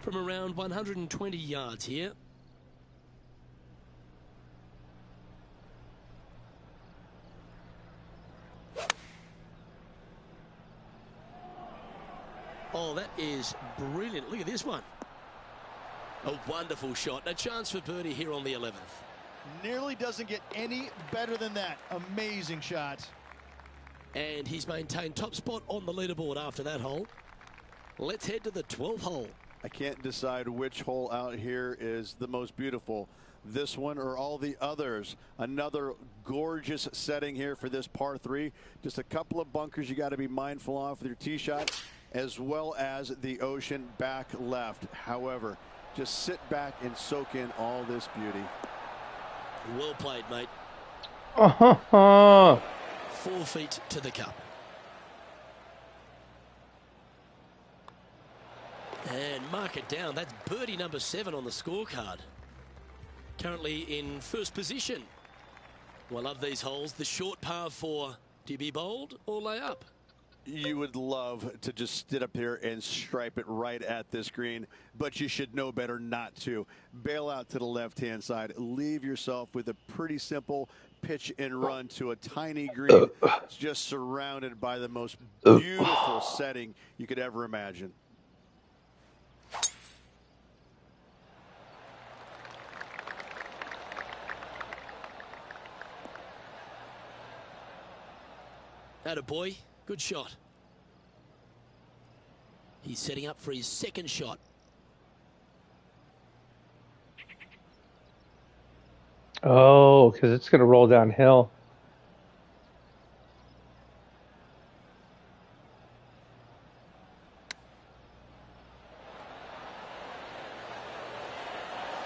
From around 120 yards here. Oh, that is brilliant. Look at this one. A wonderful shot. A chance for birdie here on the 11th. Nearly doesn't get any better than that. Amazing shot. And he's maintained top spot on the leaderboard after that hole. Let's head to the 12th hole. I can't decide which hole out here is the most beautiful. This one or all the others. Another gorgeous setting here for this par 3. Just a couple of bunkers you got to be mindful of with your tee shot, as well as the ocean back left. However, just sit back and soak in all this beauty. Well played, mate. 4 feet to the cup. And mark it down. That's birdie number 7 on the scorecard. Currently in first position. Well, I love these holes. The short par 4. Do you be bold or lay up? You would love to just sit up here and stripe it right at this green, but you should know better not to. Bail out to the left-hand side. Leave yourself with a pretty simple pitch and run to a tiny green. It's just surrounded by the most beautiful setting you could ever imagine. Attaboy. Good shot. He's setting up for his second shot. Oh, because it's going to roll downhill.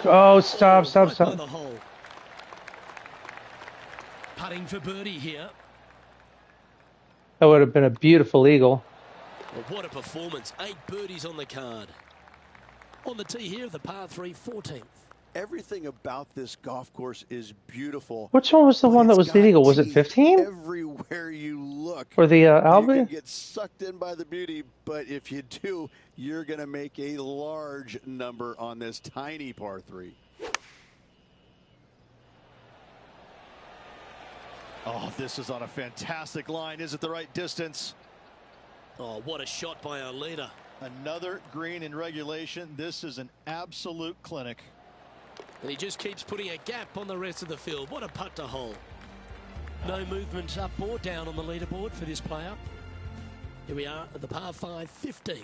Oh, stop. By the hole. Putting for birdie here. That would have been a beautiful eagle. Well, what a performance. 8 birdies on the card. On the tee here, the par 3, 14th. Everything about this golf course is beautiful. Which one was the one that was the eagle? Was it 15? Everywhere you look. For the Albany? You can get sucked in by the beauty, but if you do, you're going to make a large number on this tiny par 3. Oh, this is on a fantastic line. Is it the right distance? Oh, what a shot by our leader. Another green in regulation. This is an absolute clinic. And he just keeps putting a gap on the rest of the field. What a putt to hole. No movement up or down on the leaderboard for this player. Here we are at the par 5, 15th.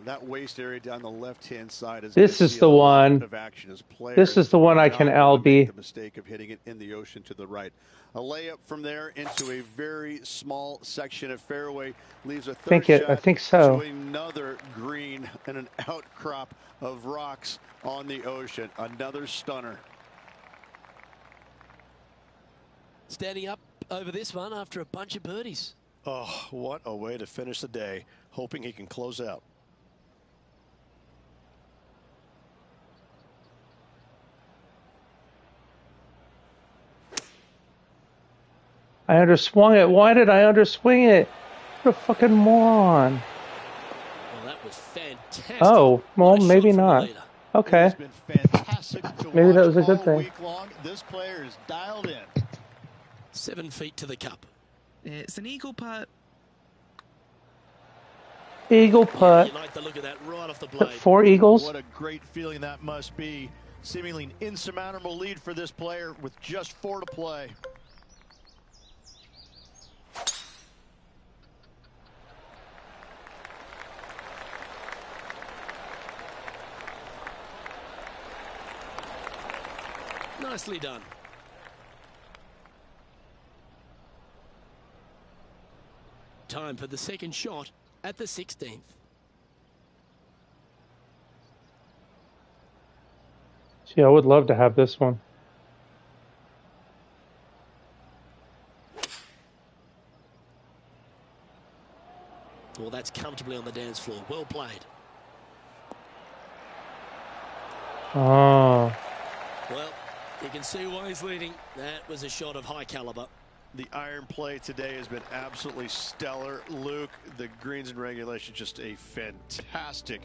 That waist area down the left-hand side is. This is the one. Of action as this is the one I can LB. The mistake of hitting it in the ocean to the right. A layup from there into a very small section of fairway leaves a third shot. I think so. To another green and an outcrop of rocks on the ocean. Another stunner. Standing up over this one after a bunch of birdies. Oh, what a way to finish the day. Hoping he can close out. I underswung it. Why did I underswing it? What a fucking moron. was fantastic. Oh, well, Nice maybe shot from the not. leader. Okay. It's been fantastic to Maybe watch that was a good all thing. week long. This player is dialed in. 7 feet to the cup. It's an eagle putt. Eagle Yeah, putt. you like the look of that right off the blade. 4 eagles. What a great feeling that must be. Seemingly an insurmountable lead for this player with just 4 to play. Nicely done. Time for the second shot at the 16th. Gee, I would love to have this one. Well, that's comfortably on the dance floor. Well played. Oh. Well, you can see why he's leading. That was a shot of high caliber. The iron play today has been absolutely stellar. Luke, the greens and regulation, just a fantastic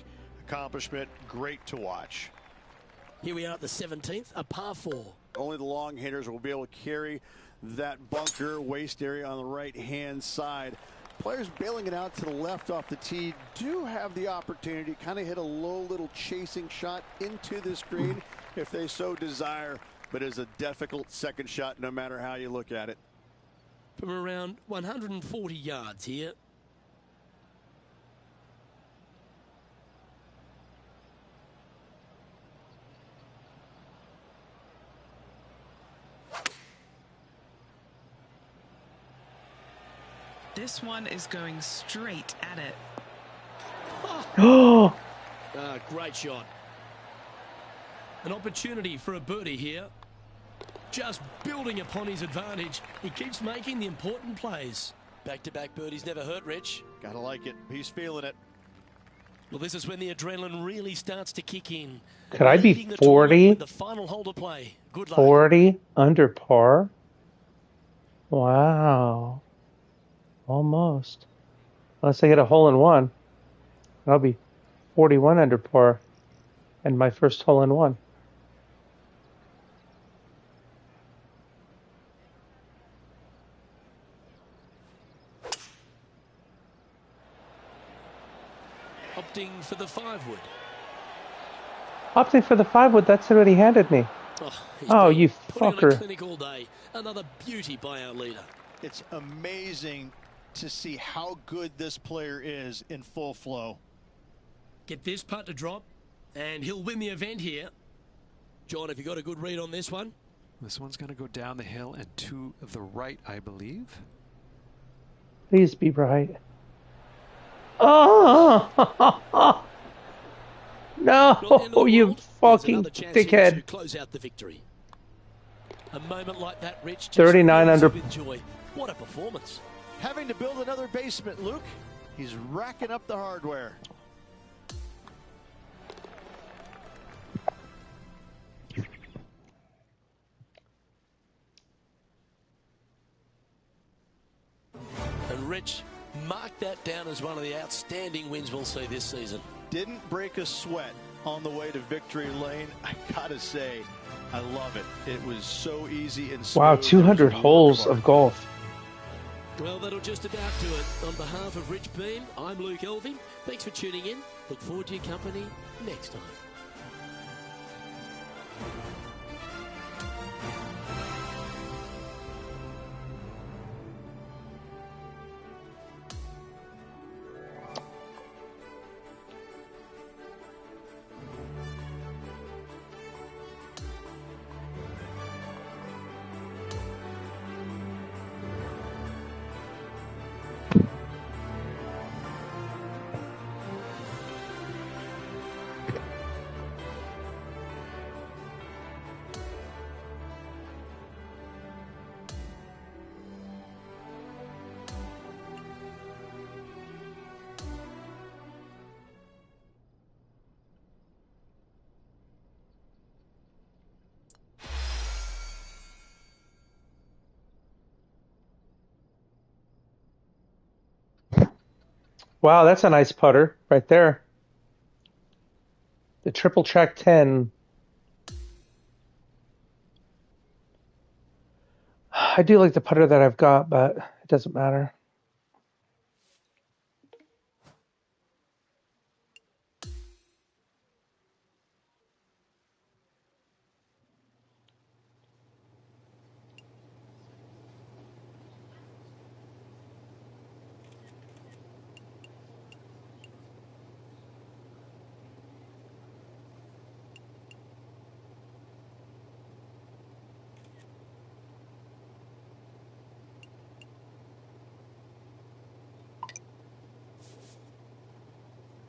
accomplishment. Great to watch. Here we are at the 17th, a par 4. Only the long hitters will be able to carry that bunker waist area on the right-hand side. Players bailing it out to the left off the tee do have the opportunity to kind of hit a low little chasing shot into this green if they so desire, but it's a difficult second shot no matter how you look at it. From around 140 yards here. This one is going straight at it. Oh. Great shot. An opportunity for a birdie here. Just building upon his advantage. He keeps making the important plays. Back-to-back birdies never hurt, Rich. Gotta like it. He's feeling it. Well, this is when the adrenaline really starts to kick in. Could I be Leading the tournament 40? with the final hole to play. Good luck. 40 under par? Wow. Almost. Unless I get a hole in one, I'll be 41 under par and my first hole in one. Opting for the 5-wood. Opting for the 5-wood, that's what he handed me. He's Oh, been you putting on a fucker. clinic all day. Another beauty by our leader. It's amazing to see how good this player is in full flow. Get this putt to drop, and he'll win the event here. John, have you got a good read on this one? This one's going to go down the hill and to the right, I believe. Please be right. Oh! No, you fucking dickhead. To close out the victory. A moment like that, Rich, just 39 fills under. you with joy. What a performance. Having to build another basement, Luke. He's racking up the hardware. And Rich, mark that down as one of the outstanding wins we'll see this season. Didn't break a sweat on the way to victory lane. I gotta say, I love it. It was so easy and smooth. Wow, 200 holes of golf. Well, that'll just about do it. On behalf of Rich Beam, I'm Luke Elving. Thanks for tuning in. Look forward to your company next time. Wow, that's a nice putter right there. The Triple Track 10. I do like the putter that I've got, but it doesn't matter.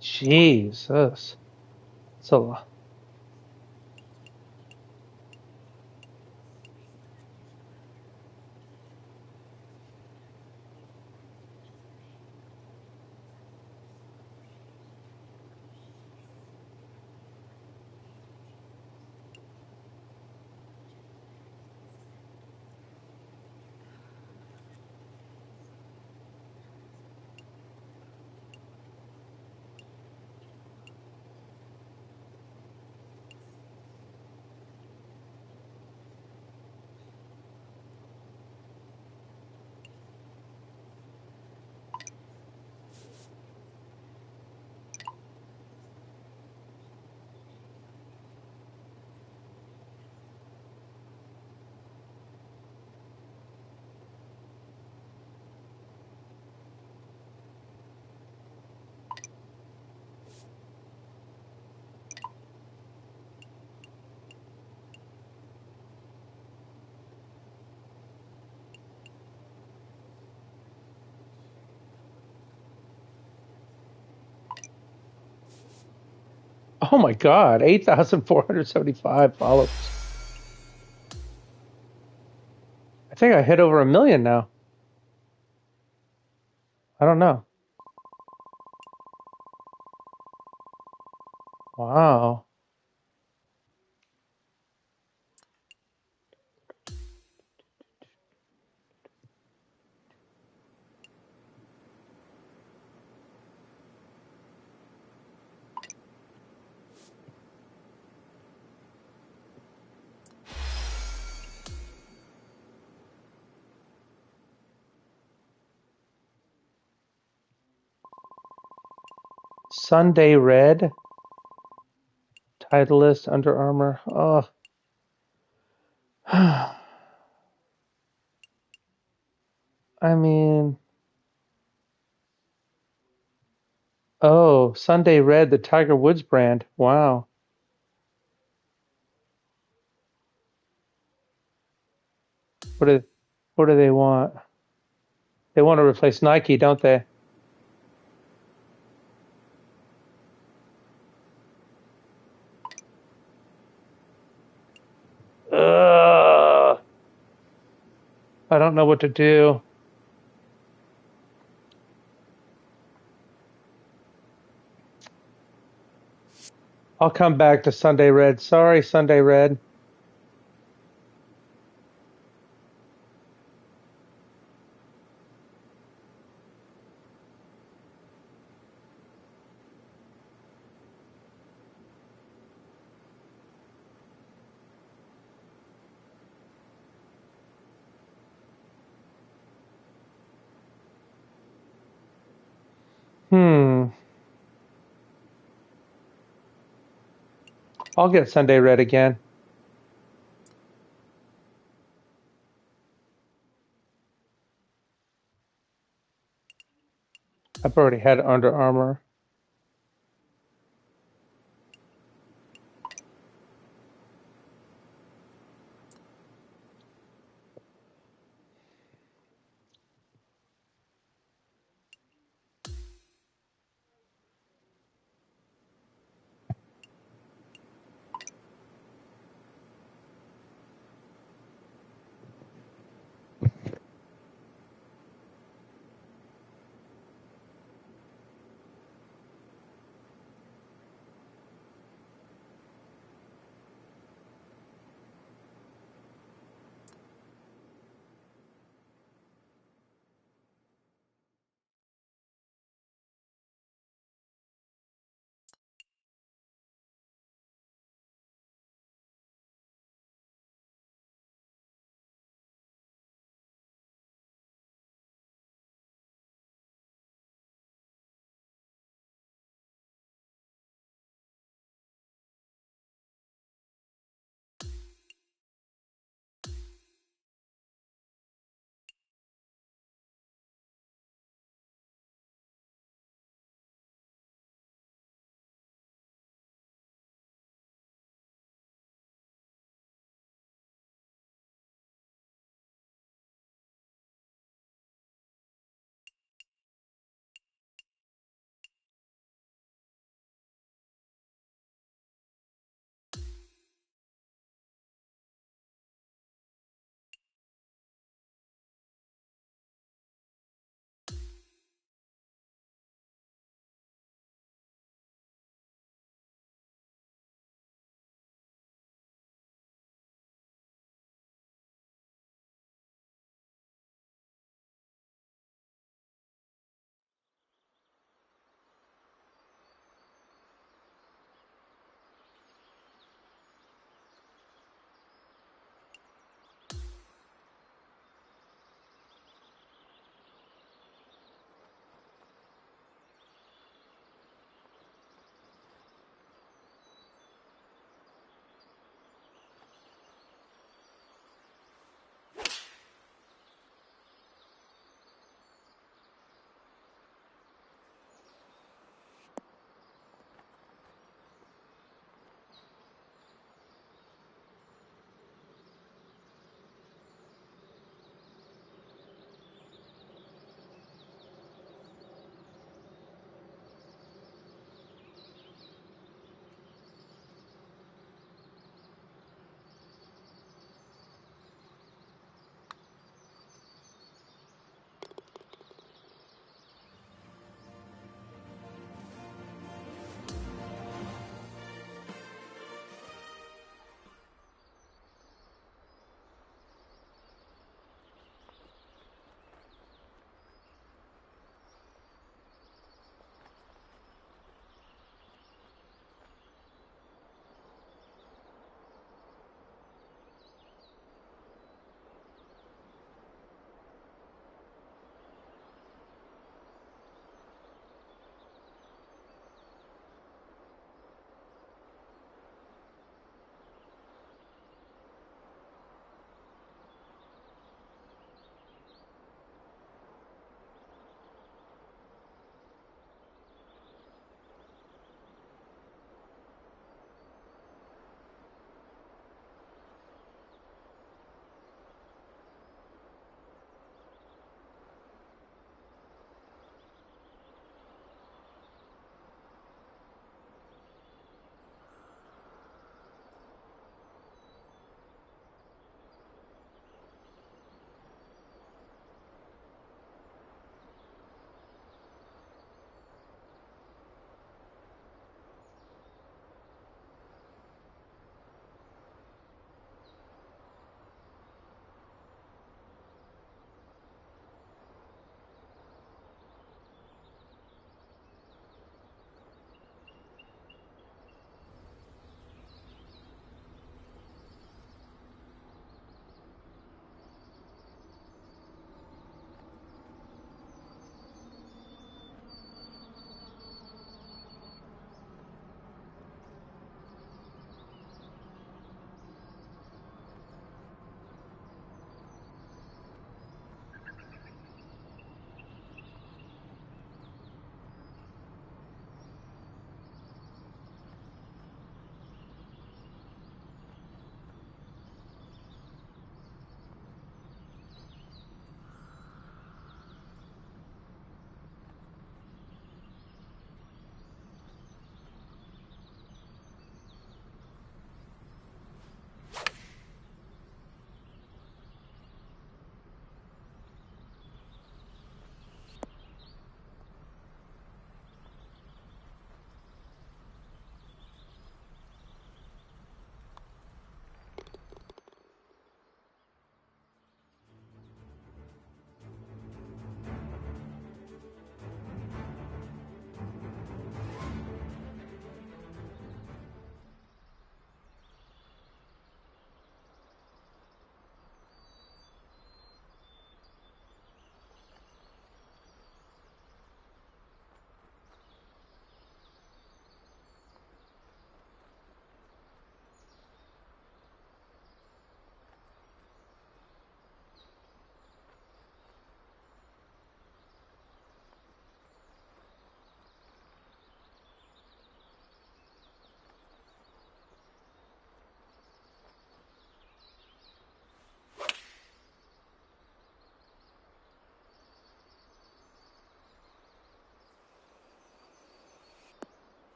Jesus. It's a lot. Oh my God, 8,475 followers. I think I hit over 1 million now. I don't know. Wow. Sunday Red. Titleist, Under Armour. Oh. I mean. Oh, Sunday Red, the Tiger Woods brand. Wow. What do they want? They want to replace Nike, don't they? Ugh. I don't know what to do. I'll come back to Sunday Red. Sorry, Sunday Red. I'll get Sunday Red again. I've already had Under Armour.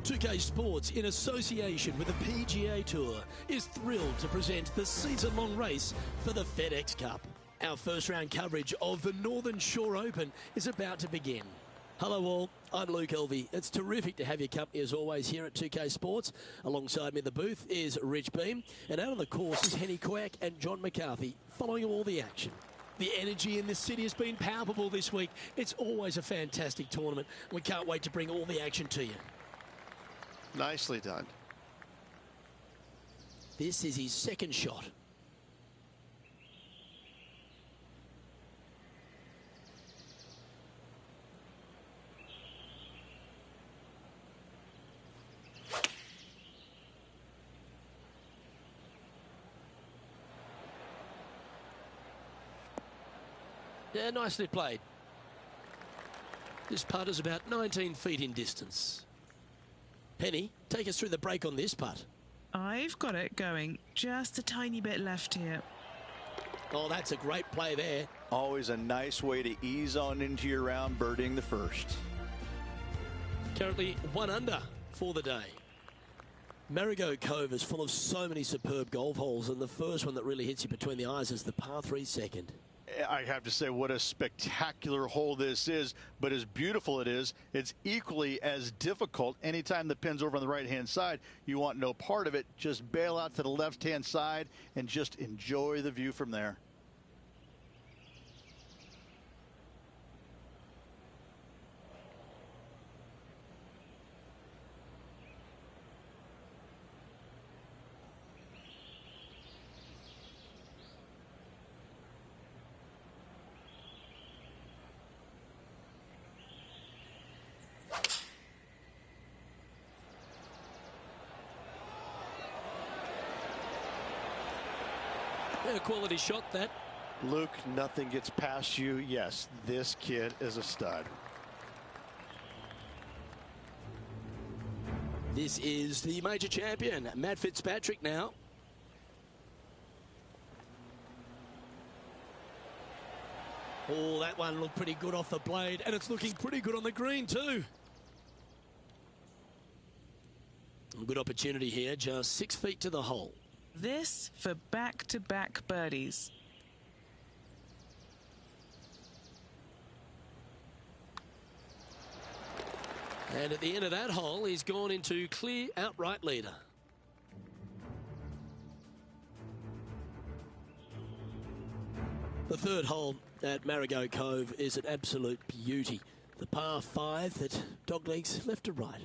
2K Sports, in association with the PGA Tour, is thrilled to present the season-long race for the FedEx Cup. Our first round coverage of the Northern Shore Open is about to begin. Hello all, I'm Luke Elvey. It's terrific to have your company as always here at 2K Sports. Alongside me in the booth is Rich Beam, and out on the course is Henny Quack and John McCarthy, following all the action. The energy in this city has been palpable this week. It's always a fantastic tournament. We can't wait to bring all the action to you. Nicely done. This is his second shot. Yeah, nicely played. This putt is about 19 feet in distance. Penny, take us through the break on this putt. I've got it going just a tiny bit left here. Oh, that's a great play there. Always a nice way to ease on into your round, birdieing the first. Currently 1 under for the day. Marigot Cove is full of so many superb golf holes, and the first one that really hits you between the eyes is the par 3 second. I have to say, what a spectacular hole this is, but as beautiful it is, it's equally as difficult. Anytime the pin's over on the right-hand side, you want no part of it. Just bail out to the left-hand side and just enjoy the view from there. A quality shot, that. Luke, nothing gets past you. Yes, this kid is a stud. This is the major champion, Matt Fitzpatrick now. Oh, that one looked pretty good off the blade, and it's looking pretty good on the green too. A good opportunity here, just 6 feet to the hole. This for back-to-back birdies. And at the end of that hole, he's gone into clear outright leader. The third hole at Marigot Cove is an absolute beauty. The par 5 that doglegs left to right.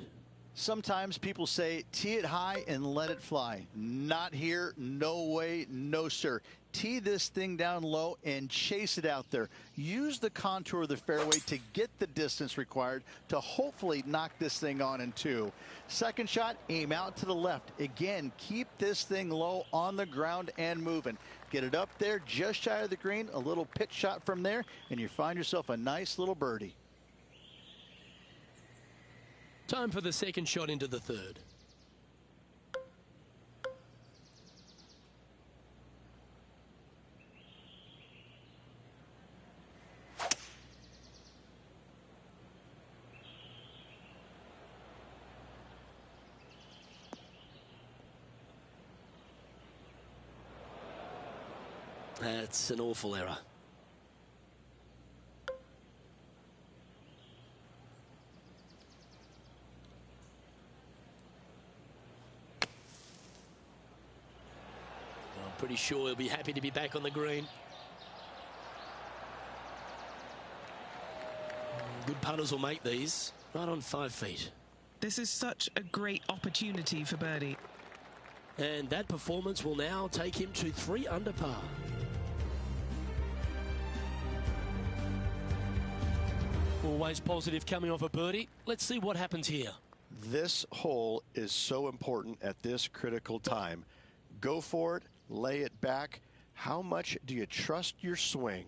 Sometimes people say, tee it high and let it fly. Not here, no way, no sir. Tee this thing down low and chase it out there. Use the contour of the fairway to get the distance required to hopefully knock this thing on in 2. Second shot, aim out to the left. Again, keep this thing low on the ground and moving. Get it up there just shy of the green, a little pitch shot from there, and you find yourself a nice little birdie. Time for the second shot into the third. That's an awful error. Pretty sure he'll be happy to be back on the green. Good putters will make these right on 5 feet. This is such a great opportunity for birdie. And that performance will now take him to 3 under par. Always positive coming off a birdie. Let's see what happens here. This hole is so important at this critical time. Go for it. Lay it back. How much do you trust your swing?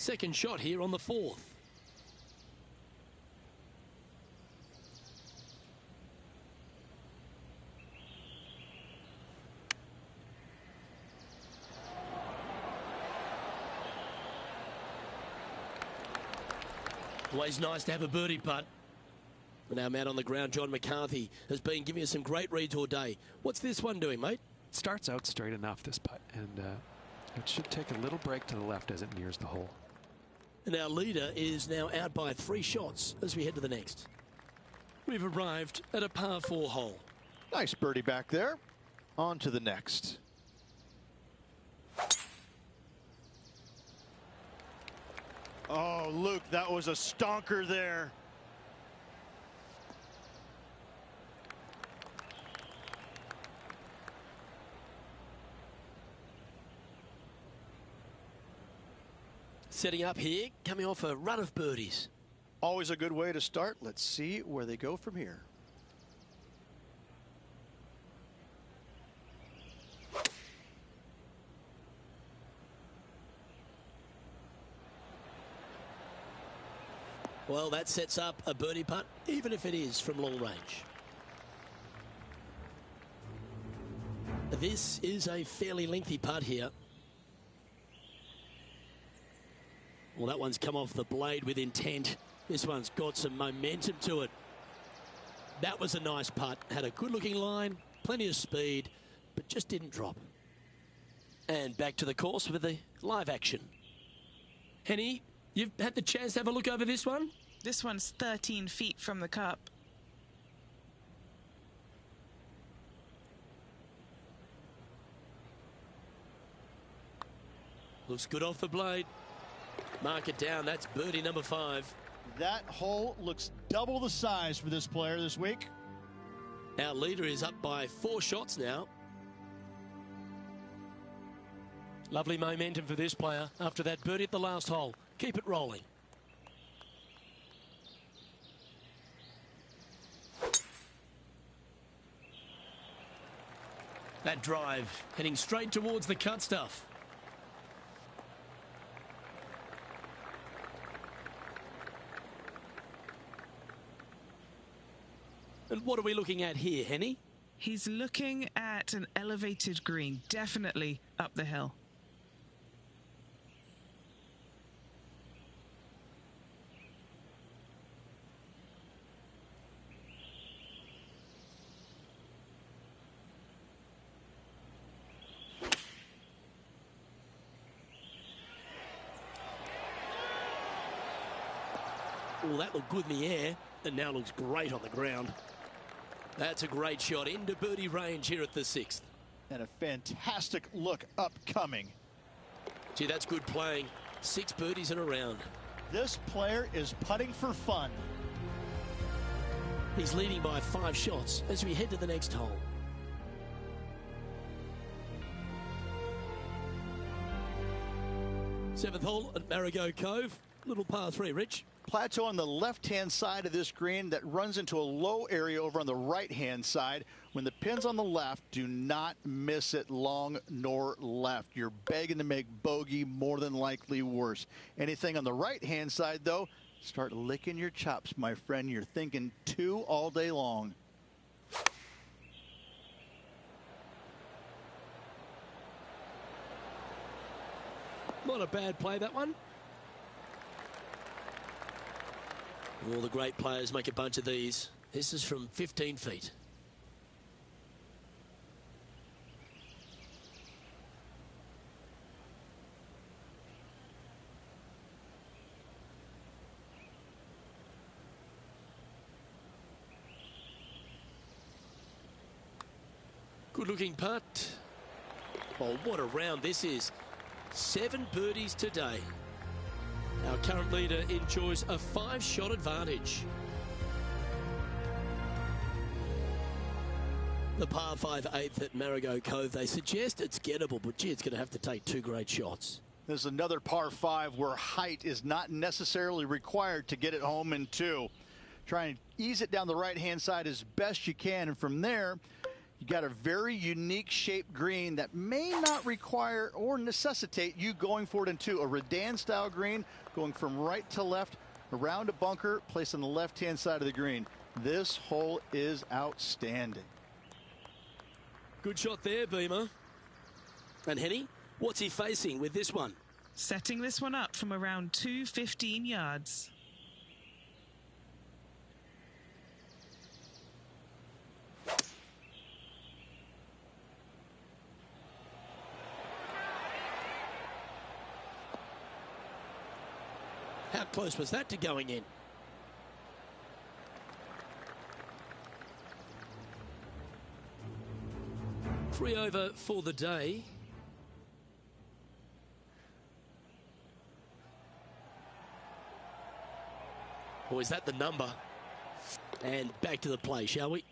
Second shot here on the 4th. Always nice to have a birdie putt. And our man on the ground, John McCarthy, has been giving us some great reads all day. What's this one doing, mate? Starts out straight enough, this putt, and it should take a little break to the left as it nears the hole. And our leader is now out by 3 shots as we head to the next. We've arrived at a par 4 hole. Nice birdie back there. On to the next. Oh, Luke, that was a stonker there. Setting up here, coming off a run of birdies. Always a good way to start. Let's see where they go from here. Well, that sets up a birdie putt, even if it is from long range. This is a fairly lengthy putt here. Well, that one's come off the blade with intent. This one's got some momentum to it. That was a nice putt. Had a good-looking line, plenty of speed, but just didn't drop. And back to the course with the live action. Henny, you've had the chance to have a look over this one? This one's 13 feet from the cup. Looks good off the blade. Mark it down. That's birdie number 5. That hole looks double the size for this player this week. Our leader is up by 4 shots now. Lovely momentum for this player after that birdie at the last hole. Keep it rolling. That drive heading straight towards the cut stuff. And what are we looking at here, Henny? He's looking at an elevated green, definitely up the hill. Well, that looked good in the air, and now looks great on the ground. That's a great shot into birdie range here at the 6th. And a fantastic look upcoming. Gee, that's good playing. 6 birdies in a round. This player is putting for fun. He's leading by 5 shots as we head to the next hole. Seventh hole at Marigot Cove. Little par 3, Rich. Plateau on the left-hand side of this green that runs into a low area over on the right-hand side. When the pin's on the left, do not miss it long nor left. You're begging to make bogey, more than likely worse. Anything on the right-hand side, though, start licking your chops, my friend. You're thinking 2 all day long. Not a bad play, that one. All the great players make a bunch of these. This is from 15 feet. Good looking putt. Oh, what a round this is. 7 birdies today. Our current leader enjoys a 5-shot advantage. The par 5 8th at Marigot Cove. They suggest it's gettable, but gee, it's going to have to take 2 great shots. There's another par 5 where height is not necessarily required to get it home in 2. Try and ease it down the right-hand side as best you can, and from there, you got a very unique shaped green that may not require or necessitate you going for it into a Redan-style green, going from right to left, around a bunker, placed on the left-hand side of the green. This hole is outstanding. Good shot there, Beamer. And Henny, what's he facing with this one? Setting this one up from around 215 yards. How close was that to going in? Three over for the day. Or is that the number? And back to the play, shall we?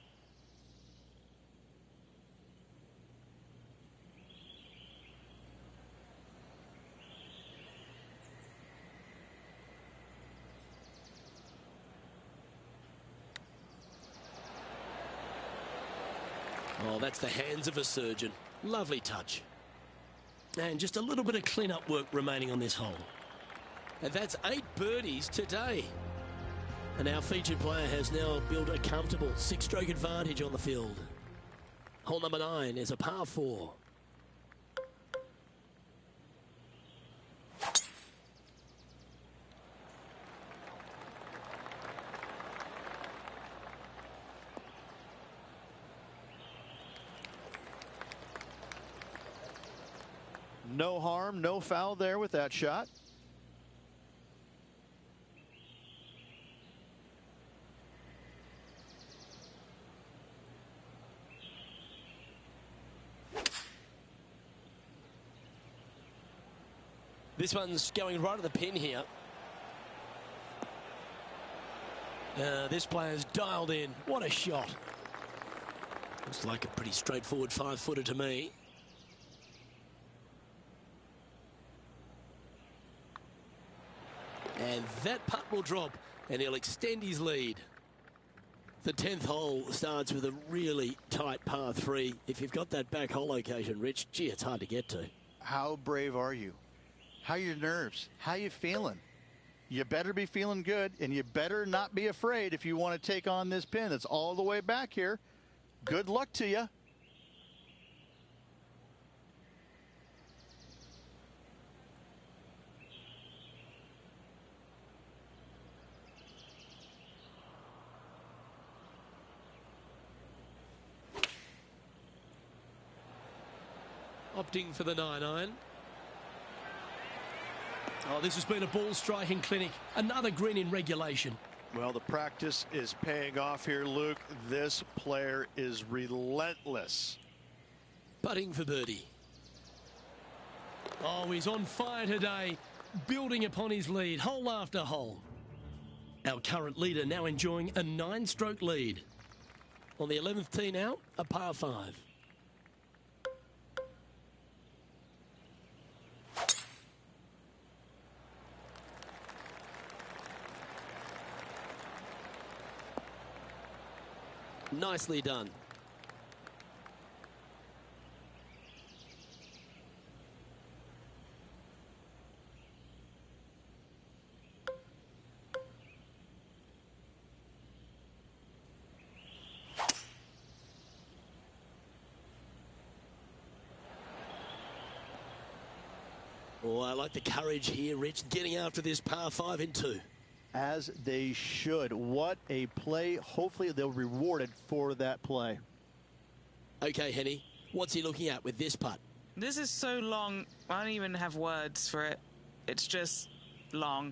Oh, that's the hands of a surgeon. Lovely touch. And just a little bit of clean-up work remaining on this hole. And that's 8 birdies today. And our featured player has now built a comfortable 6-stroke advantage on the field. Hole number 9 is a par 4. No harm, no foul there with that shot. This one's going right at the pin here. This player's dialed in. What a shot. Looks like a pretty straightforward 5-footer to me. And that putt will drop, and he'll extend his lead. The 10th hole starts with a really tight par 3. If you've got that back hole location, Rich, gee, it's hard to get to. How brave are you? How are your nerves? How you feeling? You better be feeling good, and you better not be afraid if you want to take on this pin that's all the way back here. Good luck to you. Opting for the 9-iron. Oh, this has been a ball striking clinic. Another green in regulation. Well, the practice is paying off here, Luke. This player is relentless. Putting for birdie. Oh, he's on fire today, building upon his lead, hole after hole. Our current leader now enjoying a 9-stroke lead. On the 11th tee now, a par 5. Nicely done. Oh, I like the courage here, Rich, getting after this par 5 in 2. As they should. What a play. Hopefully they'll be rewarded for that play. Okay, Henny, what's he looking at with this putt? This is so long, I don't even have words for it. It's just long.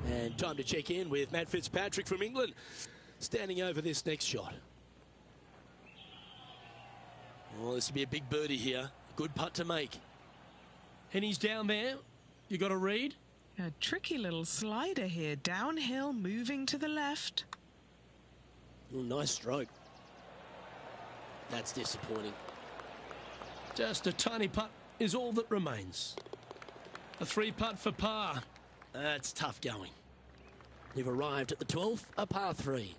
And time to check in with Matt Fitzpatrick from England, standing over this next shot. Well, this will be a big birdie here. Good putt to make. And he's down there. You got a read? A tricky little slider here. Downhill, moving to the left. Oh, nice stroke. That's disappointing. Just a tiny putt is all that remains. A 3-putt for par. That's tough going. We've arrived at the 12th, a par 3.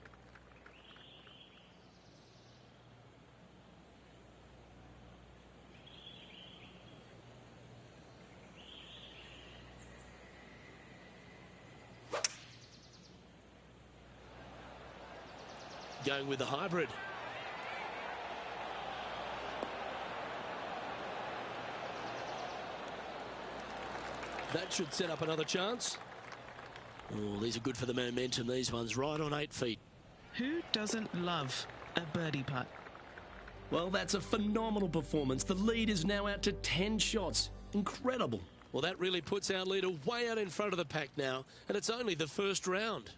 going with the hybrid. That should set up another chance. Oh, these are good for the momentum, these ones, right on 8 feet. Who doesn't love a birdie putt? Well, that's a phenomenal performance. The lead is now out to 10 shots. Incredible. Well, that really puts our leader way out in front of the pack now, and it's only the first round.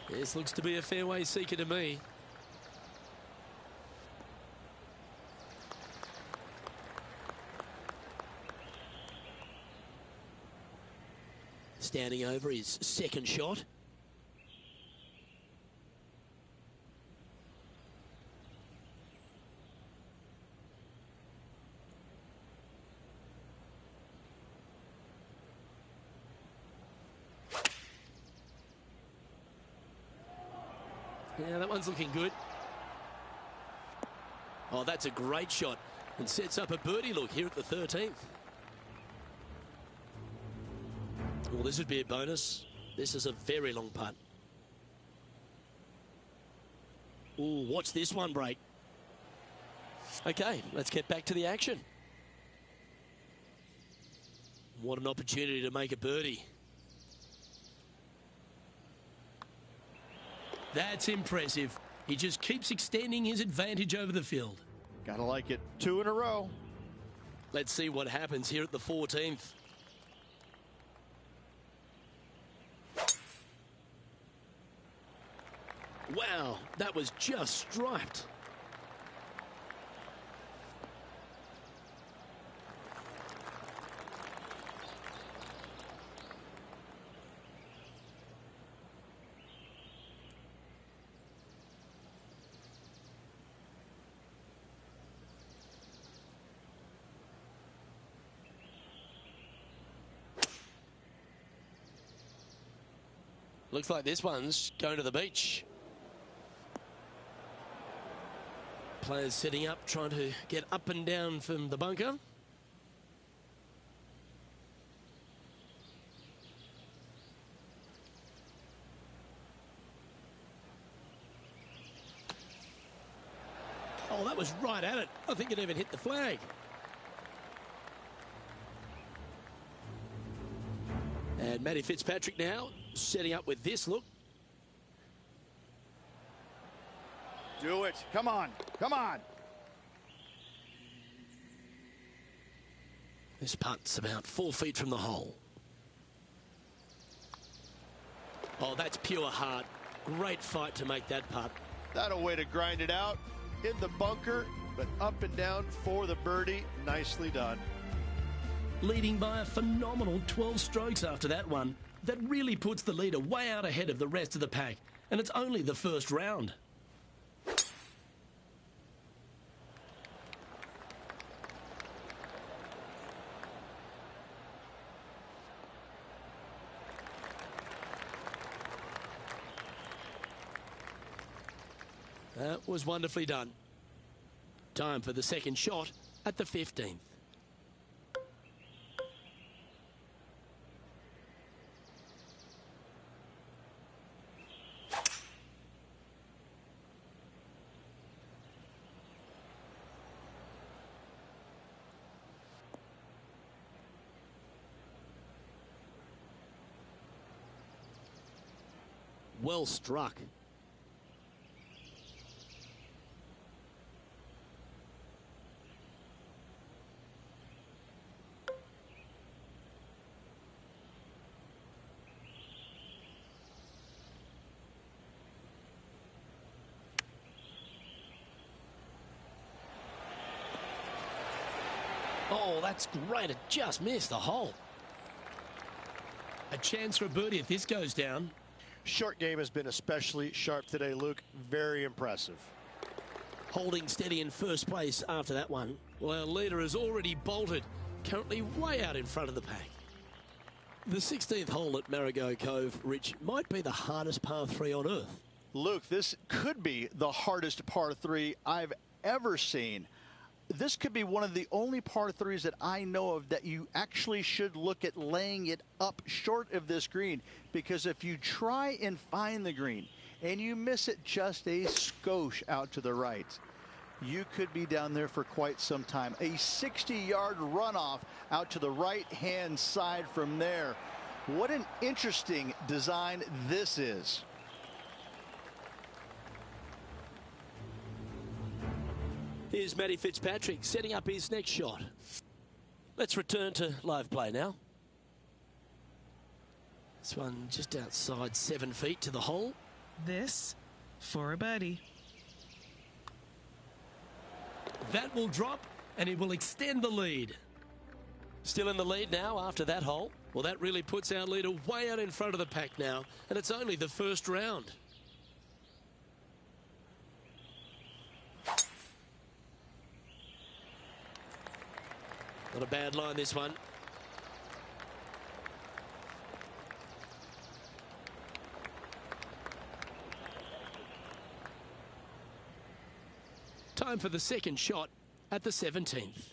This looks to be a fairway seeker to me. Standing over his second shot. Yeah, that one's looking good. Oh, that's a great shot and sets up a birdie look here at the 13th. Well, this would be a bonus. This is a very long putt. Ooh, watch this one break. Okay, let's get back to the action. What an opportunity to make a birdie. That's impressive. He just keeps extending his advantage over the field. Gotta like it. 2 in a row. Let's see what happens here at the 14th. Wow, that was just striped. Looks like this one's going to the beach. Players setting up, trying to get up and down from the bunker. Oh, that was right at it. I think it even hit the flag. And Matty Fitzpatrick now setting up with this look. Do it. Come on. Come on. This putt's about 4 feet from the hole. Oh, that's pure heart. Great fight to make that putt. That a way to grind it out. In the bunker, but up and down for the birdie. Nicely done. Leading by a phenomenal 12 strokes after that one. That really puts the leader way out ahead of the rest of the pack. And it's only the first round. That was wonderfully done. Time for the second shot at the 15th. Well struck. Oh, that's great. It just missed the hole. A chance for a birdie if this goes down. Short game has been especially sharp today, Luke. Very impressive. Holding steady in first place after that one. Well, our leader has already bolted, currently way out in front of the pack. The 16th hole at Marigot Cove, Rich, might be the hardest par 3 on earth. Luke, this could be the hardest par 3 I've ever seen. this could be one of the only par threes that I know of that you actually should look at laying it up short of this green, because if you try and find the green and you miss it just a skosh out to the right, you could be down there for quite some time. A 60-yard runoff out to the right-hand side from there. What an interesting design this is. Here's Matty Fitzpatrick setting up his next shot. Let's return to live play now. This one just outside 7 feet to the hole. This for a birdie. That will drop, and it will extend the lead. Still in the lead now after that hole. Well, that really puts our leader way out in front of the pack now, and it's only the first round. Not a bad line, this one. Time for the second shot at the 17th.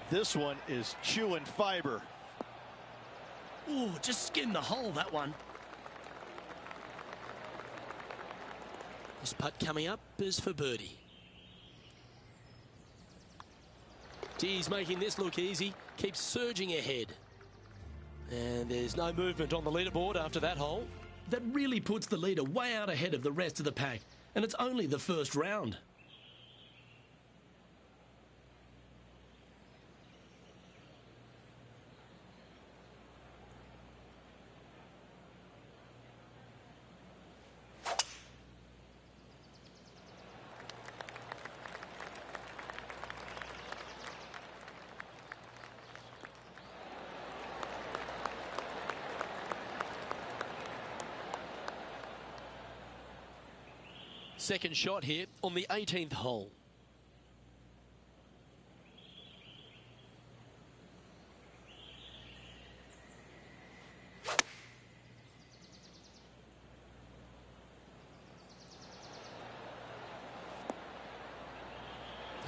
This one is chewing fiber. Ooh, just skinned the hole, that one. This putt coming up is for birdie. He's making this look easy, keeps surging ahead. And there's no movement on the leaderboard after that hole. That really puts the leader way out ahead of the rest of the pack, and it's only the first round. Second shot here on the 18th hole.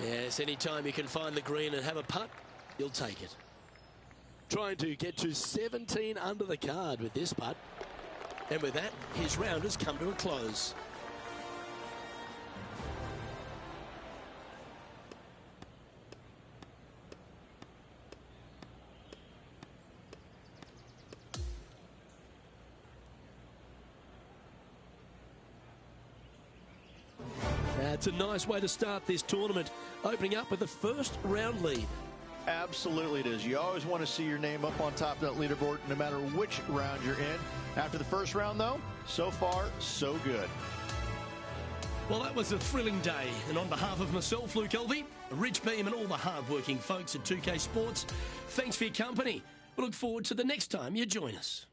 Yes, anytime you can find the green and have a putt, you'll take it. Trying to get to 17 under the card with this putt. And with that, his round has come to a close. That's a nice way to start this tournament, opening up with the first round lead. Absolutely it is. You always want to see your name up on top of that leaderboard, no matter which round you're in. After the first round, though, so far, so good. Well, that was a thrilling day. And on behalf of myself, Luke Elvey, Rich Beam, and all the hard-working folks at 2K Sports, thanks for your company. We look forward to the next time you join us.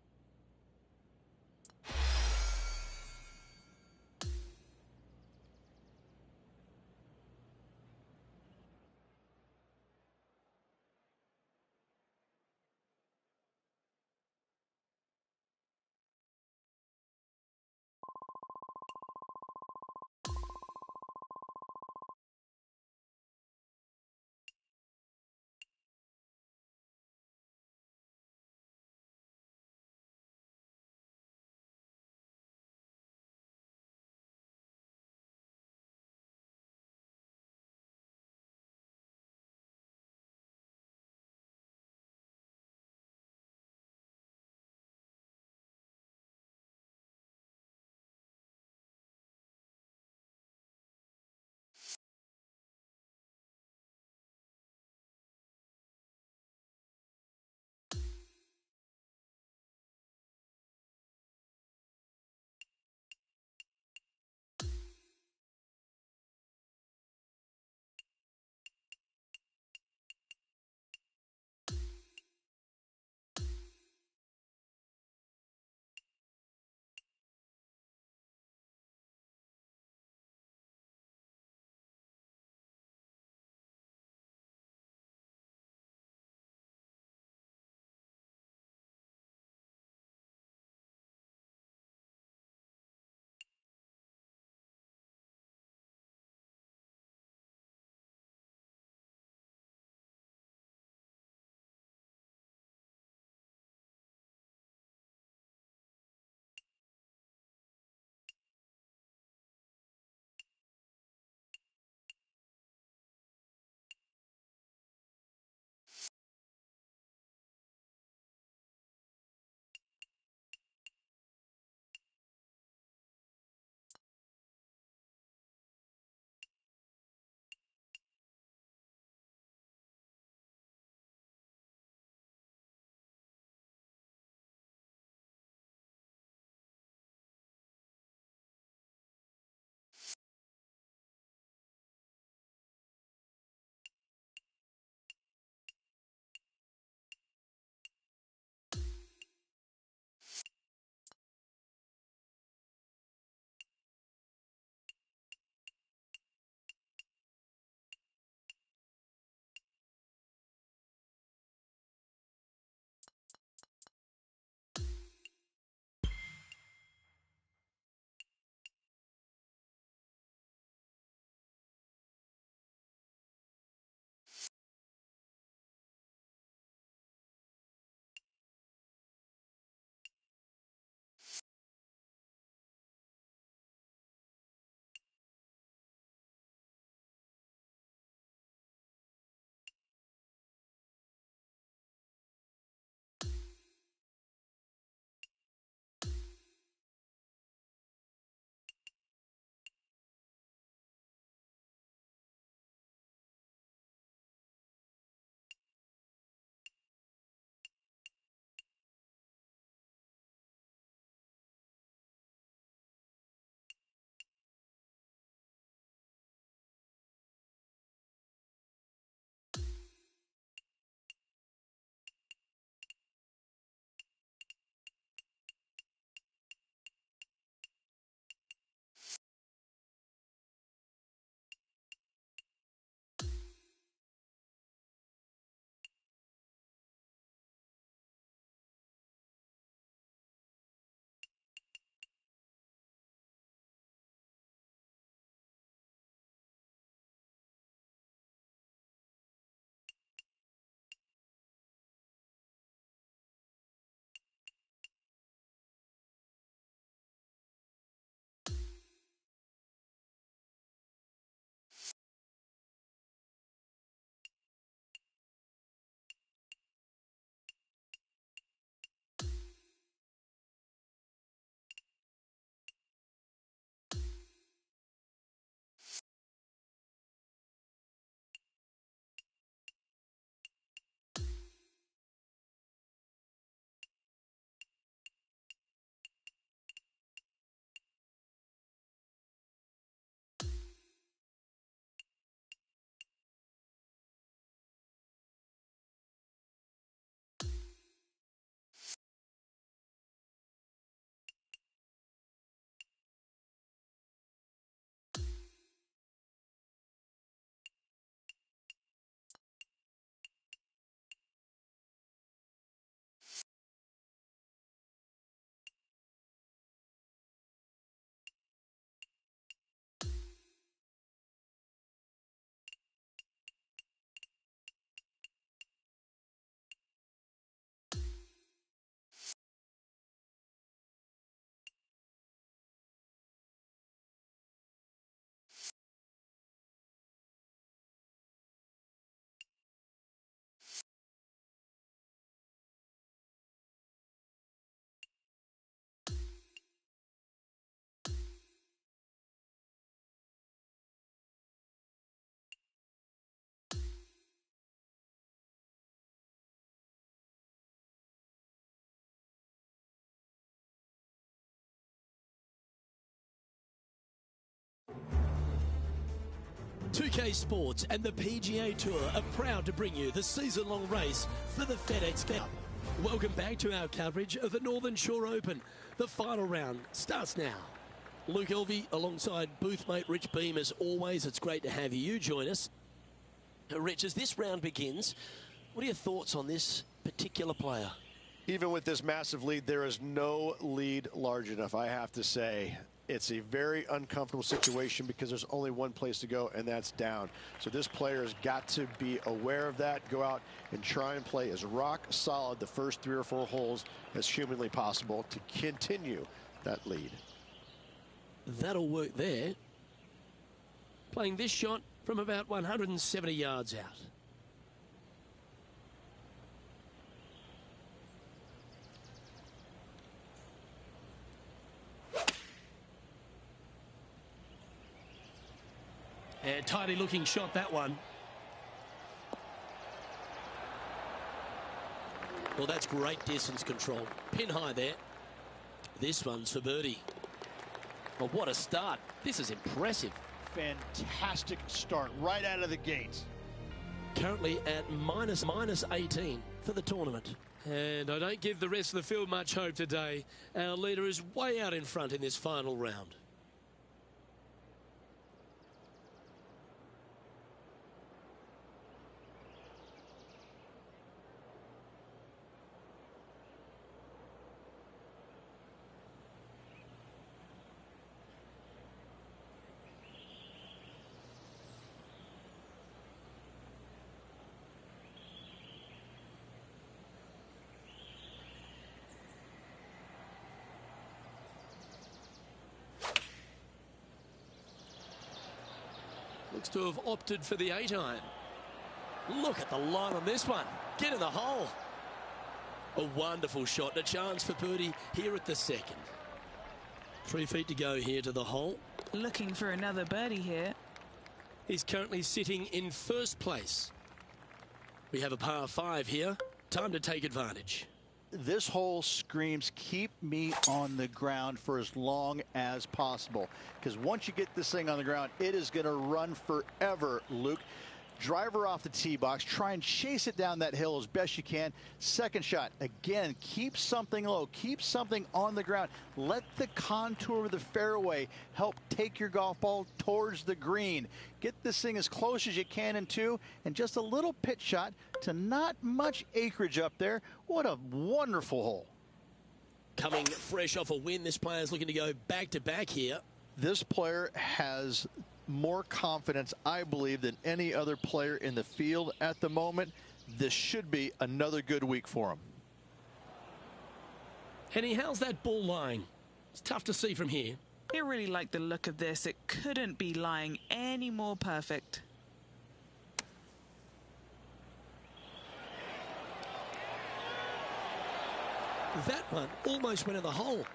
2K Sports and the PGA Tour are proud to bring you the season-long race for the FedEx Cup. Welcome back to our coverage of the Northern Shore Open. The final round starts now. Luke Elvey alongside boothmate Rich Beem. As always, it's great to have you join us. Rich, as this round begins, what are your thoughts on this particular player? Even with this massive lead, there is no lead large enough, I have to say. It's a very uncomfortable situation because there's only one place to go, and that's down. So this player has got to be aware of that, go out and try and play as rock solid the first 3 or 4 holes as humanly possible to continue that lead. That'll work there. Playing this shot from about 170 yards out. And tidy looking shot, that one. Well, that's great distance control. Pin high there. This one's for birdie. Well, what a start. This is impressive. Fantastic start right out of the gates. Currently at minus 18 for the tournament. And I don't give the rest of the field much hope today. Our leader is way out in front in this final round. Looks to have opted for the 8-iron. Look at the line on this one. Get in the hole. A wonderful shot and a chance for birdie here at the second. 3 feet to go here to the hole. Looking for another birdie here. He's currently sitting in first place. We have a par 5 here. Time to take advantage. This hole screams, keep me on the ground for as long as possible. Because once you get this thing on the ground, it is going to run forever, Luke. Driver off the tee box. Try and chase it down that hill as best you can. Second shot. Again, keep something low. Keep something on the ground. Let the contour of the fairway help take your golf ball towards the green. Get this thing as close as you can in 2, and just a little pitch shot to not much acreage up there. What a wonderful hole. Coming fresh off a win, this player is looking to go back-to-back here. This player has more confidence, I believe, than any other player in the field at the moment. This should be another good week for him. Henny, how's that ball lying? It's tough to see from here. I really like the look of this. It couldn't be lying any more perfect. That one almost went in the hole.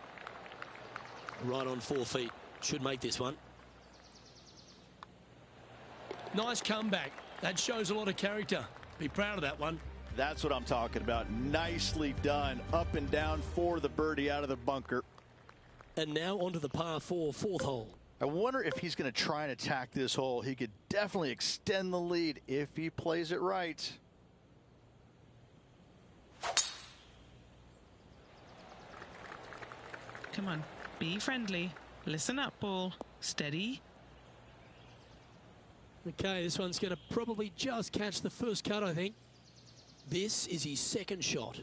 Right on 4 feet. Should make this one. Nice comeback. That shows a lot of character. Be proud of that one. That's what I'm talking about. Nicely done. Up and down for the birdie out of the bunker. And now onto the par 4, 4th hole. I wonder if he's going to try and attack this hole. He could definitely extend the lead if he plays it right. Come on, be friendly. Listen up, ball. Steady. Okay, this one's going to probably just catch the first cut, I think. This is his second shot.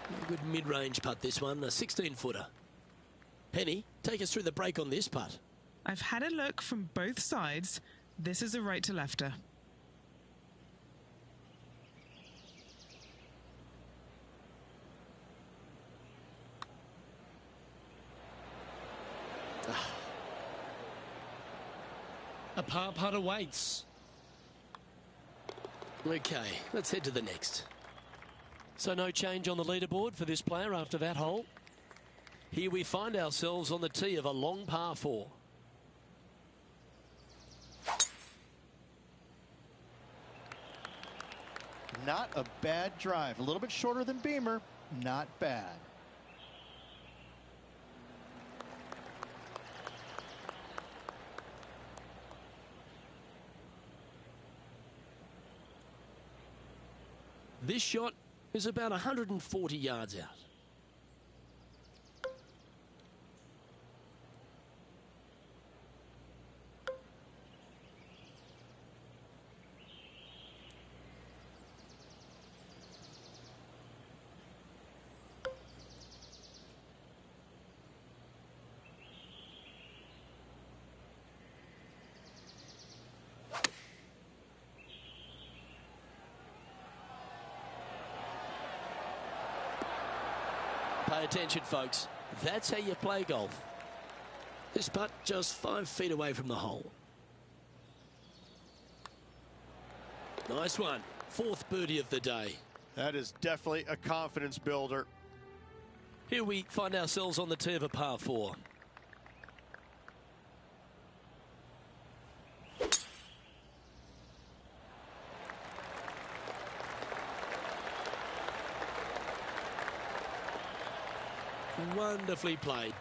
A good mid-range putt, this one, a 16-footer. Penny, take us through the break on this putt. I've had a look from both sides. This is a right to lefter. A par putt awaits. Okay, let's head to the next. So no change on the leaderboard for this player after that hole. Here we find ourselves on the tee of a long par 4. not a bad drive. A little bit shorter than Beamer. Not bad. This shot is about 140 yards out. Pay attention, folks. That's how you play golf. This putt just 5 feet away from the hole. Nice one. 4th birdie of the day. That is definitely a confidence builder. Here we find ourselves on the tee of a par 4. Wonderfully played.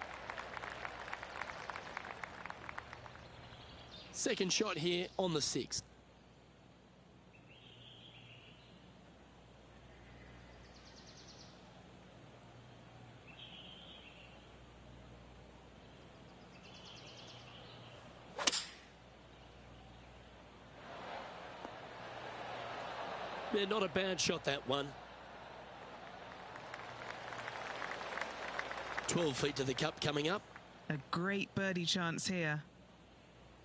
Second shot here on the 6th. Yeah, not a bad shot, that one. 12 feet to the cup coming up. A great birdie chance here.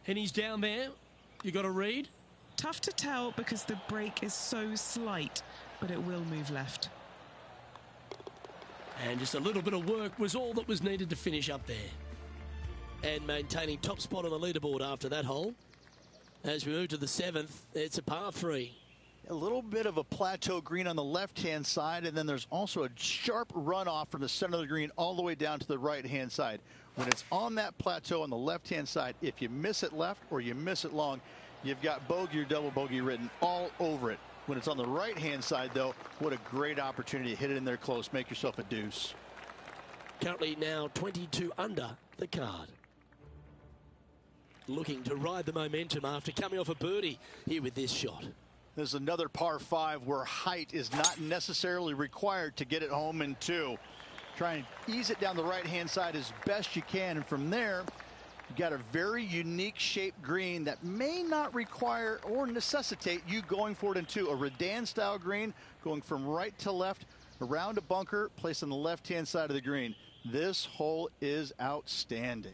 And he's down there. You got to read. Tough to tell because the break is so slight, but it will move left. And just a little bit of work was all that was needed to finish up there. And maintaining top spot on the leaderboard after that hole. As we move to the 7th, it's a par 3. A little bit of a plateau green on the left-hand side, and then there's also a sharp runoff from the center of the green all the way down to the right-hand side. When it's on that plateau on the left-hand side, if you miss it left or you miss it long, you've got bogey or double bogey written all over it. When it's on the right-hand side, though, what a great opportunity to hit it in there close, make yourself a deuce. Currently now 22 under the card. Looking to ride the momentum after coming off a birdie here with this shot. There's another par 5 where height is not necessarily required to get it home in 2. Try and ease it down the right-hand side as best you can, and from there, you got a very unique shaped green that may not require or necessitate you going for it in 2. A Redan-style green going from right to left around a bunker placed on the left-hand side of the green. This hole is outstanding.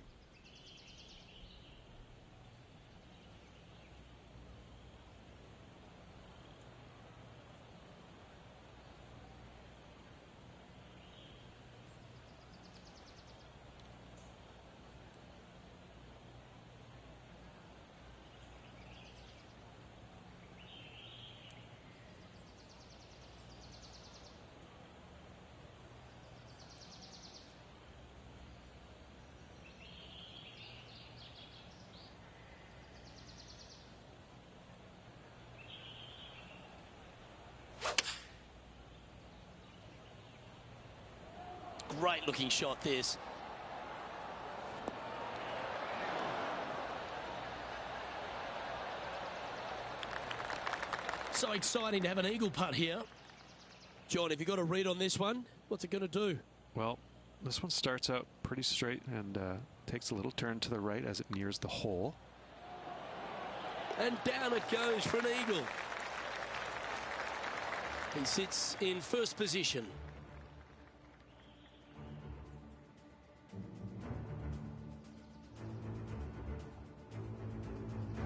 Great looking shot this. So exciting to have an eagle putt here. John, have you got a read on this one? What's it going to do? Well, this one starts out pretty straight and takes a little turn to the right as it nears the hole. And down it goes for an eagle. He sits in first position.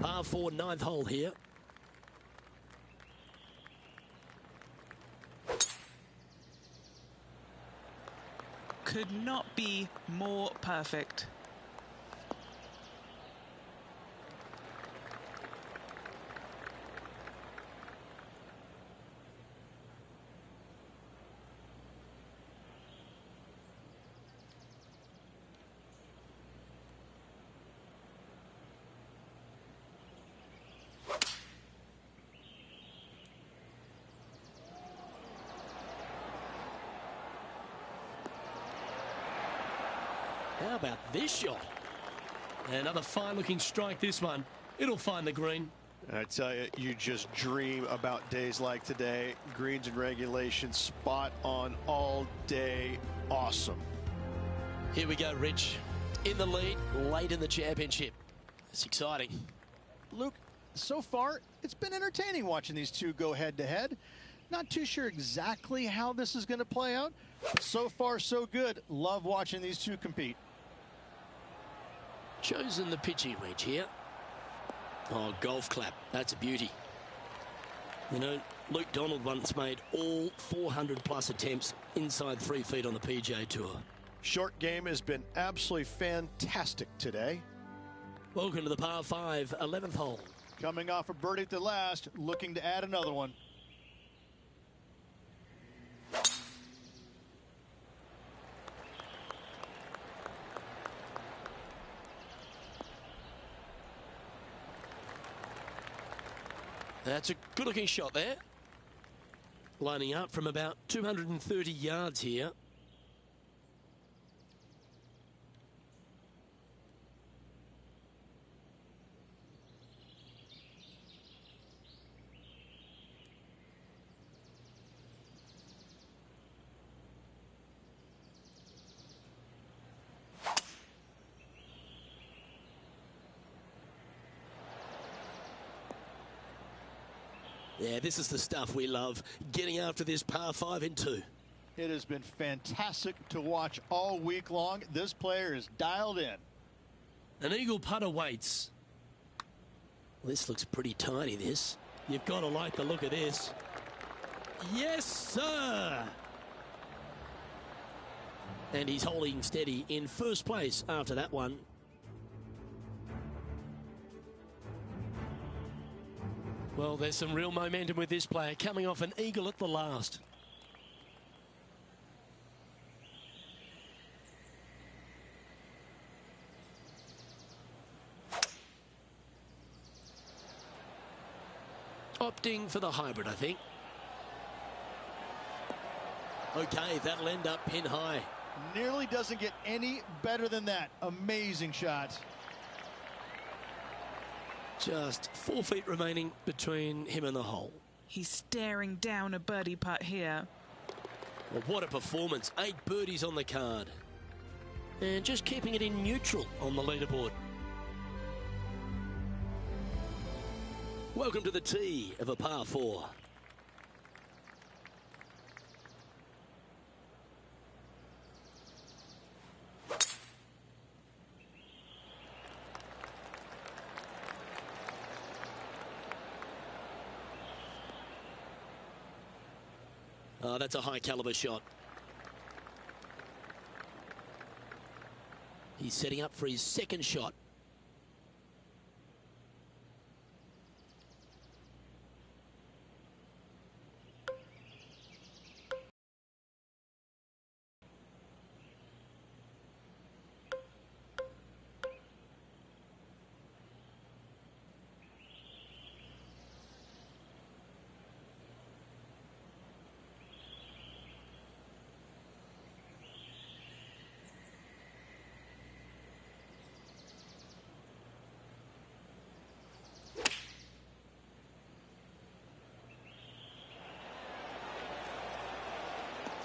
Par 4, 9th hole here. Could not be more perfect. How about this shot? Another fine-looking strike, this one. It'll find the green. I tell you, you just dream about days like today. Greens and regulation, spot on all day. Awesome. Here we go, Rich. In the lead, late in the championship. It's exciting. Luke, so far, it's been entertaining watching these two go head-to-head. Not too sure exactly how this is going to play out. So far, so good. Love watching these two compete. Chosen the pitching wedge here. Oh, golf clap. That's a beauty. You know, Luke Donald once made all 400-plus attempts inside 3 feet on the PGA Tour. Short game has been absolutely fantastic today. Welcome to the par 5, 11th hole. Coming off a birdie at the last, looking to add another one. That's a good-looking shot there. Lining up from about 230 yards here. Yeah, this is the stuff we love, getting after this par 5 in 2. It has been fantastic to watch all week long. This player is dialed in. An eagle putt awaits. Well, this looks pretty tiny, this. You've got to like the look of this. Yes, sir! And he's holding steady in first place after that one. Well, there's some real momentum with this player, coming off an eagle at the last. Opting for the hybrid, I think. Okay, that'll end up pin high. Nearly doesn't get any better than that. Amazing shot. Just 4 feet remaining between him and the hole. He's staring down a birdie putt here. Well, what a performance. 8 birdies on the card. And just keeping it in neutral on the leaderboard. Welcome to the tee of a par 4. Oh, that's a high caliber shot. He's setting up for his second shot.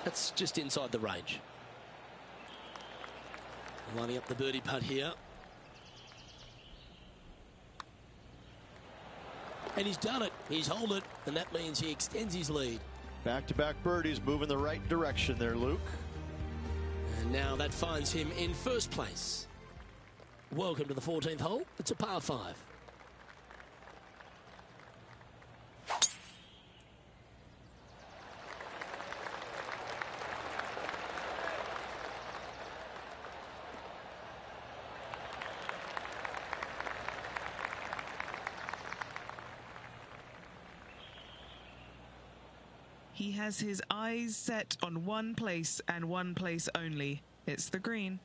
That's just inside the range. Lining up the birdie putt here. And he's done it. He's held it. And that means he extends his lead. Back-to-back birdies, moving the right direction there, Luke. And now that finds him in first place. Welcome to the 14th hole. It's a par 5. He has his eyes set on one place and one place only. It's the green.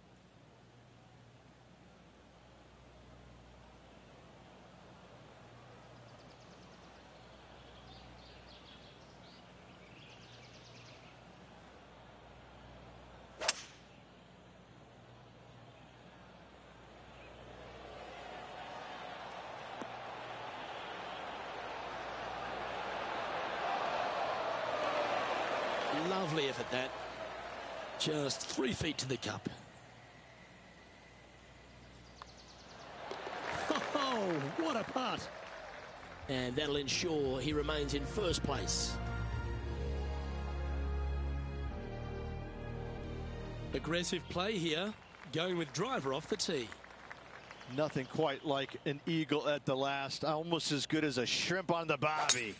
Lovely effort that. Just 3 feet to the cup. Oh, what a putt. And that'll ensure he remains in first place. Aggressive play here, going with driver off the tee. Nothing quite like an eagle at the last. Almost as good as a shrimp on the bobby.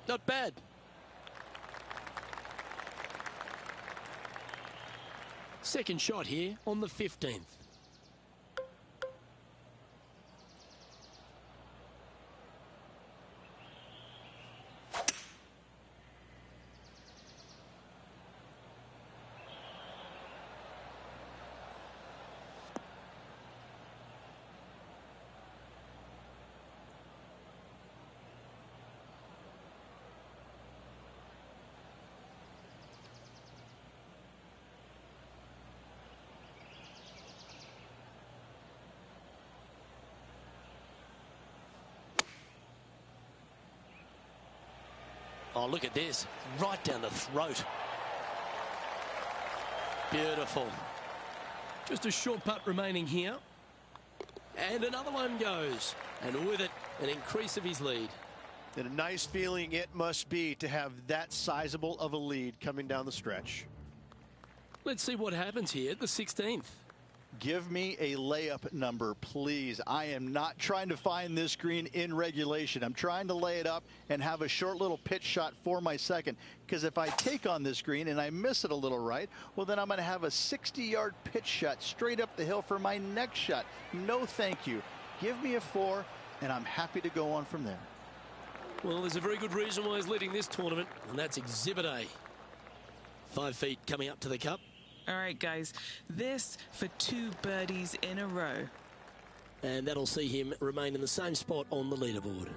Not bad. Second shot here on the 15th. Oh, look at this. Right down the throat. Beautiful. Just a short putt remaining here. And another one goes. And with it, an increase of his lead. And a nice feeling it must be to have that sizable of a lead coming down the stretch. Let's see what happens here at the 16th. Give me a layup number, please. I am not trying to find this green in regulation. I'm trying to lay it up and have a short little pitch shot for my second. Because if I take on this green and I miss it a little right, well, then I'm going to have a 60-yard pitch shot straight up the hill for my next shot. No, thank you. Give me a 4, and I'm happy to go on from there. Well, there's a very good reason why he's leading this tournament, and that's Exhibit A. 5 feet coming up to the cup. All right, guys, this for 2 birdies in a row. And that'll see him remain in the same spot on the leaderboard.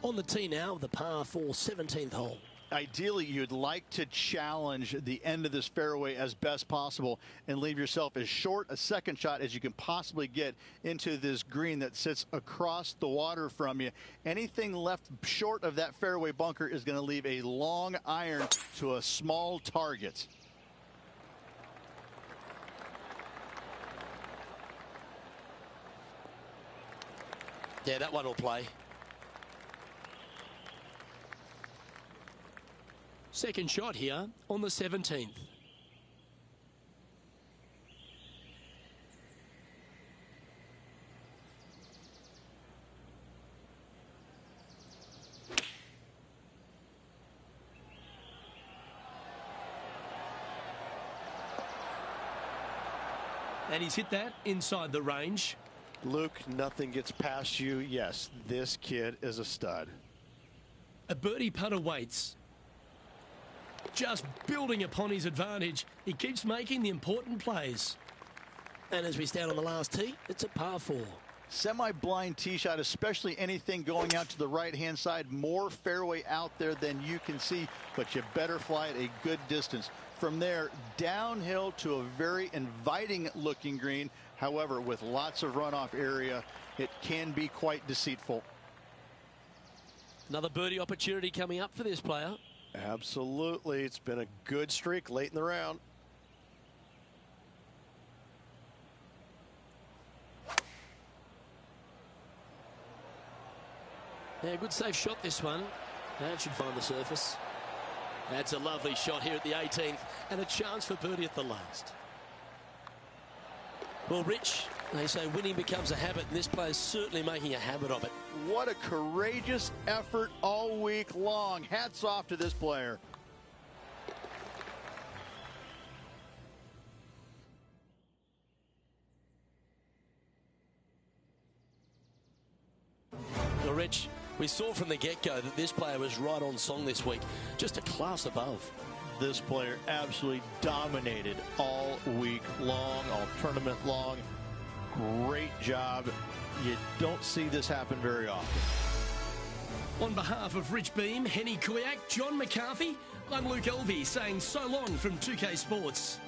On the tee now, the par 4 17th hole. Ideally, you'd like to challenge the end of this fairway as best possible and leave yourself as short a second shot as you can possibly get into this green that sits across the water from you. Anything left short of that fairway bunker is going to leave a long iron to a small target. Yeah, that one will play. Second shot here on the 17th. And he's hit that inside the range. Luke, nothing gets past you. Yes, this kid is a stud. A birdie putt awaits. Just building upon his advantage. He keeps making the important plays. And as we stand on the last tee, it's a par 4. Semi-blind tee shot, especially anything going out to the right-hand side. More fairway out there than you can see, but you better fly it a good distance. From there, downhill to a very inviting-looking green. However, with lots of runoff area, it can be quite deceitful. Another birdie opportunity coming up for this player. Absolutely. It's been a good streak late in the round. Yeah, good safe shot this one. That should find the surface. That's a lovely shot here at the 18th and a chance for birdie at the last. Well, Rich, they say winning becomes a habit, and this player's certainly making a habit of it. What a courageous effort all week long. Hats off to this player. Well, Rich, we saw from the get-go that this player was right on song this week, just a class above. This player absolutely dominated all week long, all tournament long. Great job. You don't see this happen very often. On behalf of Rich Beam, Henny Kuyak, John McCarthy, I'm Luke Elvey saying so long from 2K Sports.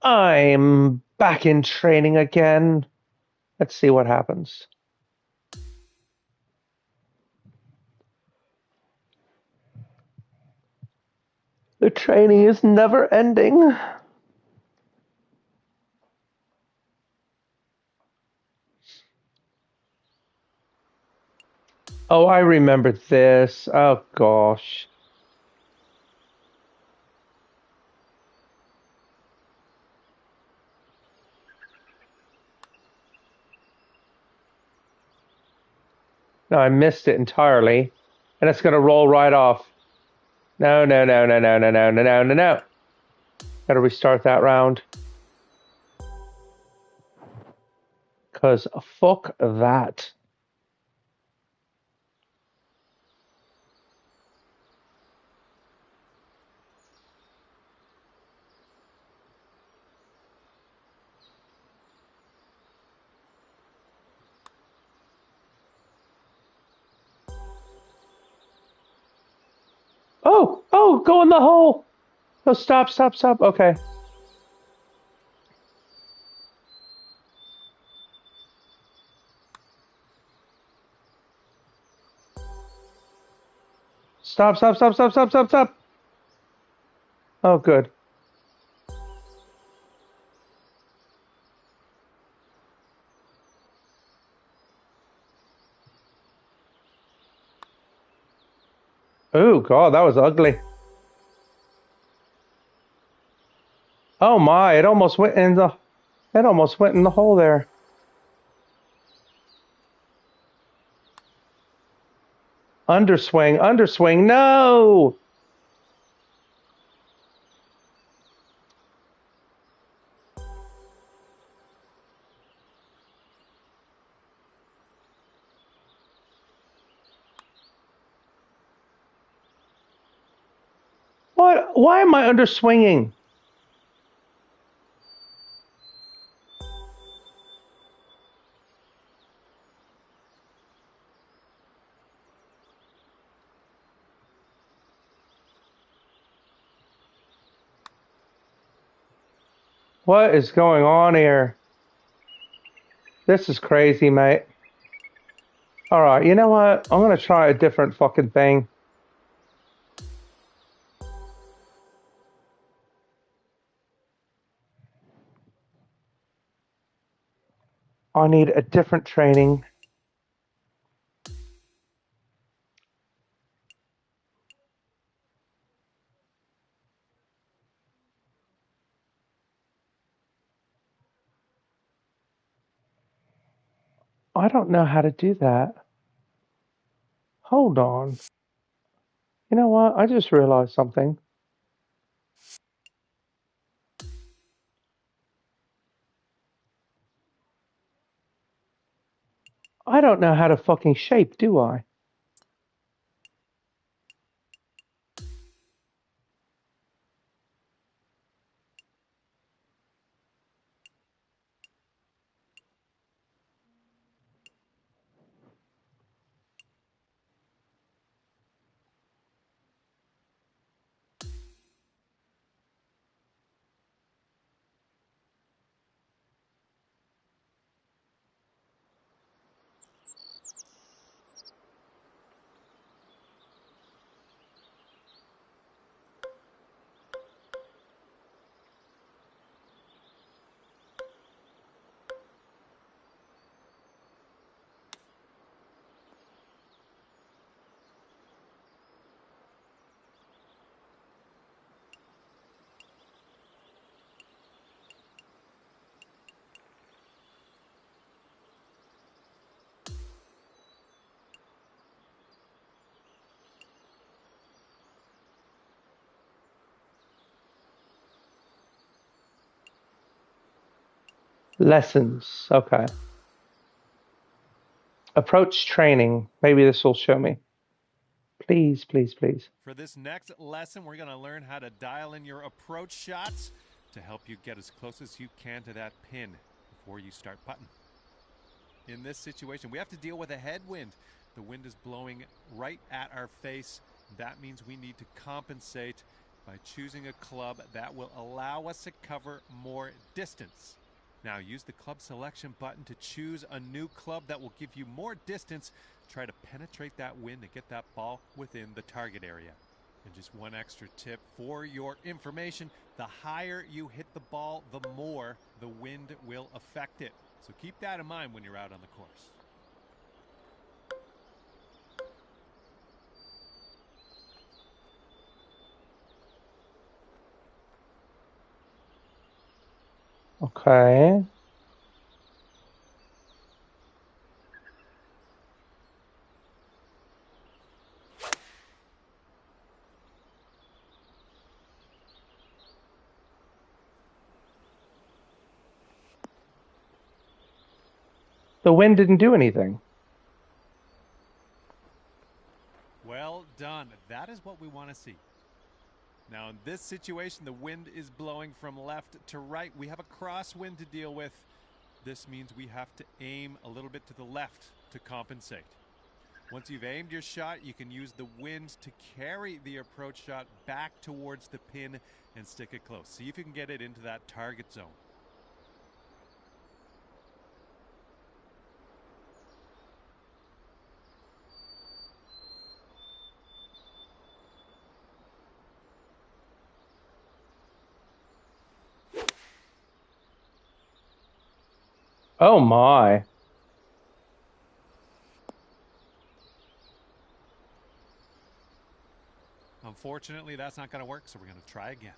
I'm back in training again. Let's see what happens. The training is never ending. Oh, I remember this. Oh, gosh. No, I missed it entirely. And it's going to roll right off. No, no, no, no, no, no, no, no, no, no, no. Got to restart that round. Because fuck that. Oh, go in the hole. Oh, stop, stop, stop. Okay. Stop, stop, stop, stop, stop, stop, stop. Oh, good. Oh, God, that was ugly. Oh, my, it almost went in the hole there. Underswing, underswing, no! What? Why am I underswinging? What is going on here? This is crazy, mate. Alright, you know what? I'm gonna try a different fucking thing. I need a different training. I don't know how to do that. Hold on. You know what? I just realized something. I don't know how to fucking shape, do I? Lessons. Okay. Approach training. Maybe this will show me. Please, please, please. For this next lesson, we're going to learn how to dial in your approach shots to help you get as close as you can to that pin before you start putting. In this situation, we have to deal with a headwind. The wind is blowing right at our face. That means we need to compensate by choosing a club that will allow us to cover more distance. Now use the club selection button to choose a new club that will give you more distance. Try to penetrate that wind and get that ball within the target area. And just one extra tip for your information, the higher you hit the ball, the more the wind will affect it. So keep that in mind when you're out on the course. Okay. The wind didn't do anything. Well done. That is what we want to see. Now in this situation, the wind is blowing from left to right. We have a crosswind to deal with. This means we have to aim a little bit to the left to compensate. Once you've aimed your shot, you can use the wind to carry the approach shot back towards the pin and stick it close. See if you can get it into that target zone. Oh my. Unfortunately, that's not going to work, so we're going to try again.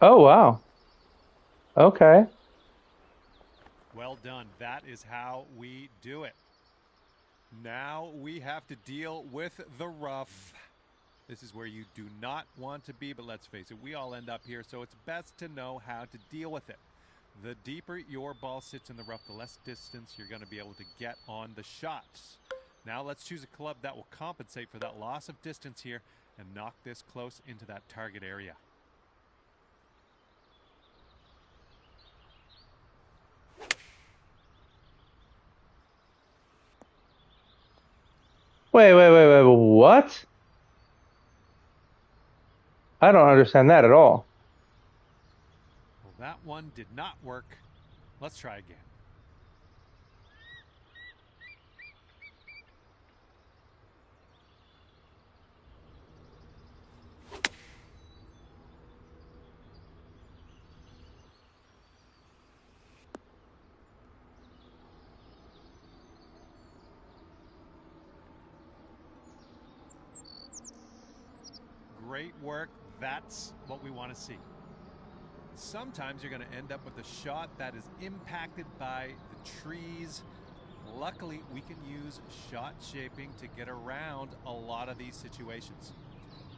Oh wow. Okay. Well done. That is how we do it. Now we have to deal with the rough. This is where you do not want to be, but let's face it, we all end up here, so it's best to know how to deal with it. The deeper your ball sits in the rough, the less distance you're going to be able to get on the shots. Now let's choose a club that will compensate for that loss of distance here and knock this close into that target area. Wait, what? I don't understand that at all. Well, that one did not work. Let's try again. Great work. That's what we want to see. Sometimes you're going to end up with a shot that is impacted by the trees. Luckily, we can use shot shaping to get around a lot of these situations.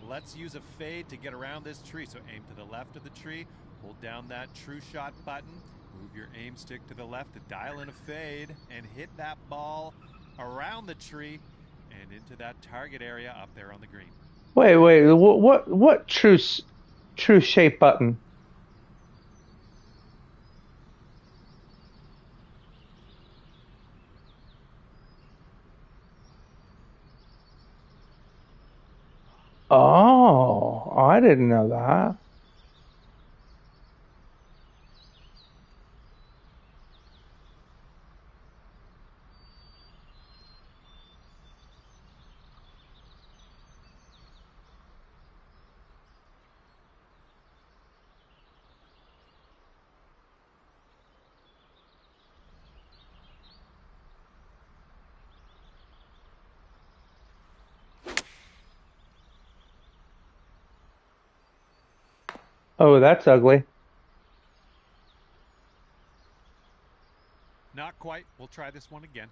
Let's use a fade to get around this tree. So aim to the left of the tree, hold down that true shot button, move your aim stick to the left to dial in a fade and hit that ball around the tree and into that target area up there on the green. Wait, what true shape button? Oh, I didn't know that. Oh, that's ugly. Not quite. We'll try this one again.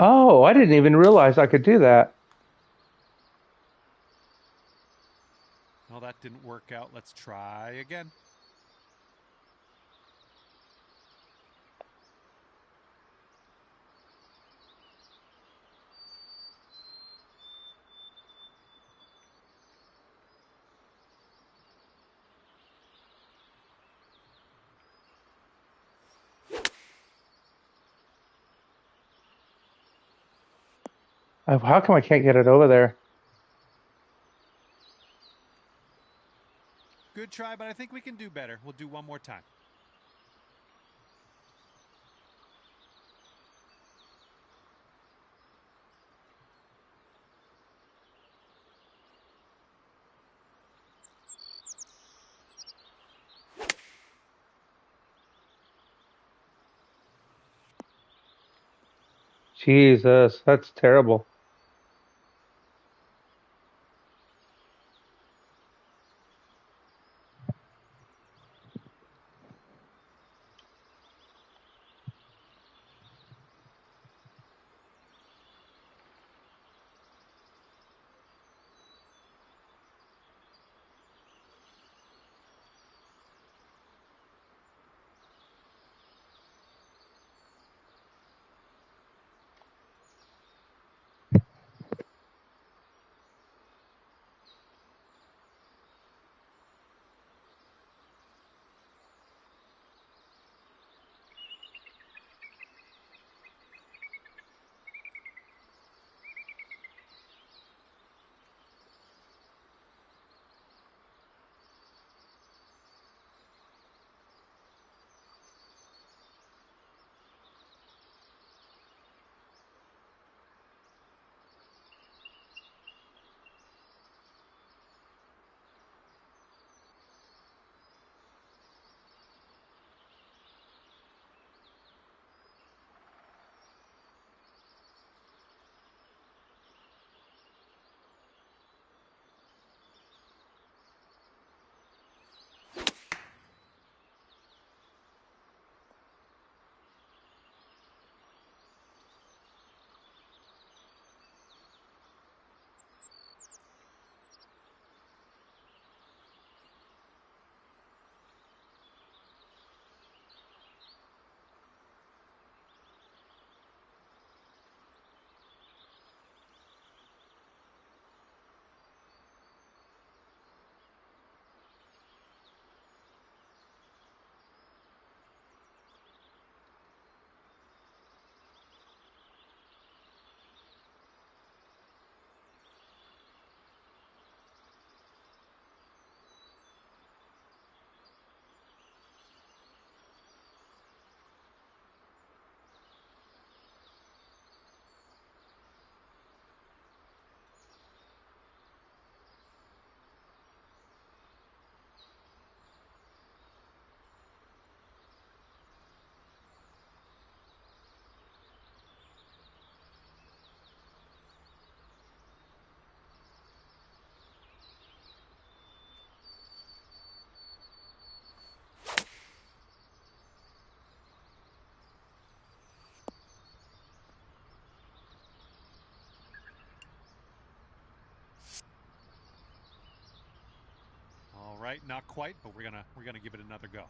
Oh, I didn't even realize I could do that. Well, that didn't work out. Let's try again. How come I can't get it over there? Good try, but I think we can do better. We'll do one more time. Jesus, that's terrible. All right, not quite, but we're gonna give it another go.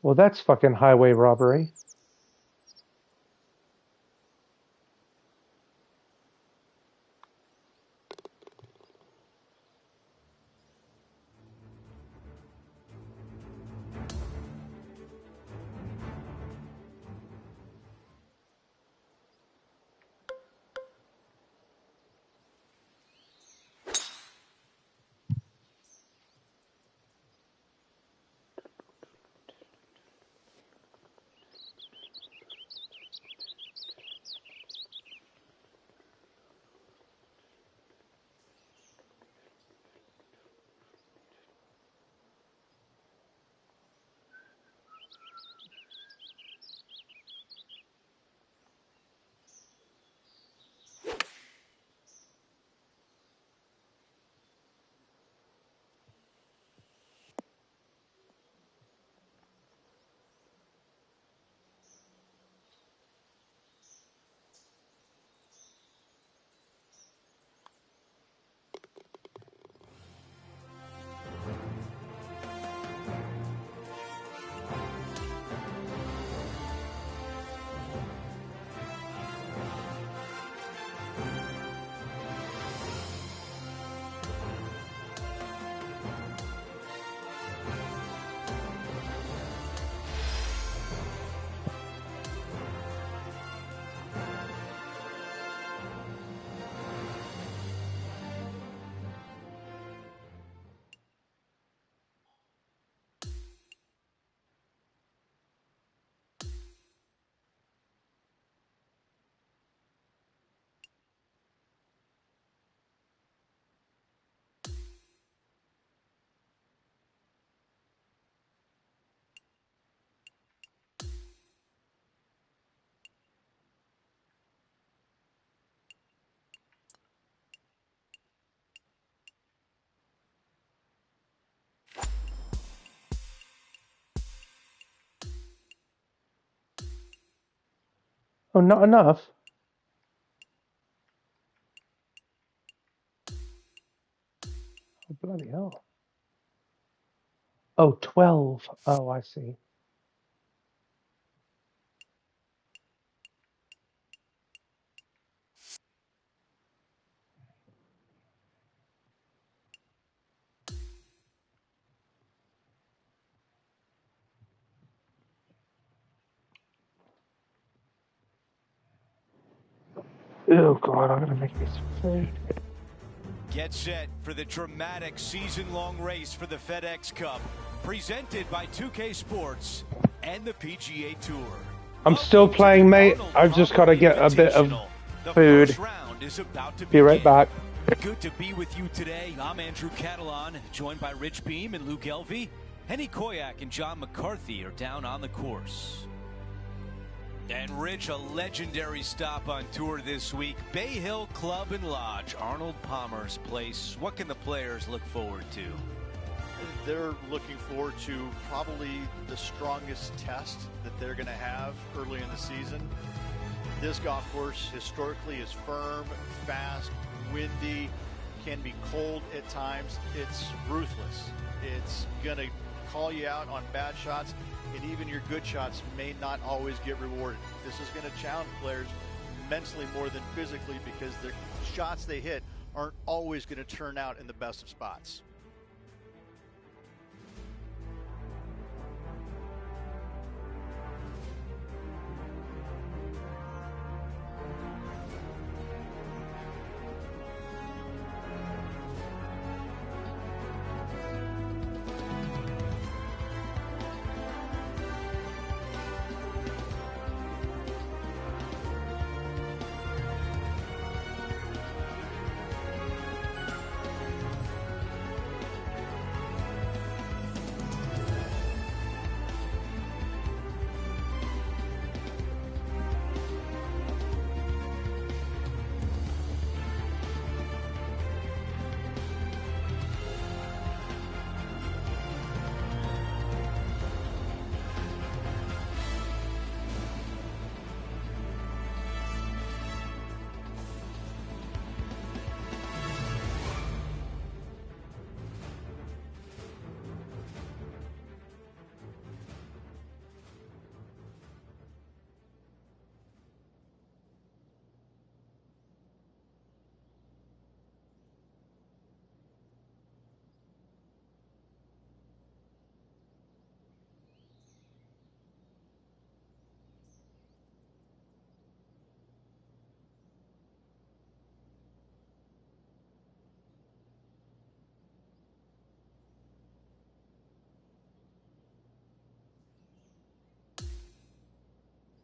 Well, that's fucking highway robbery. Oh, not enough. Oh, bloody hell. Oh, 12. Oh, I see. Oh, God, I'm going to make me some food. Get set for the dramatic season-long race for the FedEx Cup, presented by 2K Sports and the PGA Tour. I'm still playing, mate. I've just got to get a bit of food. Be right back. Good to be with you today. I'm Andrew Catalan, joined by Rich Beam and Luke Elvey. Henny Koyak and John McCarthy are down on the course. And Rich, a legendary stop on tour this week. Bay Hill Club and Lodge, Arnold Palmer's place. What can the players look forward to? They're looking forward to probably the strongest test that they're going to have early in the season. This golf course historically is firm, fast, windy, can be cold at times. It's ruthless. It's going to call you out on bad shots, and even your good shots may not always get rewarded. This is going to challenge players mentally more than physically, because the shots they hit aren't always going to turn out in the best of spots.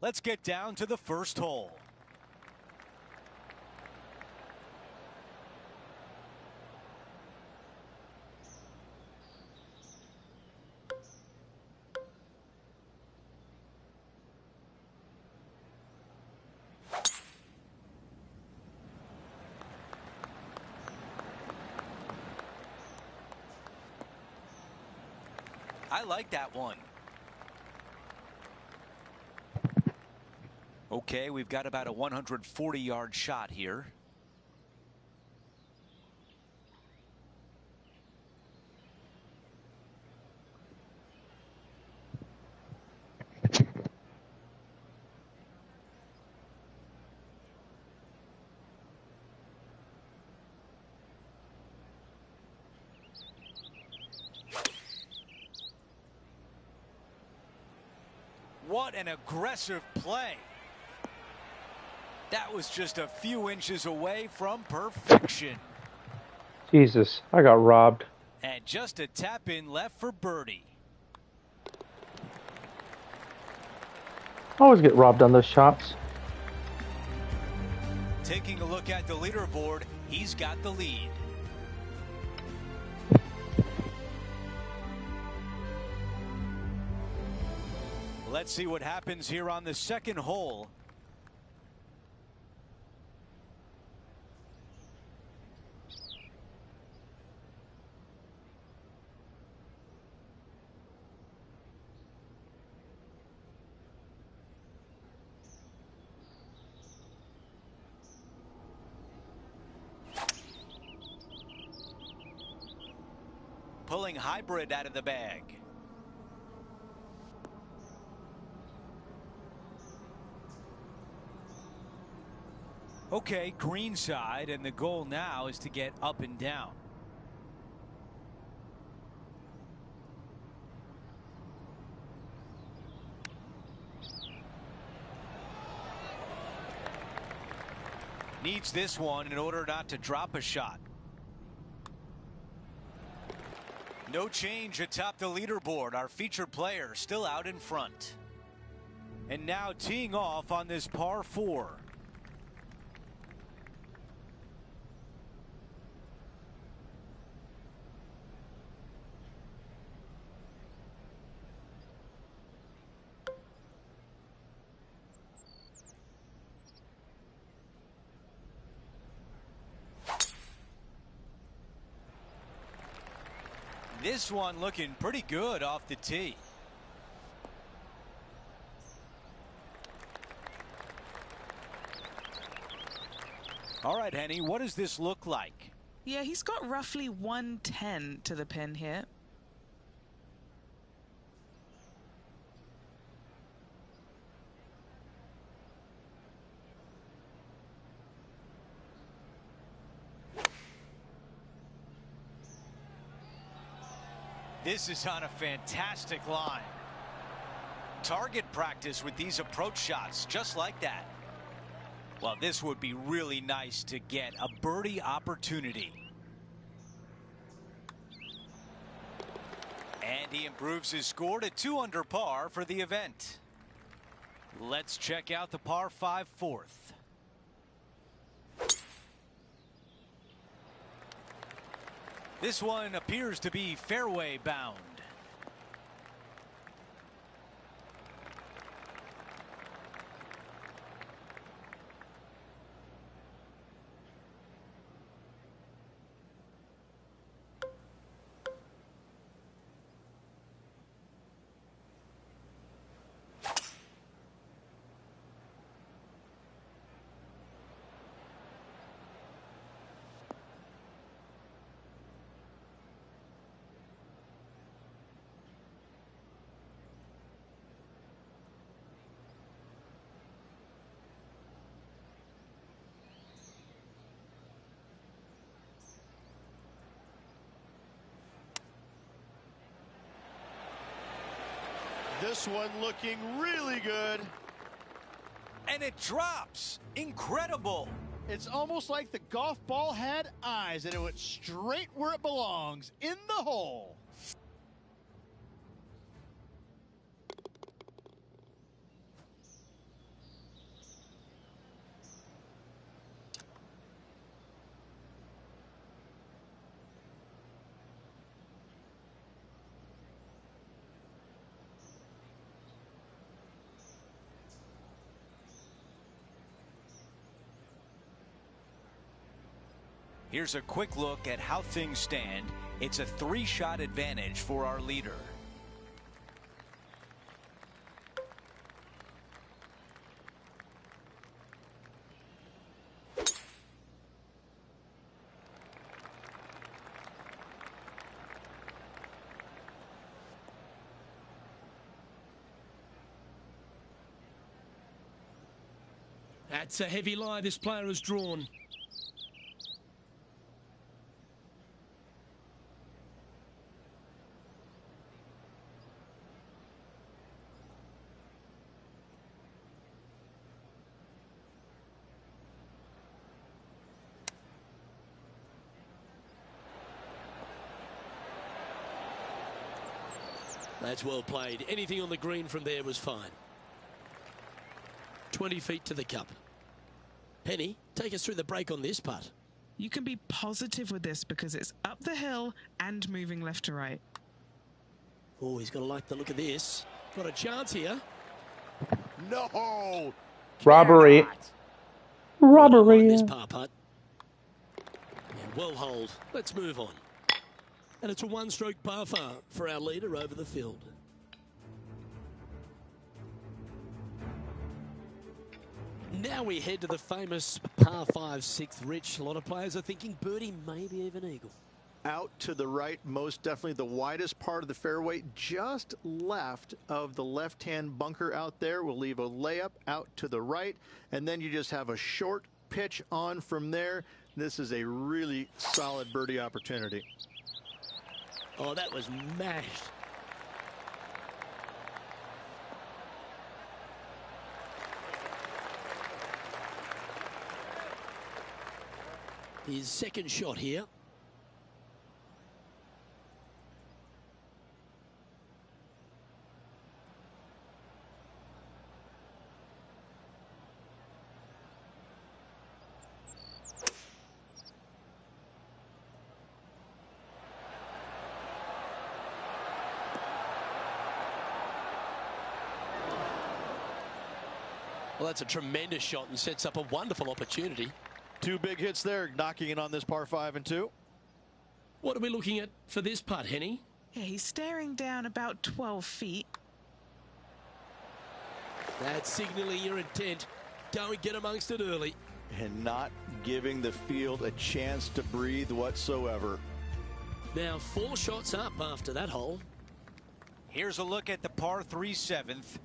Let's get down to the first hole. I like that one. Okay, we've got about a 140-yard shot here. What an aggressive play. That was just a few inches away from perfection. Jesus, I got robbed. And just a tap in left for birdie. I always get robbed on those shots. Taking a look at the leaderboard, he's got the lead. Let's see what happens here on the second hole. Pulling hybrid out of the bag. Okay, green side, and the goal now is to get up and down. Needs this one in order not to drop a shot. No change atop the leaderboard. Our featured player still out in front. And now teeing off on this par 4. This one looking pretty good off the tee. All right, Henny, what does this look like? Yeah, he's got roughly 110 to the pin here. This is on a fantastic line. Target practice with these approach shots, just like that. Well, this would be really nice to get a birdie opportunity. And he improves his score to 2 under par for the event. Let's check out the par 5 fourth. This one appears to be fairway bound. This one looking really good. And it drops. Incredible. It's almost like the golf ball had eyes and it went straight where it belongs, in the hole. Here's a quick look at how things stand. It's a 3-shot advantage for our leader. That's a heavy lie this player has drawn. That's well played. Anything on the green from there was fine. 20 feet to the cup. Penny, take us through the break on this putt. You can be positive with this because it's up the hill and moving left to right. Oh, he's going to like the look of this. Got a chance here. No! Robbery. Robbery. This par putt. Yeah, well holed. Let's move on. And it's a one-stroke par for our leader over the field. Now we head to the famous par 5 6th. Rich, a lot of players are thinking birdie, maybe even eagle. Out to the right, most definitely the widest part of the fairway, just left of the left-hand bunker out there. We'll leave a layup out to the right, and then you just have a short pitch on from there. This is a really solid birdie opportunity. Oh, that was mashed. His second shot here. Well, that's a tremendous shot and sets up a wonderful opportunity. 2 big hits there, knocking in on this par 5 and 2. What are we looking at for this putt, Henny? Yeah, he's staring down about 12 feet. That's signaling your intent. Don't get amongst it early. And not giving the field a chance to breathe whatsoever. Now 4 shots up after that hole. Here's a look at the par 3 7th.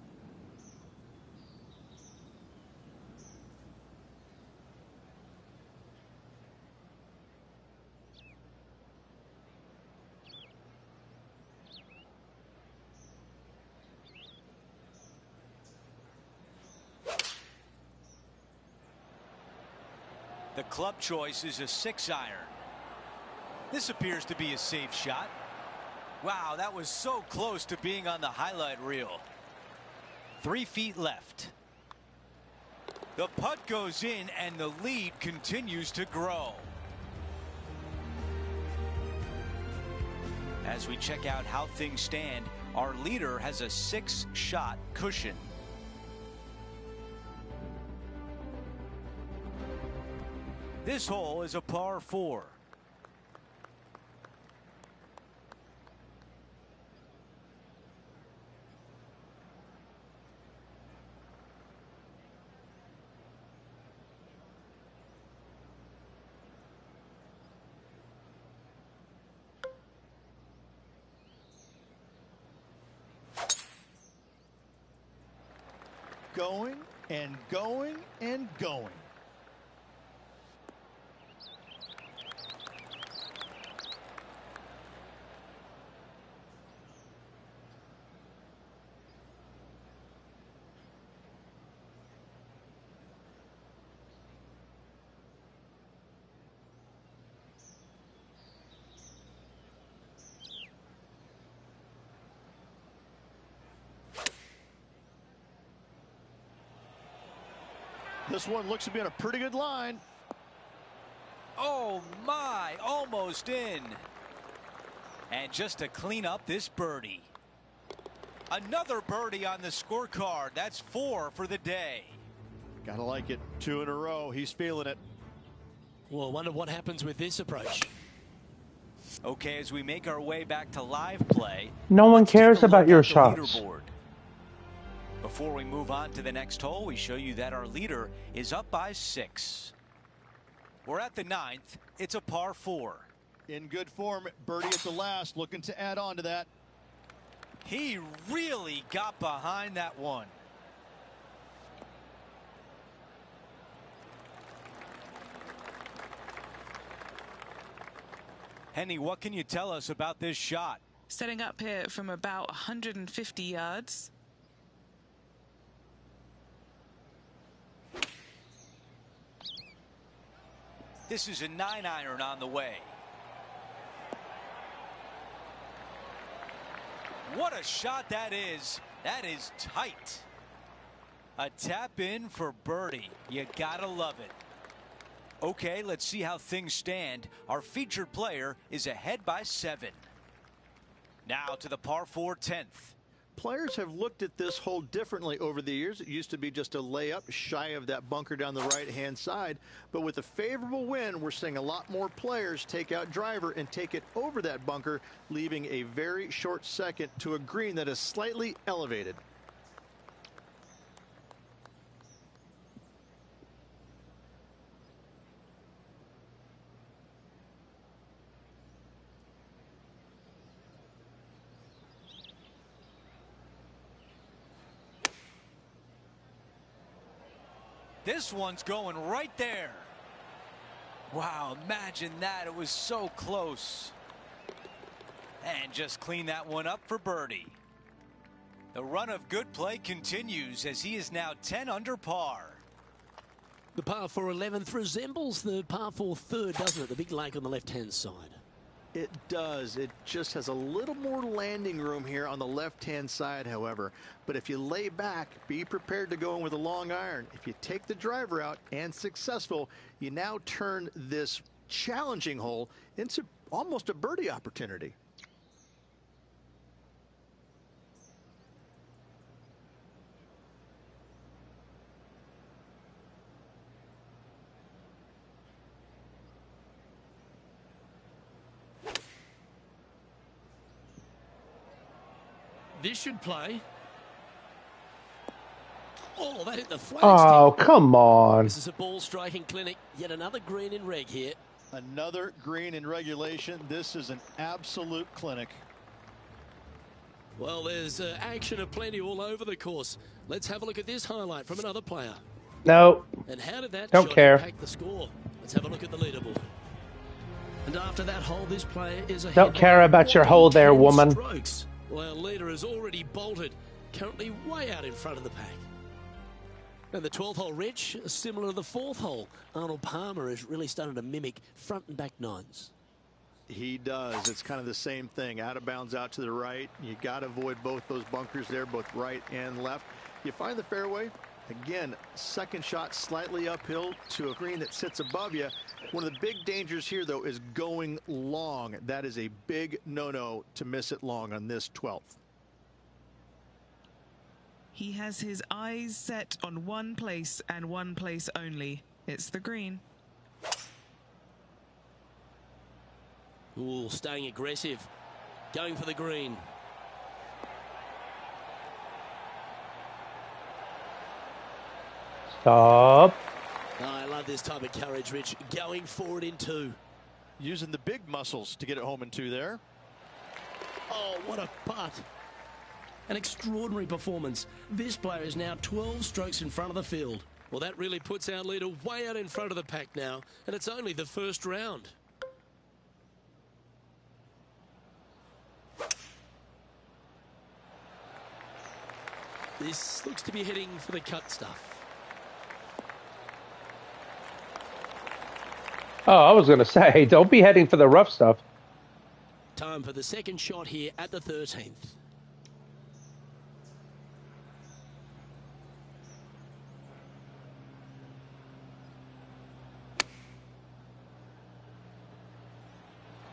The club choice is a 6-iron. This appears to be a safe shot. Wow, that was so close to being on the highlight reel. 3 feet left. The putt goes in and the lead continues to grow. As we check out how things stand, our leader has a 6-shot cushion. This hole is a par 4. Going and going and going. This one looks to be on a pretty good line. Oh my, almost in. And just to clean up this birdie. Another birdie on the scorecard. That's 4 for the day. Gotta like it. 2 in a row. He's feeling it. Well, I wonder what happens with this approach. Okay, as we make our way back to live play, No one cares about your shots. leaderboard. Before we move on to the next hole, we show you that our leader is up by 6. We're at the 9th. It's a par 4. In good form, birdie at the last, looking to add on to that. He really got behind that one. Henny, what can you tell us about this shot? Setting up here from about 150 yards. This is a 9-iron on the way. What a shot that is. That is tight. A tap in for birdie. You gotta love it. Okay, let's see how things stand. Our featured player is ahead by 7. Now to the par 4 10th. Players have looked at this hole differently over the years. It used to be just a layup shy of that bunker down the right-hand side. But with a favorable wind, we're seeing a lot more players take out driver and take it over that bunker, leaving a very short second to a green that is slightly elevated. This one's going right there. Wow, imagine that. It was so close. And just clean that one up for birdie. The run of good play continues as he is now 10 under par. The par 4 11th resembles the par 4 3rd, doesn't it? The big lake on the left-hand side. It does. It just has a little more landing room here on the left-hand side, however. But if you lay back, be prepared to go in with a long iron. If you take the driver out and successful, you now turn this challenging hole into almost a birdie opportunity. This should play. Oh, that hit the flag. Oh, come on. This is a ball striking clinic. Yet another green in reg here. Another green in regulation. This is an absolute clinic. Well, there's action aplenty all over the course. Let's have a look at this highlight from another player. No. And how did that Don't shot care. impact the score? Let's have a look at the leaderboard. And after that hole, this player is ahead. Don't care about your hole there, woman. Strokes. Well, leader has already bolted, currently way out in front of the pack. And the 12th hole, Rich, similar to the 4th hole. Arnold Palmer is really starting to mimic front and back nines. He does. It's kind of the same thing. Out of bounds out to the right. You got to avoid both those bunkers there, both right and left. You find the fairway. Again, second shot slightly uphill to a green that sits above you. One of the big dangers here, though, is going long. That is a big no-no to miss it long on this 12th. He has his eyes set on one place and one place only. It's the green. Ooh, staying aggressive. Going for the green. Stop. Oh, I love this type of courage, Rich. Going forward in 2. Using the big muscles to get it home in 2 there. Oh, what a putt. An extraordinary performance. This player is now 12 strokes in front of the field. Well, that really puts our leader way out in front of the pack now, and it's only the first round. This looks to be heading for the cut stuff. Oh, I was going to say, don't be heading for the rough stuff. Time for the second shot here at the 13th.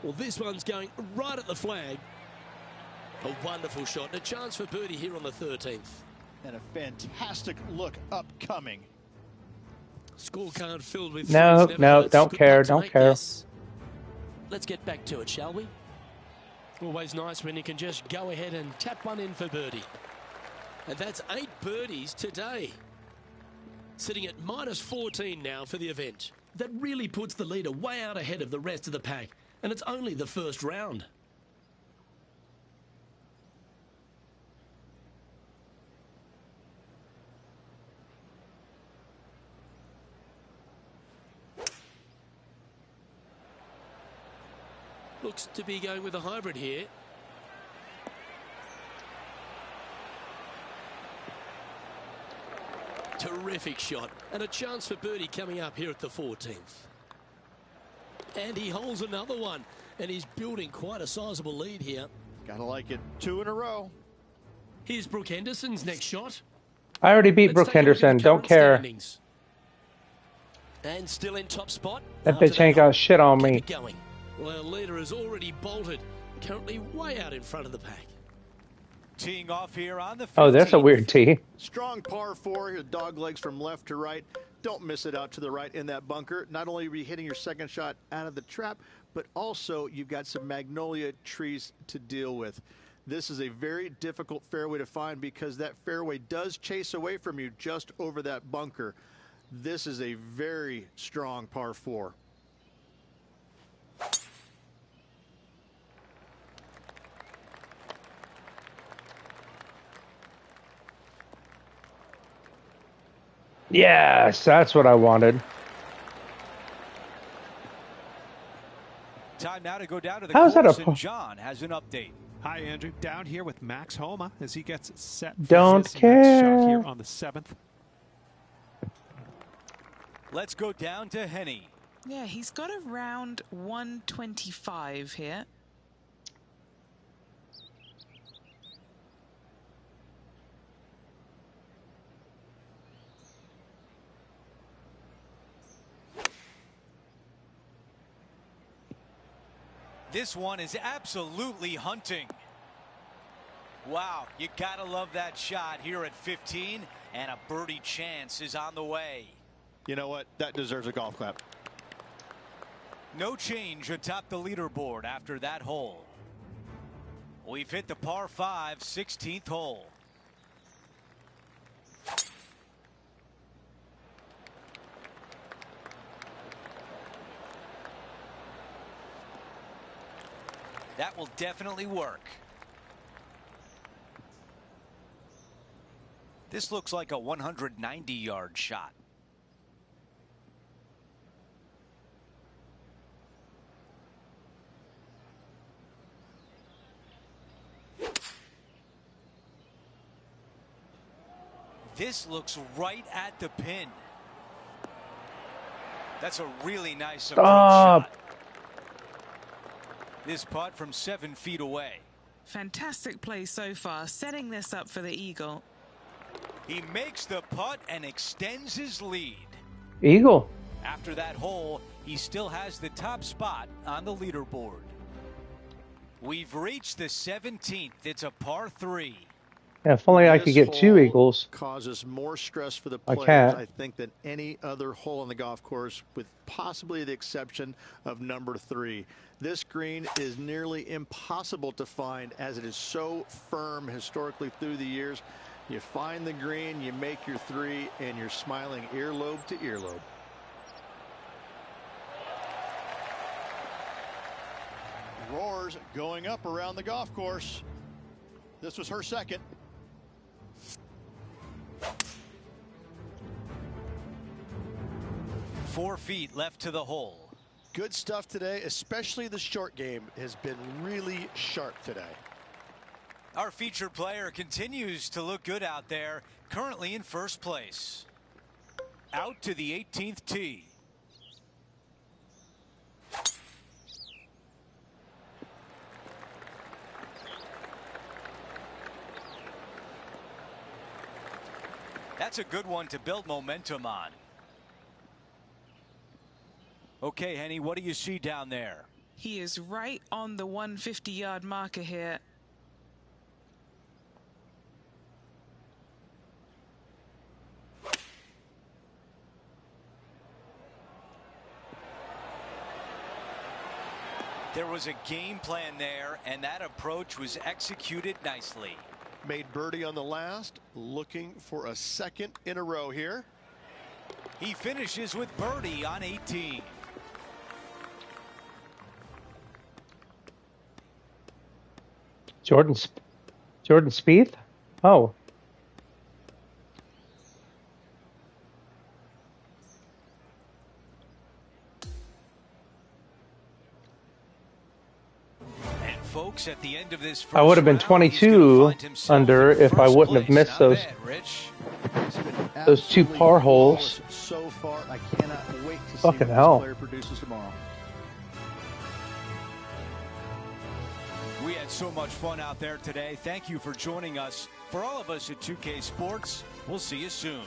Well, this one's going right at the flag. A wonderful shot and a chance for birdie here on the 13th. And a fantastic look upcoming. Scorecard filled with No, threes, no, nevertheless. don't Good care, putt to don't make, care. yes. Let's get back to it, shall we? Always nice when you can just go ahead and tap one in for birdie. And that's 8 birdies today. Sitting at -14 now for the event. That really puts the leader way out ahead of the rest of the pack. And it's only the first round. Looks to be going with a hybrid here. Terrific shot. And a chance for birdie coming up here at the 14th. And he holds another one. And he's building quite a sizable lead here. Gotta like it. 2 in a row. Here's Brooke Henderson's next shot. I already beat Let's Brooke take a look at the Henderson. Don't current care. standings. And still in top spot. That After bitch ain't got shit on keep me. it going. Well, leader has already bolted. Currently way out in front of the pack. Teeing off here on the 15th. Oh, that's a weird tee. Strong par 4. Your dog legs from left to right. Don't miss it out to the right in that bunker. Not only are you hitting your second shot out of the trap, but also you've got some magnolia trees to deal with. This is a very difficult fairway to find because that fairway does chase away from you just over that bunker. This is a very strong par 4. Yes, that's what I wanted. Time now to go down to the How's that course, a and John has an update. Hi, Andrew. Down here with Max Homa as he gets set for Don't his next shot care. here on the 7th. Let's go down to Henny. Yeah, he's got around 125 here. This one is absolutely hunting. Wow, you gotta love that shot here at 15, and a birdie chance is on the way. You know what? That deserves a golf clap. No change atop the leaderboard after that hole. We've hit the par 5 16th hole. That will definitely work. This looks like a 190-yard shot. This looks right at the pin. That's a really nice approach shot. This putt from 7 feet away. Fantastic play so far, setting this up for the eagle. He makes the putt and extends his lead. Eagle. After that hole, he still has the top spot on the leaderboard. We've reached the 17th. It's a par 3. Yeah, if only I could get 2 hole eagles. Causes more stress for the I players, can't. I think, than any other hole on the golf course, with possibly the exception of number 3. This green is nearly impossible to find as it is so firm historically through the years. You find the green, you make your 3, and you're smiling earlobe to earlobe. Roars going up around the golf course. This was her second. Four feet left to the hole. Good stuff today, especially the short game has been really sharp today. Our featured player continues to look good out there, currently in first place. Out to the 18th tee. That's a good one to build momentum on. Okay, Henny, what do you see down there? He is right on the 150-yard marker here. There was a game plan there, and that approach was executed nicely. Made birdie on the last, looking for a second in a row here. He finishes with birdie on 18. Jordan Spieth? Oh. And folks, at the end of this I would have been 22 under if I wouldn't have missed those two par holes. So far, I cannot wait to see Fucking what this hell. player produces tomorrow. We had so much fun out there today. Thank you for joining us. For all of us at 2K Sports, we'll see you soon.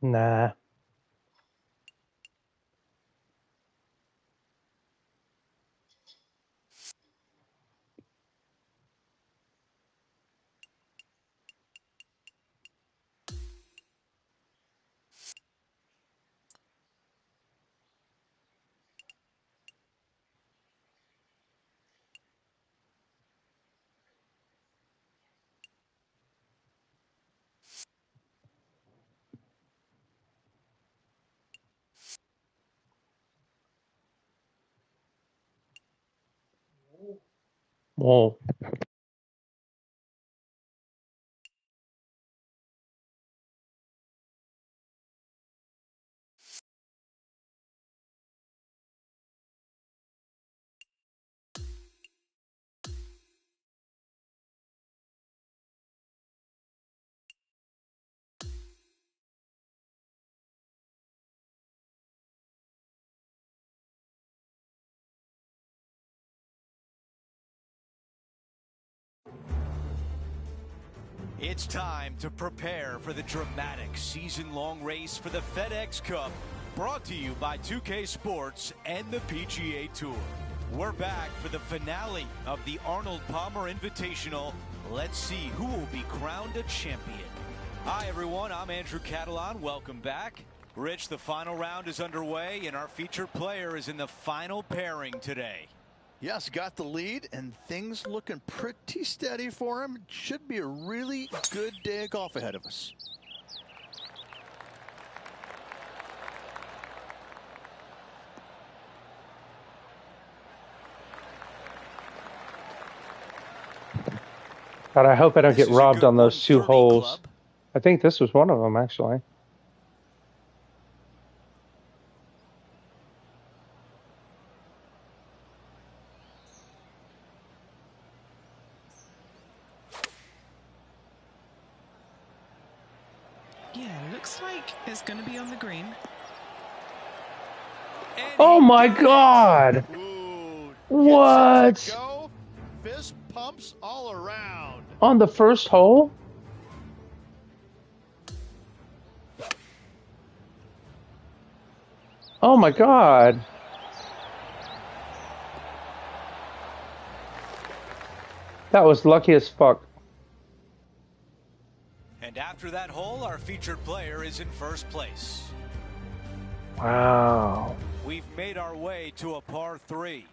Nah. Whoa. It's time to prepare for the dramatic season-long race for the FedEx Cup, brought to you by 2K Sports and the PGA Tour. We're back for the finale of the Arnold Palmer Invitational. Let's see who will be crowned a champion. Hi, everyone. I'm Andrew Catalan. Welcome back. Rich, the final round is underway, and our featured player is in the final pairing today. Yes, got the lead, and things looking pretty steady for him. Should be a really good day of golf ahead of us. God, I hope I don't This get is a robbed good on those 2 130 holes. club. I think this was one of them, actually. Yeah, looks like it's going to be on the green. And Oh he my got it. God! Ooh, What? gets it to go. Fist pumps all around. On the first hole? Oh my God. That was lucky as fuck. And after that hole, our featured player is in first place. Wow. We've made our way to a par 3.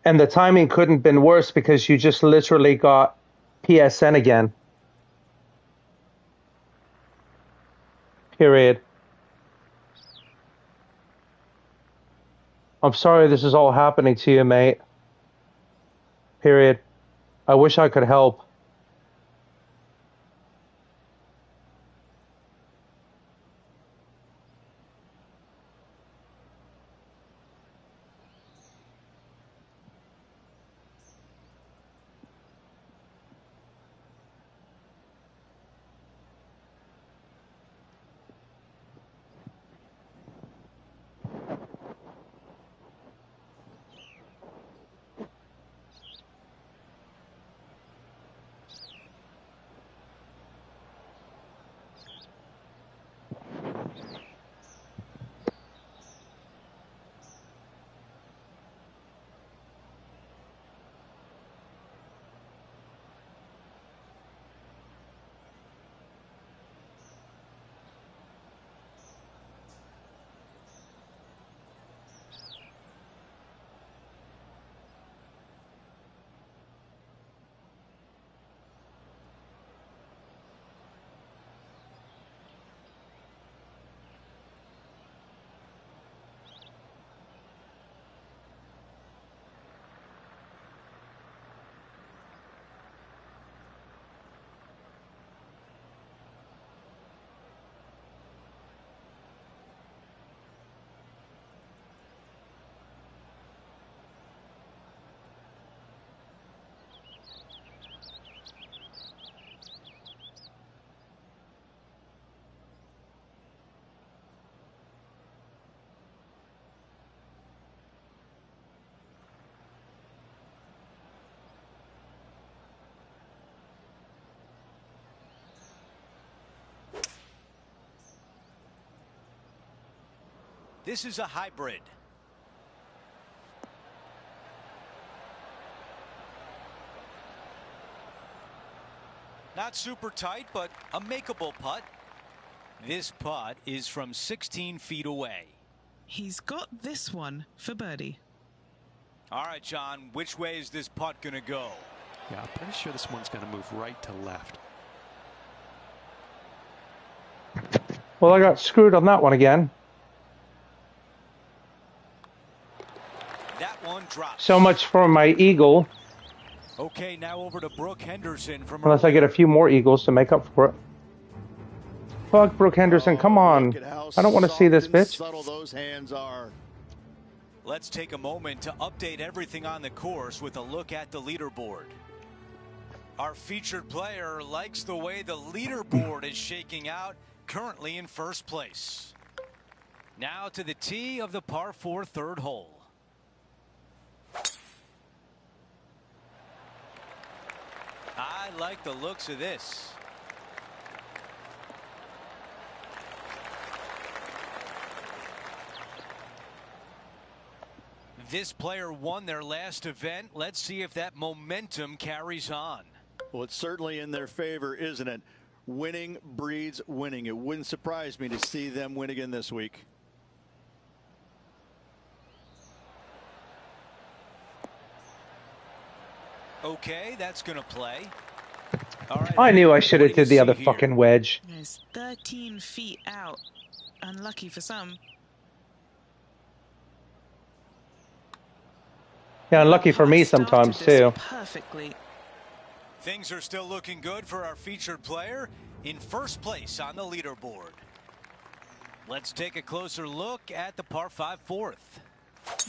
And the timing couldn't have been worse because you just literally got PSN again. Period. I'm sorry this is all happening to you, mate. Period. I wish I could help. This is a hybrid. Not super tight, but a makeable putt. This putt is from 16 feet away. He's got this one for birdie. All right, John, which way is this putt going to go? Yeah, I'm pretty sure this one's going to move right to left. Well, I got screwed on that one again. That one drops. So much for my eagle. Okay, now over to Brooke Henderson from Unless I get a few more eagles to make up for it. Fuck Brooke Henderson, come on. I don't want to see this bitch. Subtle those hands are. Let's take a moment to update everything on the course with a look at the leaderboard. Our featured player likes the way the leaderboard is shaking out, currently in first place. Now to the tee of the par 4 third hole. I like the looks of this. This player won their last event. Let's see if that momentum carries on. Well, it's certainly in their favor, isn't it? Winning breeds winning. It wouldn't surprise me to see them win again this week. Okay, that's going to play. All right, I knew I should have what do you did the other see here? fucking wedge. It's 13 feet out. Unlucky for some. Yeah, unlucky for me Started sometimes this too. perfectly. Things are still looking good for our featured player in first place on the leaderboard. Let's take a closer look at the par 5 fourth.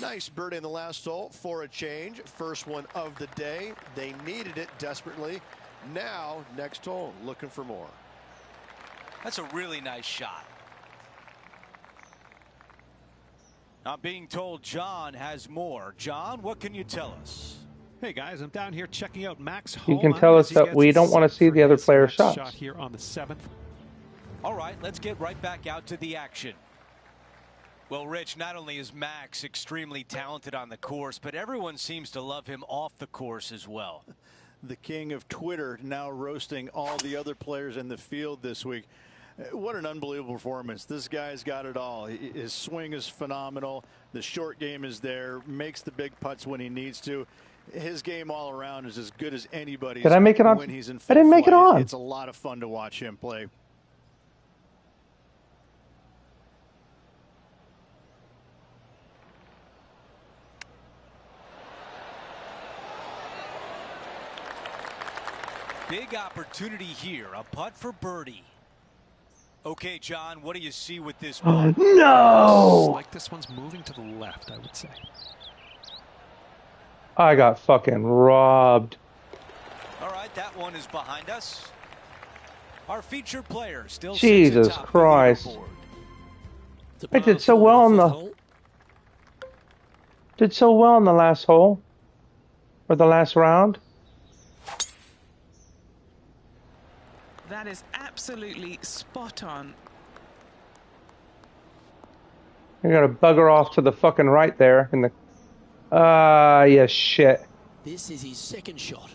Nice birdie in the last hole for a change. First one of the day. They needed it desperately. Now, next hole, looking for more. That's a really nice shot. I'm being told John has more. John, what can you tell us? Hey guys, I'm down here checking out Max You Homa can tell as us he that gets we don't want to set see for the other his player's next shots. shot here on the 7th. All right, let's get right back out to the action. Well, Rich, not only is Max extremely talented on the course, but everyone seems to love him off the course as well. The king of Twitter now roasting all the other players in the field this week. What an unbelievable performance. This guy's got it all. His swing is phenomenal. The short game is there. Makes the big putts when he needs to. His game all around is as good as anybody's. Did I make it on? When he's in I full didn't make it flight. on. It's a lot of fun to watch him play. Big opportunity here. A putt for birdie. Okay, John, what do you see with this Oh, ball? no! Like this one's moving to the left, I would say. I got fucking robbed. All right, that one is behind us. Our featured player still Jesus sits atop Christ. the leaderboard. I did so well on the last hole or the last round. That is absolutely spot on. You gotta bugger off to the fucking right there in the. Yeah, shit. This is his second shot.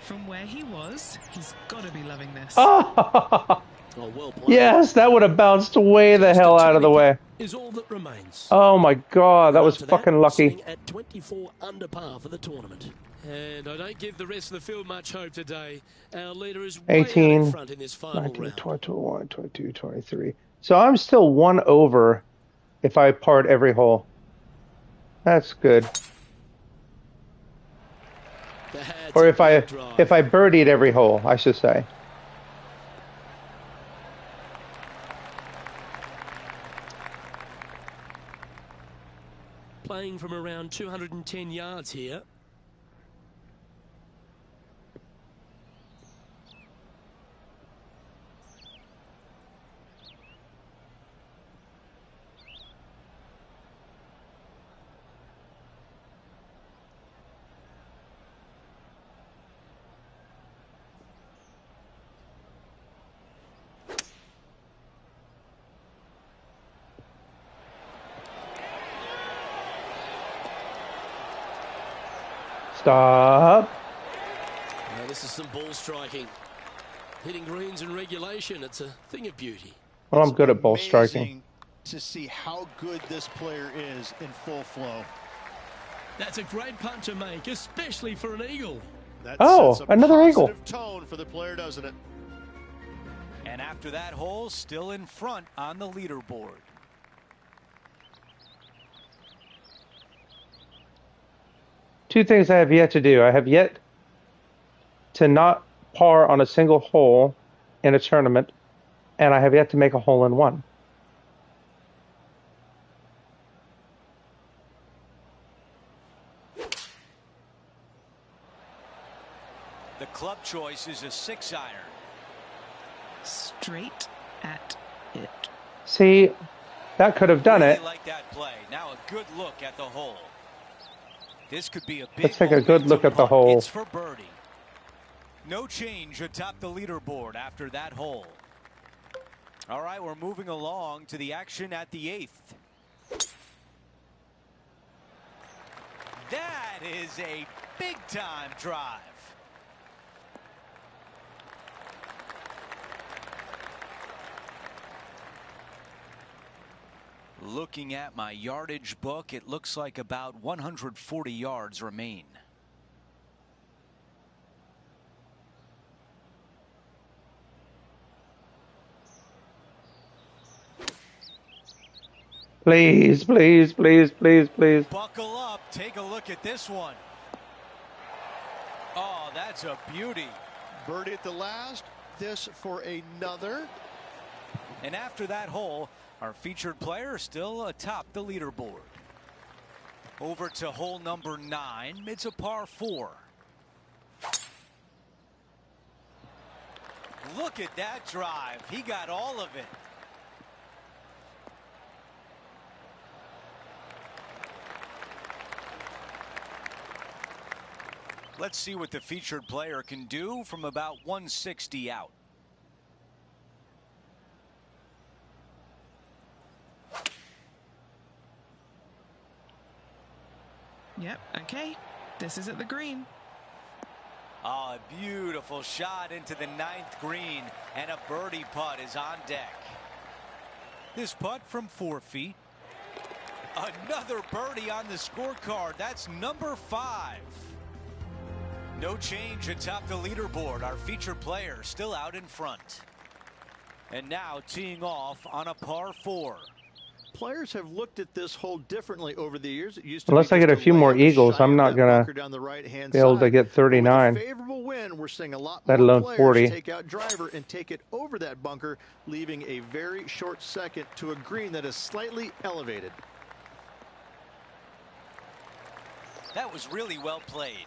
From where he was, he's got to be loving this. Oh, Oh, well played. yes, that would have bounced way the hell out of the way. Is all that remains. Oh my god, that was After fucking lucky. sitting at 24 under par for the tournament. And I don't give the rest of the field much hope today. Our leader is way out 18, in front in this final 19, round. 20, 21, 22, 23. So I'm still one over if I part every hole. That's good. That's Or a if I good drive. birdied every hole, I should say. Playing from around 210 yards here. Stop. Now this is some ball striking. Hitting greens in regulation, it's a thing of beauty. Well, I'm good at ball Amazing striking. to see how good this player is in full flow. That's a great putt to make, especially for an eagle. That Oh, sets a another eagle. positive tone for the player, doesn't it? And after that hole, still in front on the leaderboard. Two things I have yet to do. I have yet to not par on a single hole in a tournament, and I have yet to make a hole in one. The club choice is a 6-iron. Straight at it. See, that could have done Really it. like that play. Now a good look at the hole. This could be a big Let's take a good look at the hole. It's for birdie. No change atop the leaderboard after that hole. All right, we're moving along to the action at the 8th. That is a big-time drive. Looking at my yardage book, it looks like about 140 yards remain. Please, please, please, please, please. Buckle up. Take a look at this one. Oh, that's a beauty. Birdie at the last. This for another. And after that hole, our featured player still atop the leaderboard. Over to hole number 9. It's a par 4. Look at that drive. He got all of it. Let's see what the featured player can do from about 160 out. Yep, okay. This is at the green. Oh, a beautiful shot into the 9th green, and a birdie putt is on deck. This putt from 4 feet. Another birdie on the scorecard. That's number 5. No change atop the leaderboard. Our featured player still out in front. And now teeing off on a par 4. Players have looked at this hole differently over the years. It used to Unless be I get a just few more layup eagles, shy I'm of not that going bunker to down the right-hand be able to side. get 39. With a favorable win, we're seeing a lot Let more alone players 40. take out driver and take it over that bunker, leaving a very short second to a green that is slightly elevated. That was really well played.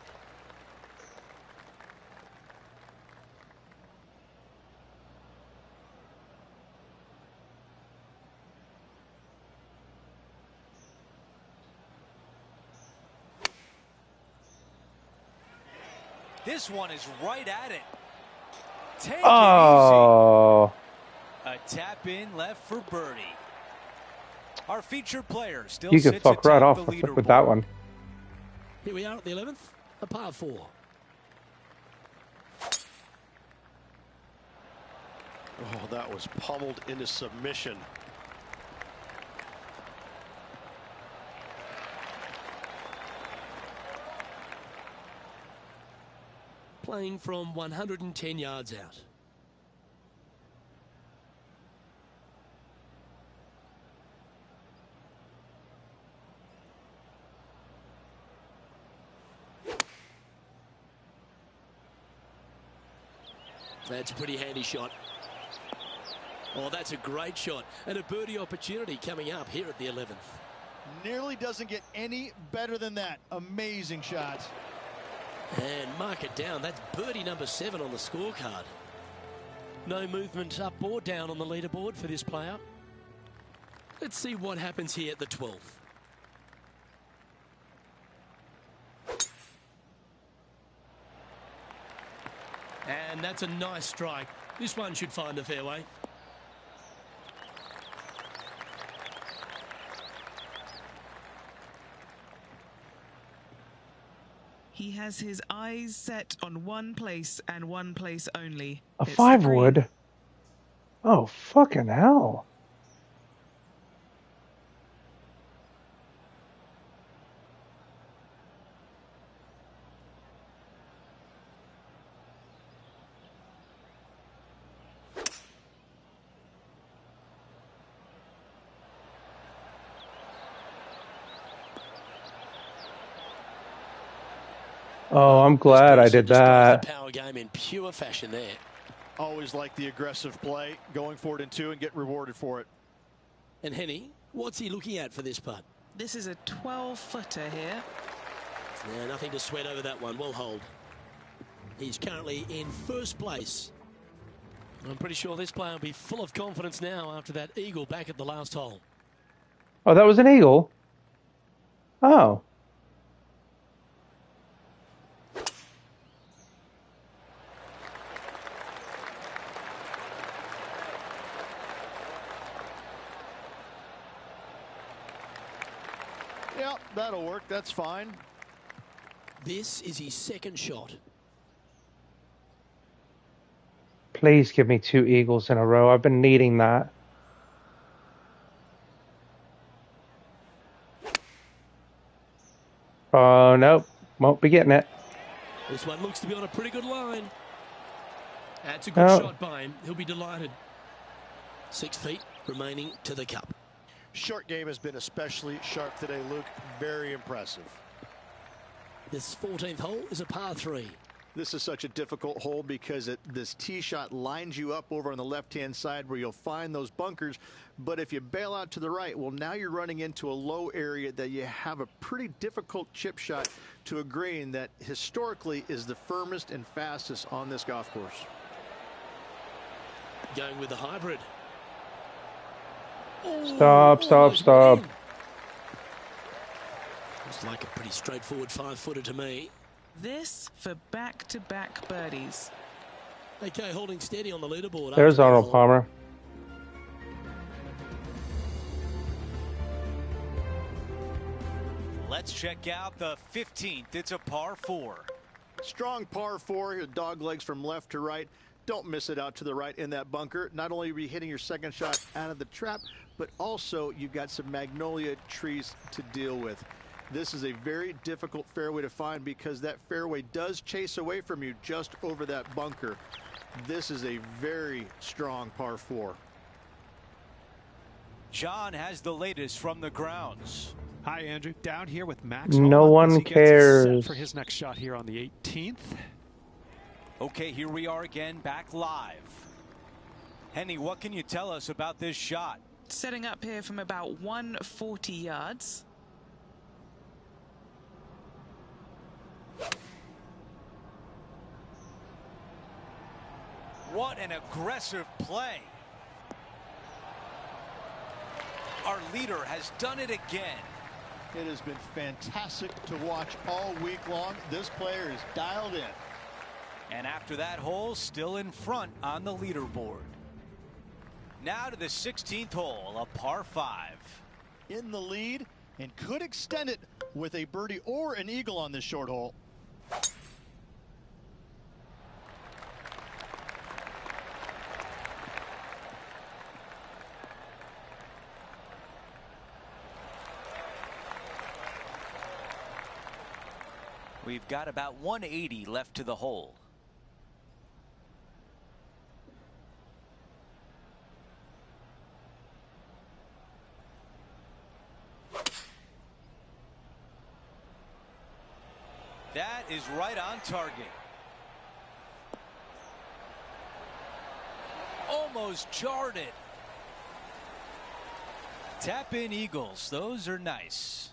This one is right at it. Take it easy. A tap in left for birdie. Our featured player still You can sits fuck right atop off the with leaderboard. that one. Here we are at the 11th, a par 4. Oh, that was pummeled into submission. Playing from 110 yards out. That's a pretty handy shot. Oh, that's a great shot. And a birdie opportunity coming up here at the 11th. Nearly doesn't get any better than that. Amazing shot. And mark it down. That's birdie number 7 on the scorecard. No movement up or down on the leaderboard for this player. Let's see what happens here at the 12th. And that's a nice strike. This one should find a fairway. He has his eyes set on one place and one place only. A It's the 5 green. wood? Oh, fucking hell. Oh, I'm glad I did that. The power game in pure fashion there. Always like the aggressive play, going for it in 2 and get rewarded for it. And Henny, what's he looking at for this putt? This is a 12-footer here. Yeah, nothing to sweat over that one. Well hold. He's currently in first place. I'm pretty sure this player will be full of confidence now after that eagle back at the last hole. Oh, that was an eagle? Oh. Yeah, that'll work. That's fine. This is his second shot. Please give me 2 eagles in a row. I've been needing that. Oh, nope. Won't be getting it. This one looks to be on a pretty good line. That's a good shot by him. He'll be delighted. 6 feet remaining to the cup. Short game has been especially sharp today, Luke. Very impressive. This 14th hole is a par 3. This is such a difficult hole because this tee shot lines you up over on the left-hand side where you'll find those bunkers. But if you bail out to the right, well, now you're running into a low area that you have a pretty difficult chip shot to a green that historically is the firmest and fastest on this golf course. Going with the hybrid. Stop. Looks like a pretty straightforward 5-footer to me. This for back-to-back birdies. Okay, holding steady on the leaderboard. There's Arnold Palmer. Let's check out the 15th. It's a par 4. Strong par 4, dog legs from left to right. Don't miss it out to the right in that bunker. Not only are you hitting your second shot out of the trap, but also you've got some magnolia trees to deal with. This is a very difficult fairway to find because that fairway does chase away from you just over that bunker. This is a very strong par 4. John has the latest from the grounds. Hi, Andrew. Down here with Max. No one cares. For his next shot here on the 18th. Okay, here we are again, back live. Henny, what can you tell us about this shot? Setting up here from about 140 yards. What an aggressive play. Our leader has done it again. It has been fantastic to watch all week long. This player is dialed in. And after that hole, still in front on the leaderboard. Now to the 16th hole, a par 5. In the lead and could extend it with a birdie or an eagle on this short hole. We've got about 180 left to the hole. That is right on target. Almost jarred it. Tap in eagles. Those are nice.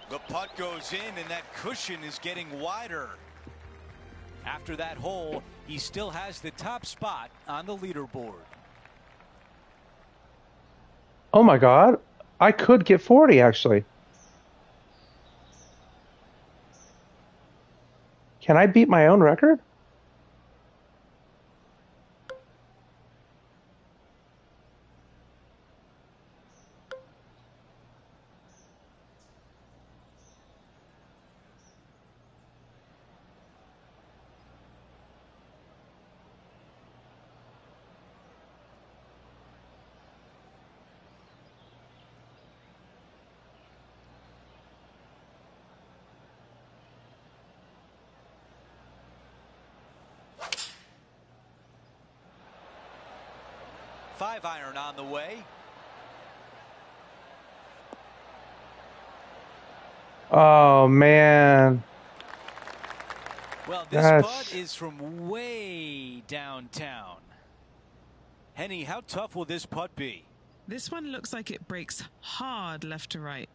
The putt goes in and that cushion is getting wider. After that hole, he still has the top spot on the leaderboard. Oh my God. I could get 40 actually. Can I beat my own record? Five iron on the way. Oh man. Well, this putt is from way downtown. Henny, how tough will this putt be? This one looks like it breaks hard left to right.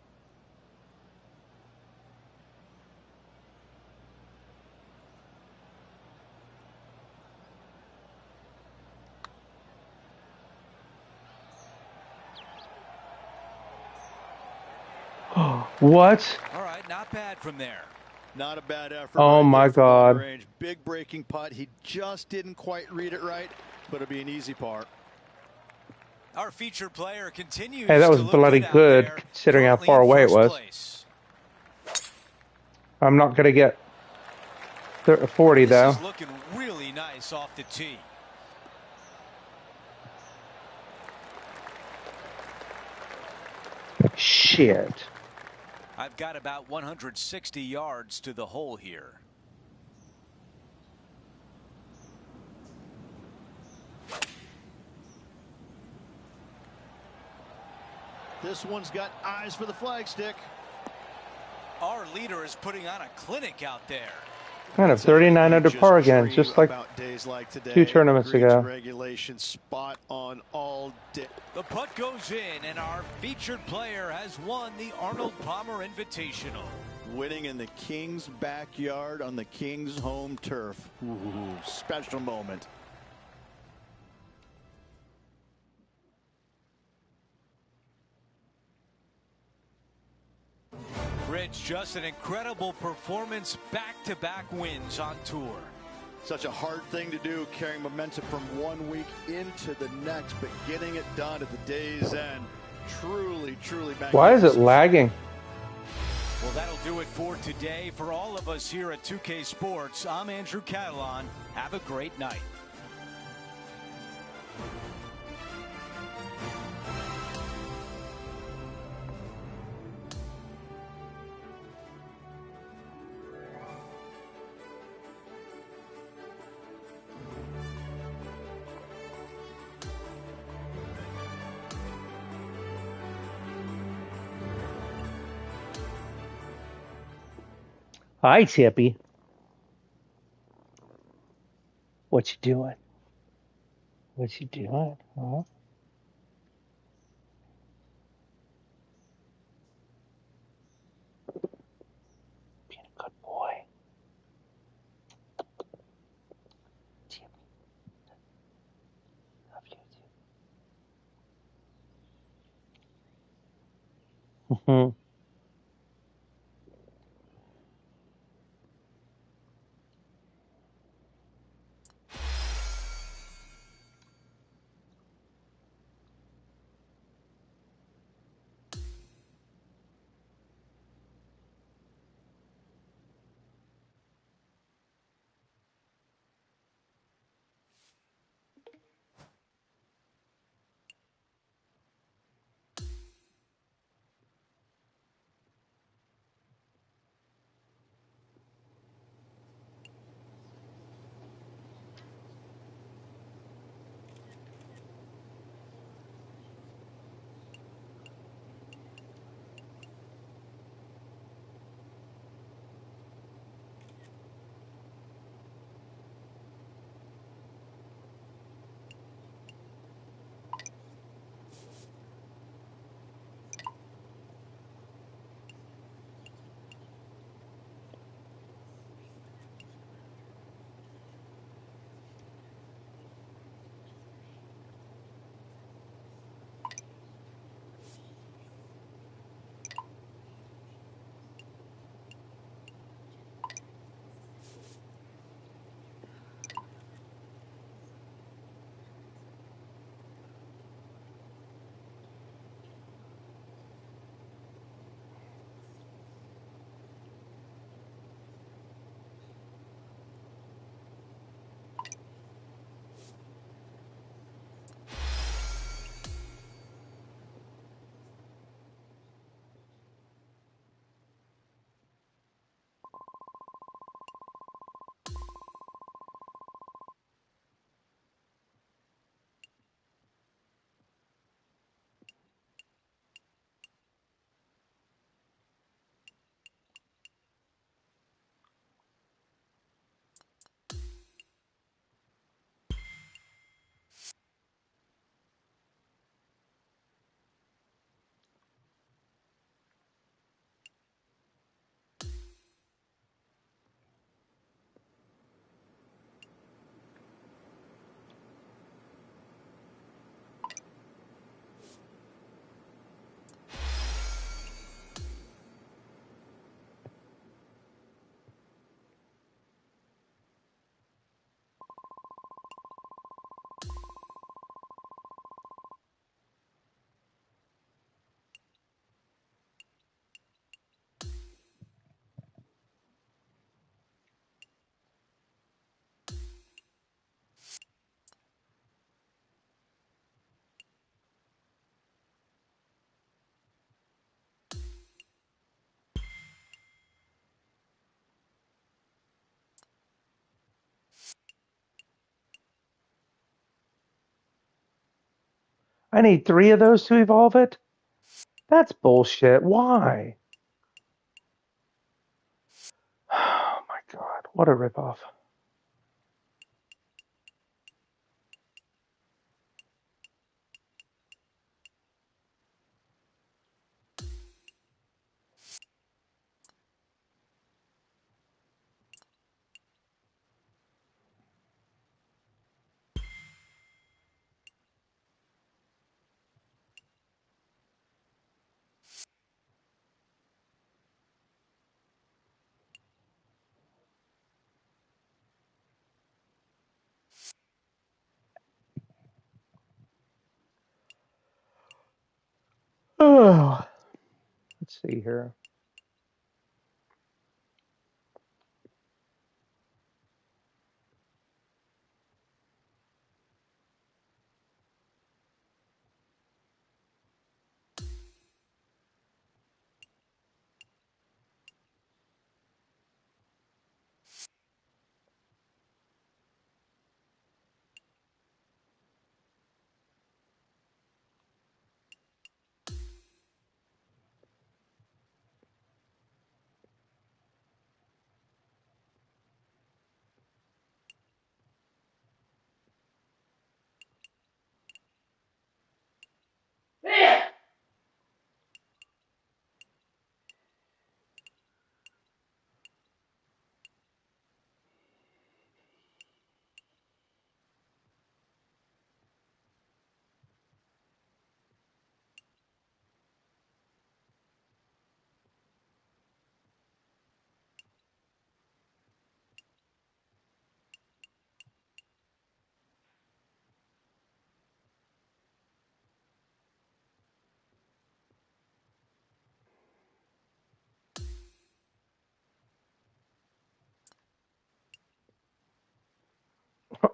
What? All right, not bad from there. Not a bad effort. Oh my God. Range. Big breaking putt. He just didn't quite read it right, but it'll be an easy par. Our featured player continues. Hey, that was bloody good considering how far away it was. I'm not going to get 40 though. This is looking really nice off the tee. Shit. I've got about 160 yards to the hole here. This one's got eyes for the flagstick. Our leader is putting on a clinic out there. Kind of 39 under par again, just like days like today. 2 tournaments ago. Regulation spot on all day. The putt goes in, and our featured player has won the Arnold Palmer Invitational. Winning in the King's backyard on the King's home turf. Ooh, special moment. Rich, just an incredible performance, back-to-back wins on tour. Such a hard thing to do, carrying momentum from one week into the next, but getting it done at the day's end. Truly, truly magnificent. Why is it lagging? Well, that'll do it for today. For all of us here at 2K Sports, I'm Andrew Catalon. Have a great night. Hi, Tippy. What you doing? What you doing, huh? Being a good boy. Tippy. Love you, too. I need 3 of those to evolve it? That's bullshit. Why? Oh my god, what a ripoff. Oh, let's see here.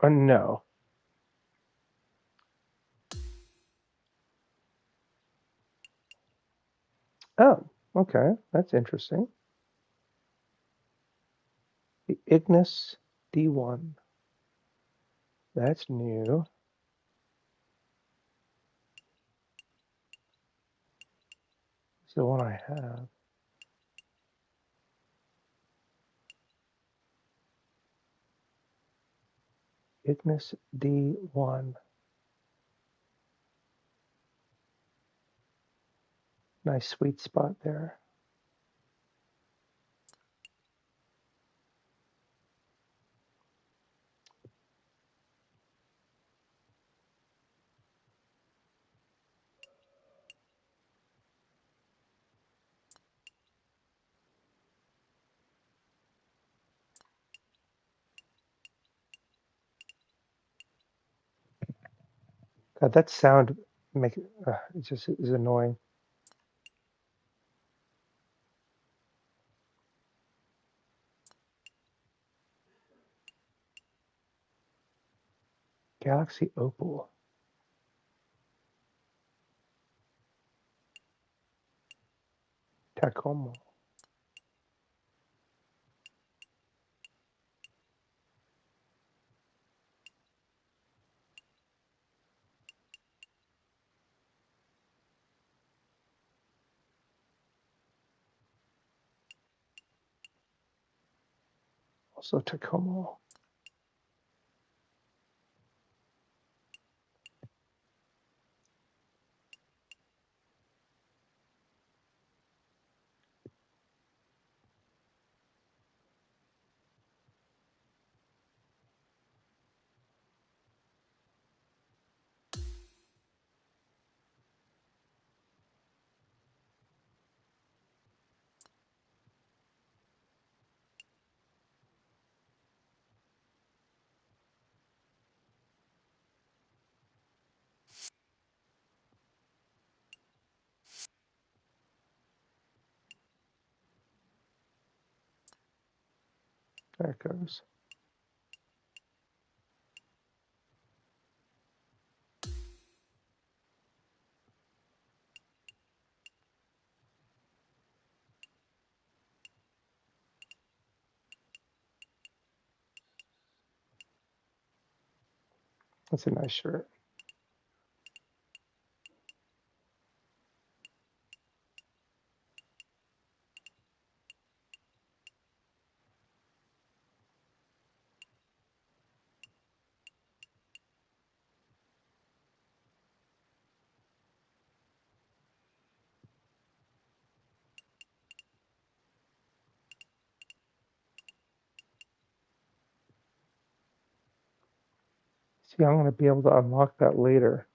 No. Oh, okay. That's interesting. The Ignis D1. That's new. It's the one I have. Ignis D1. Nice sweet spot there. God, that sound make it just is annoying. Galaxy Opal. Tacomo. Also Tacomo. There it goes. That's a nice shirt. See, I'm going to be able to unlock that later.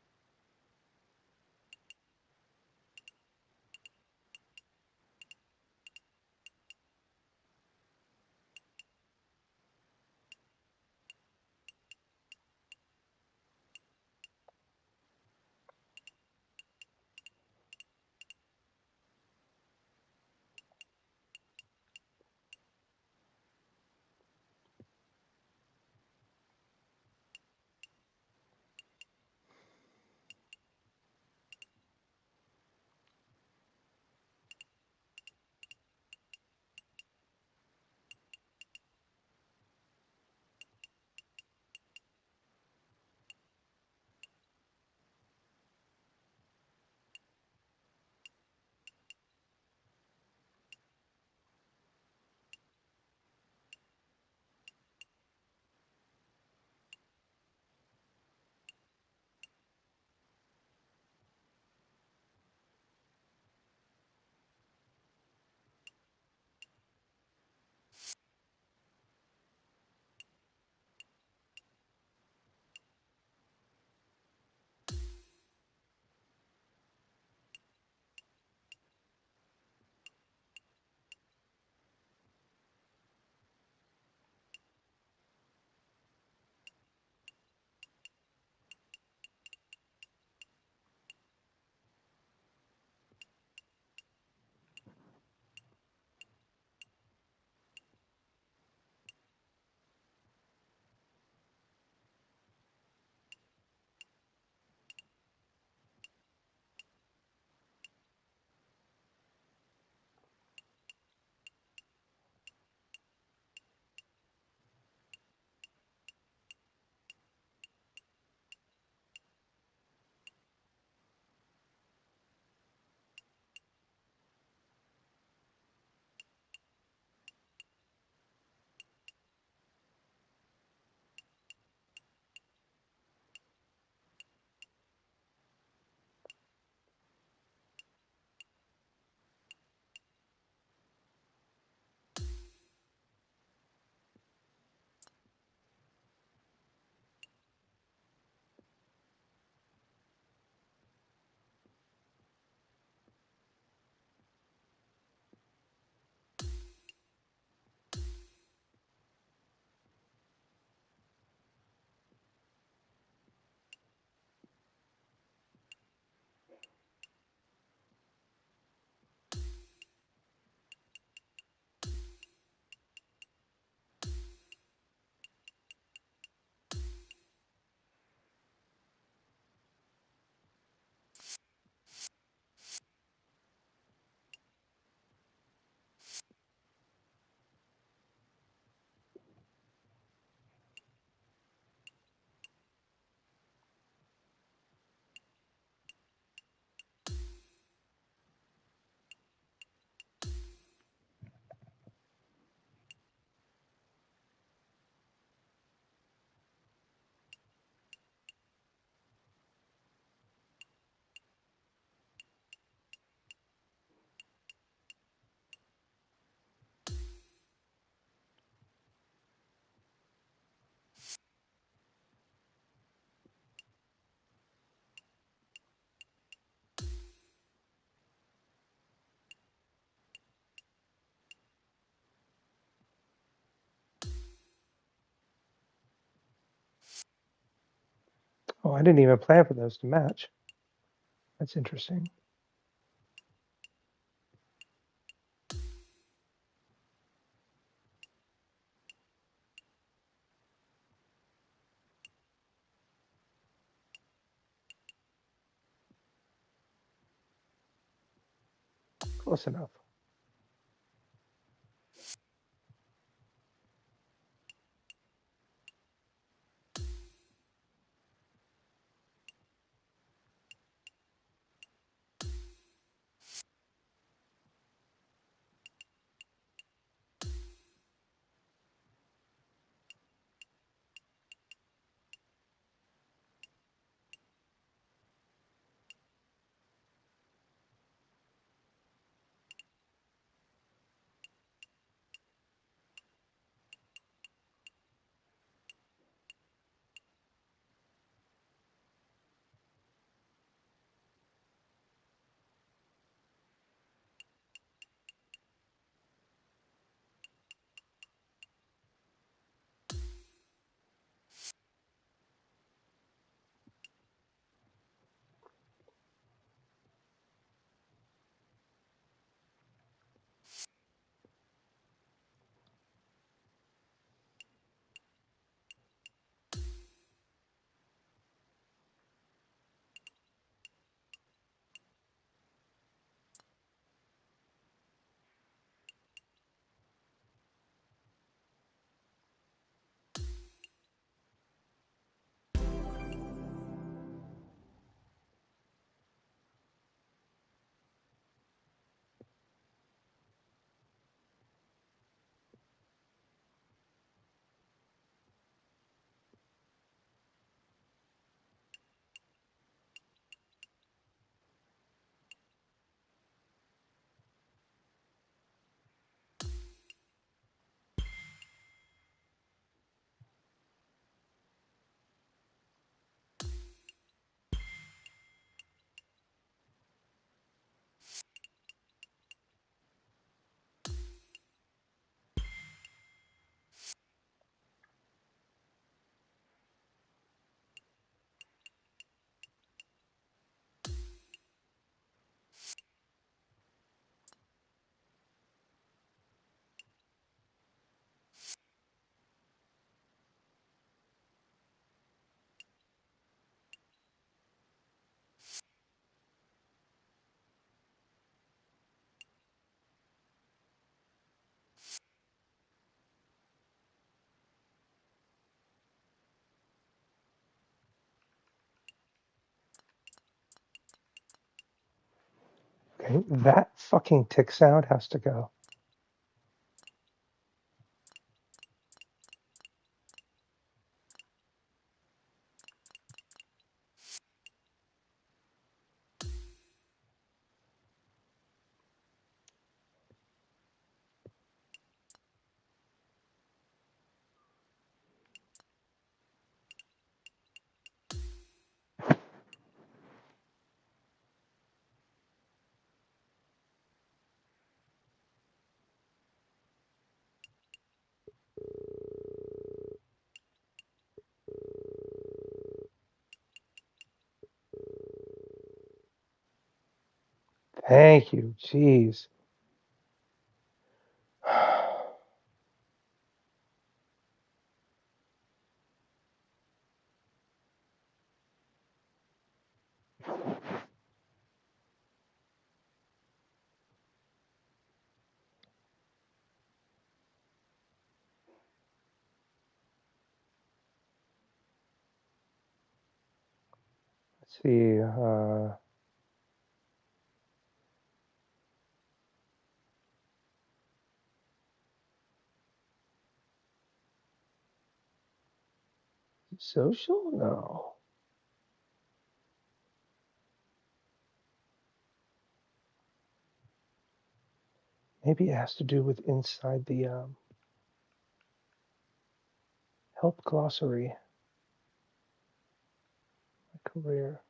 Oh, I didn't even plan for those to match. That's interesting. Close enough. That fucking tick sound has to go. Thank you. Jeez. Let's see. Social? No. Maybe it has to do with inside the help glossary. My career.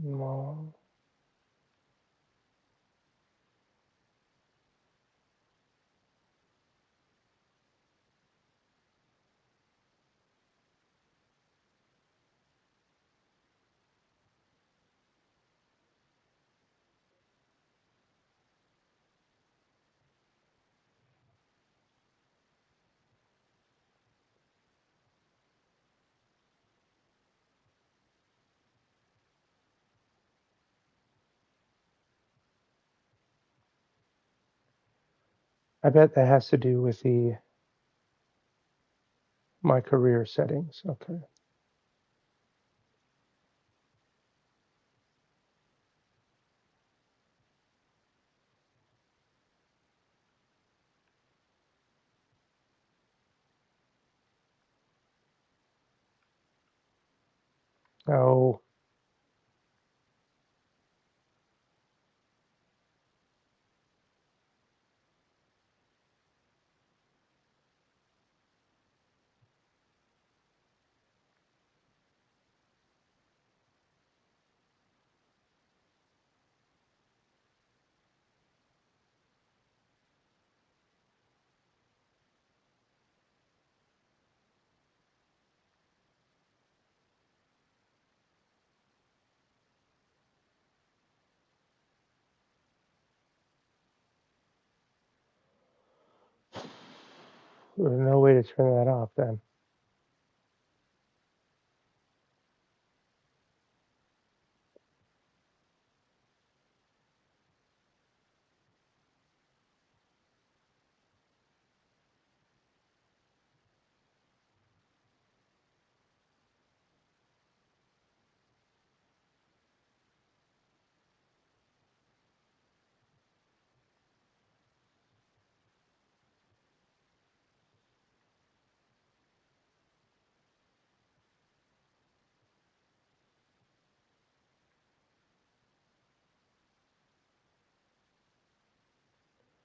No. I bet that has to do with the my career settings. Okay. Oh. There's no way to turn that off then.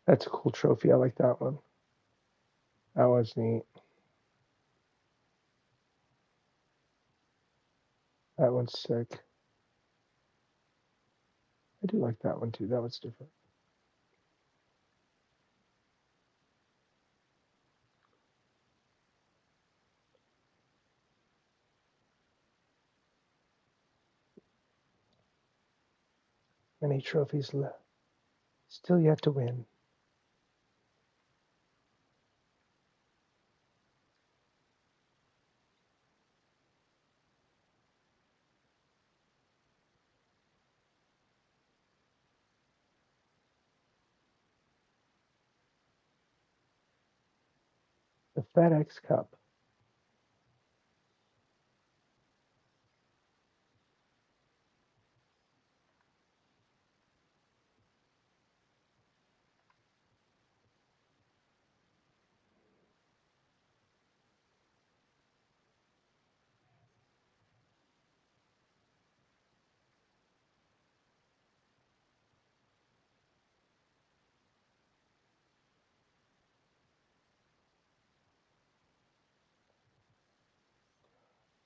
That's a cool trophy. I like that one. That one's neat. That one's sick. I do like that one too. That one's different. Many trophies left. Still yet to win. The FedEx Cup.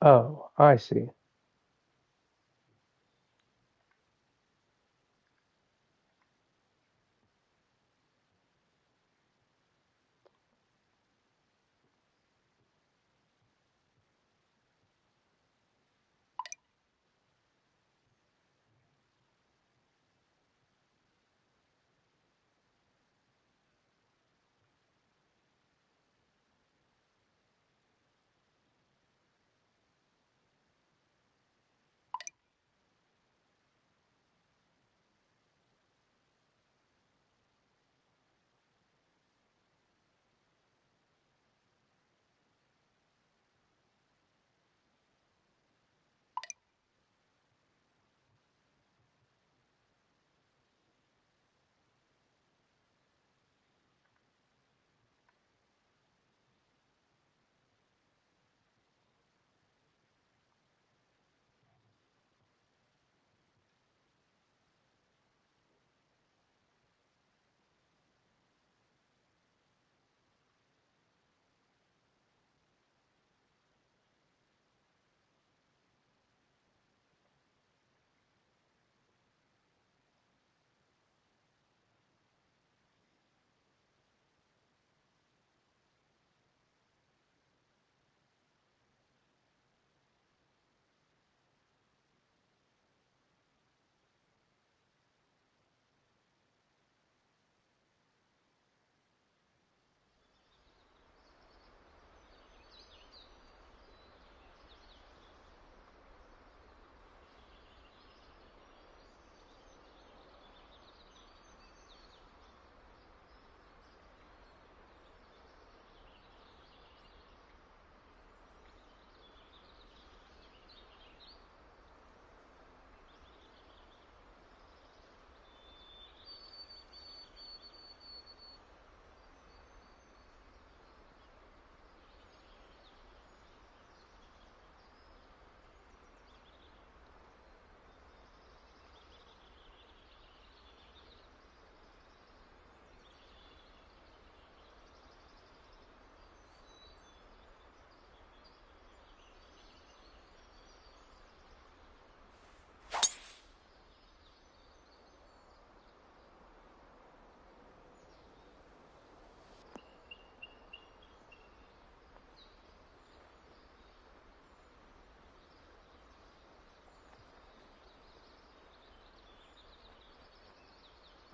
Oh, I see.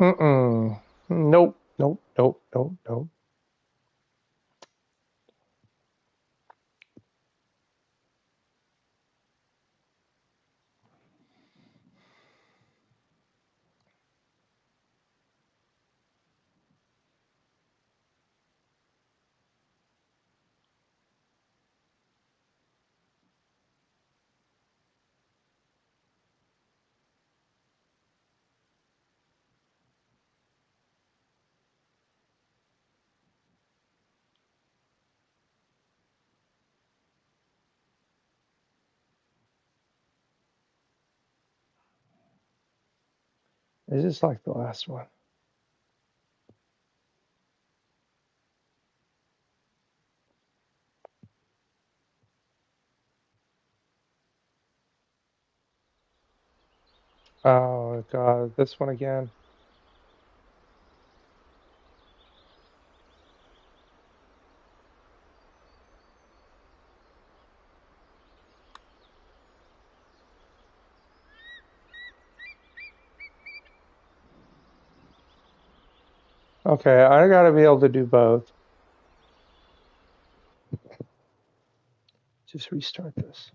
Mm-mm. Nope, nope, nope, nope, nope. It's just like the last one. Oh God, this one again. Okay, I gotta be able to do both. Just restart this.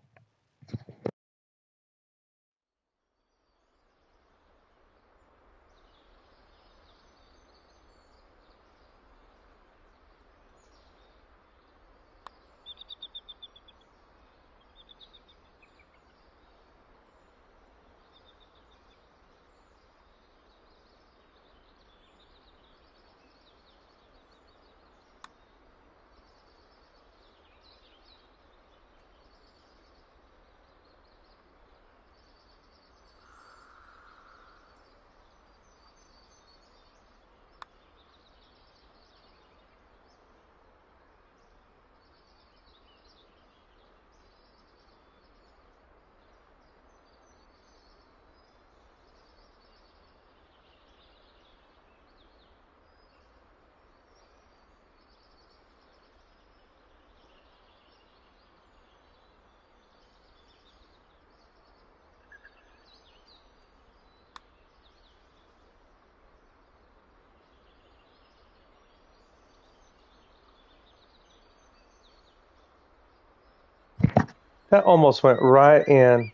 That almost went right in.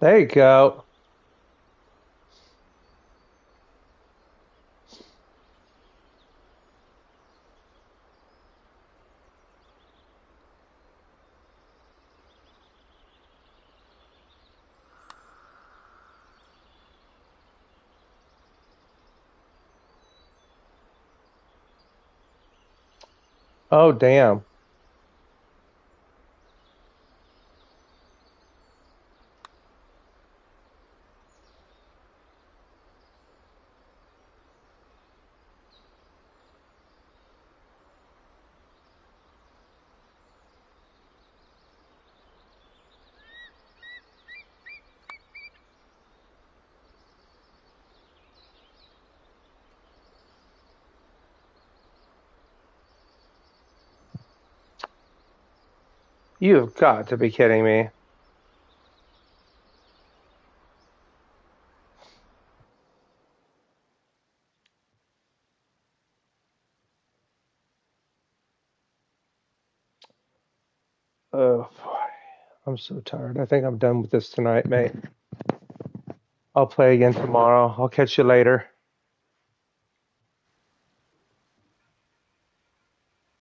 There you go. Oh, damn. You've got to be kidding me. Oh, boy. I'm so tired. I think I'm done with this tonight, mate. I'll play again tomorrow. I'll catch you later.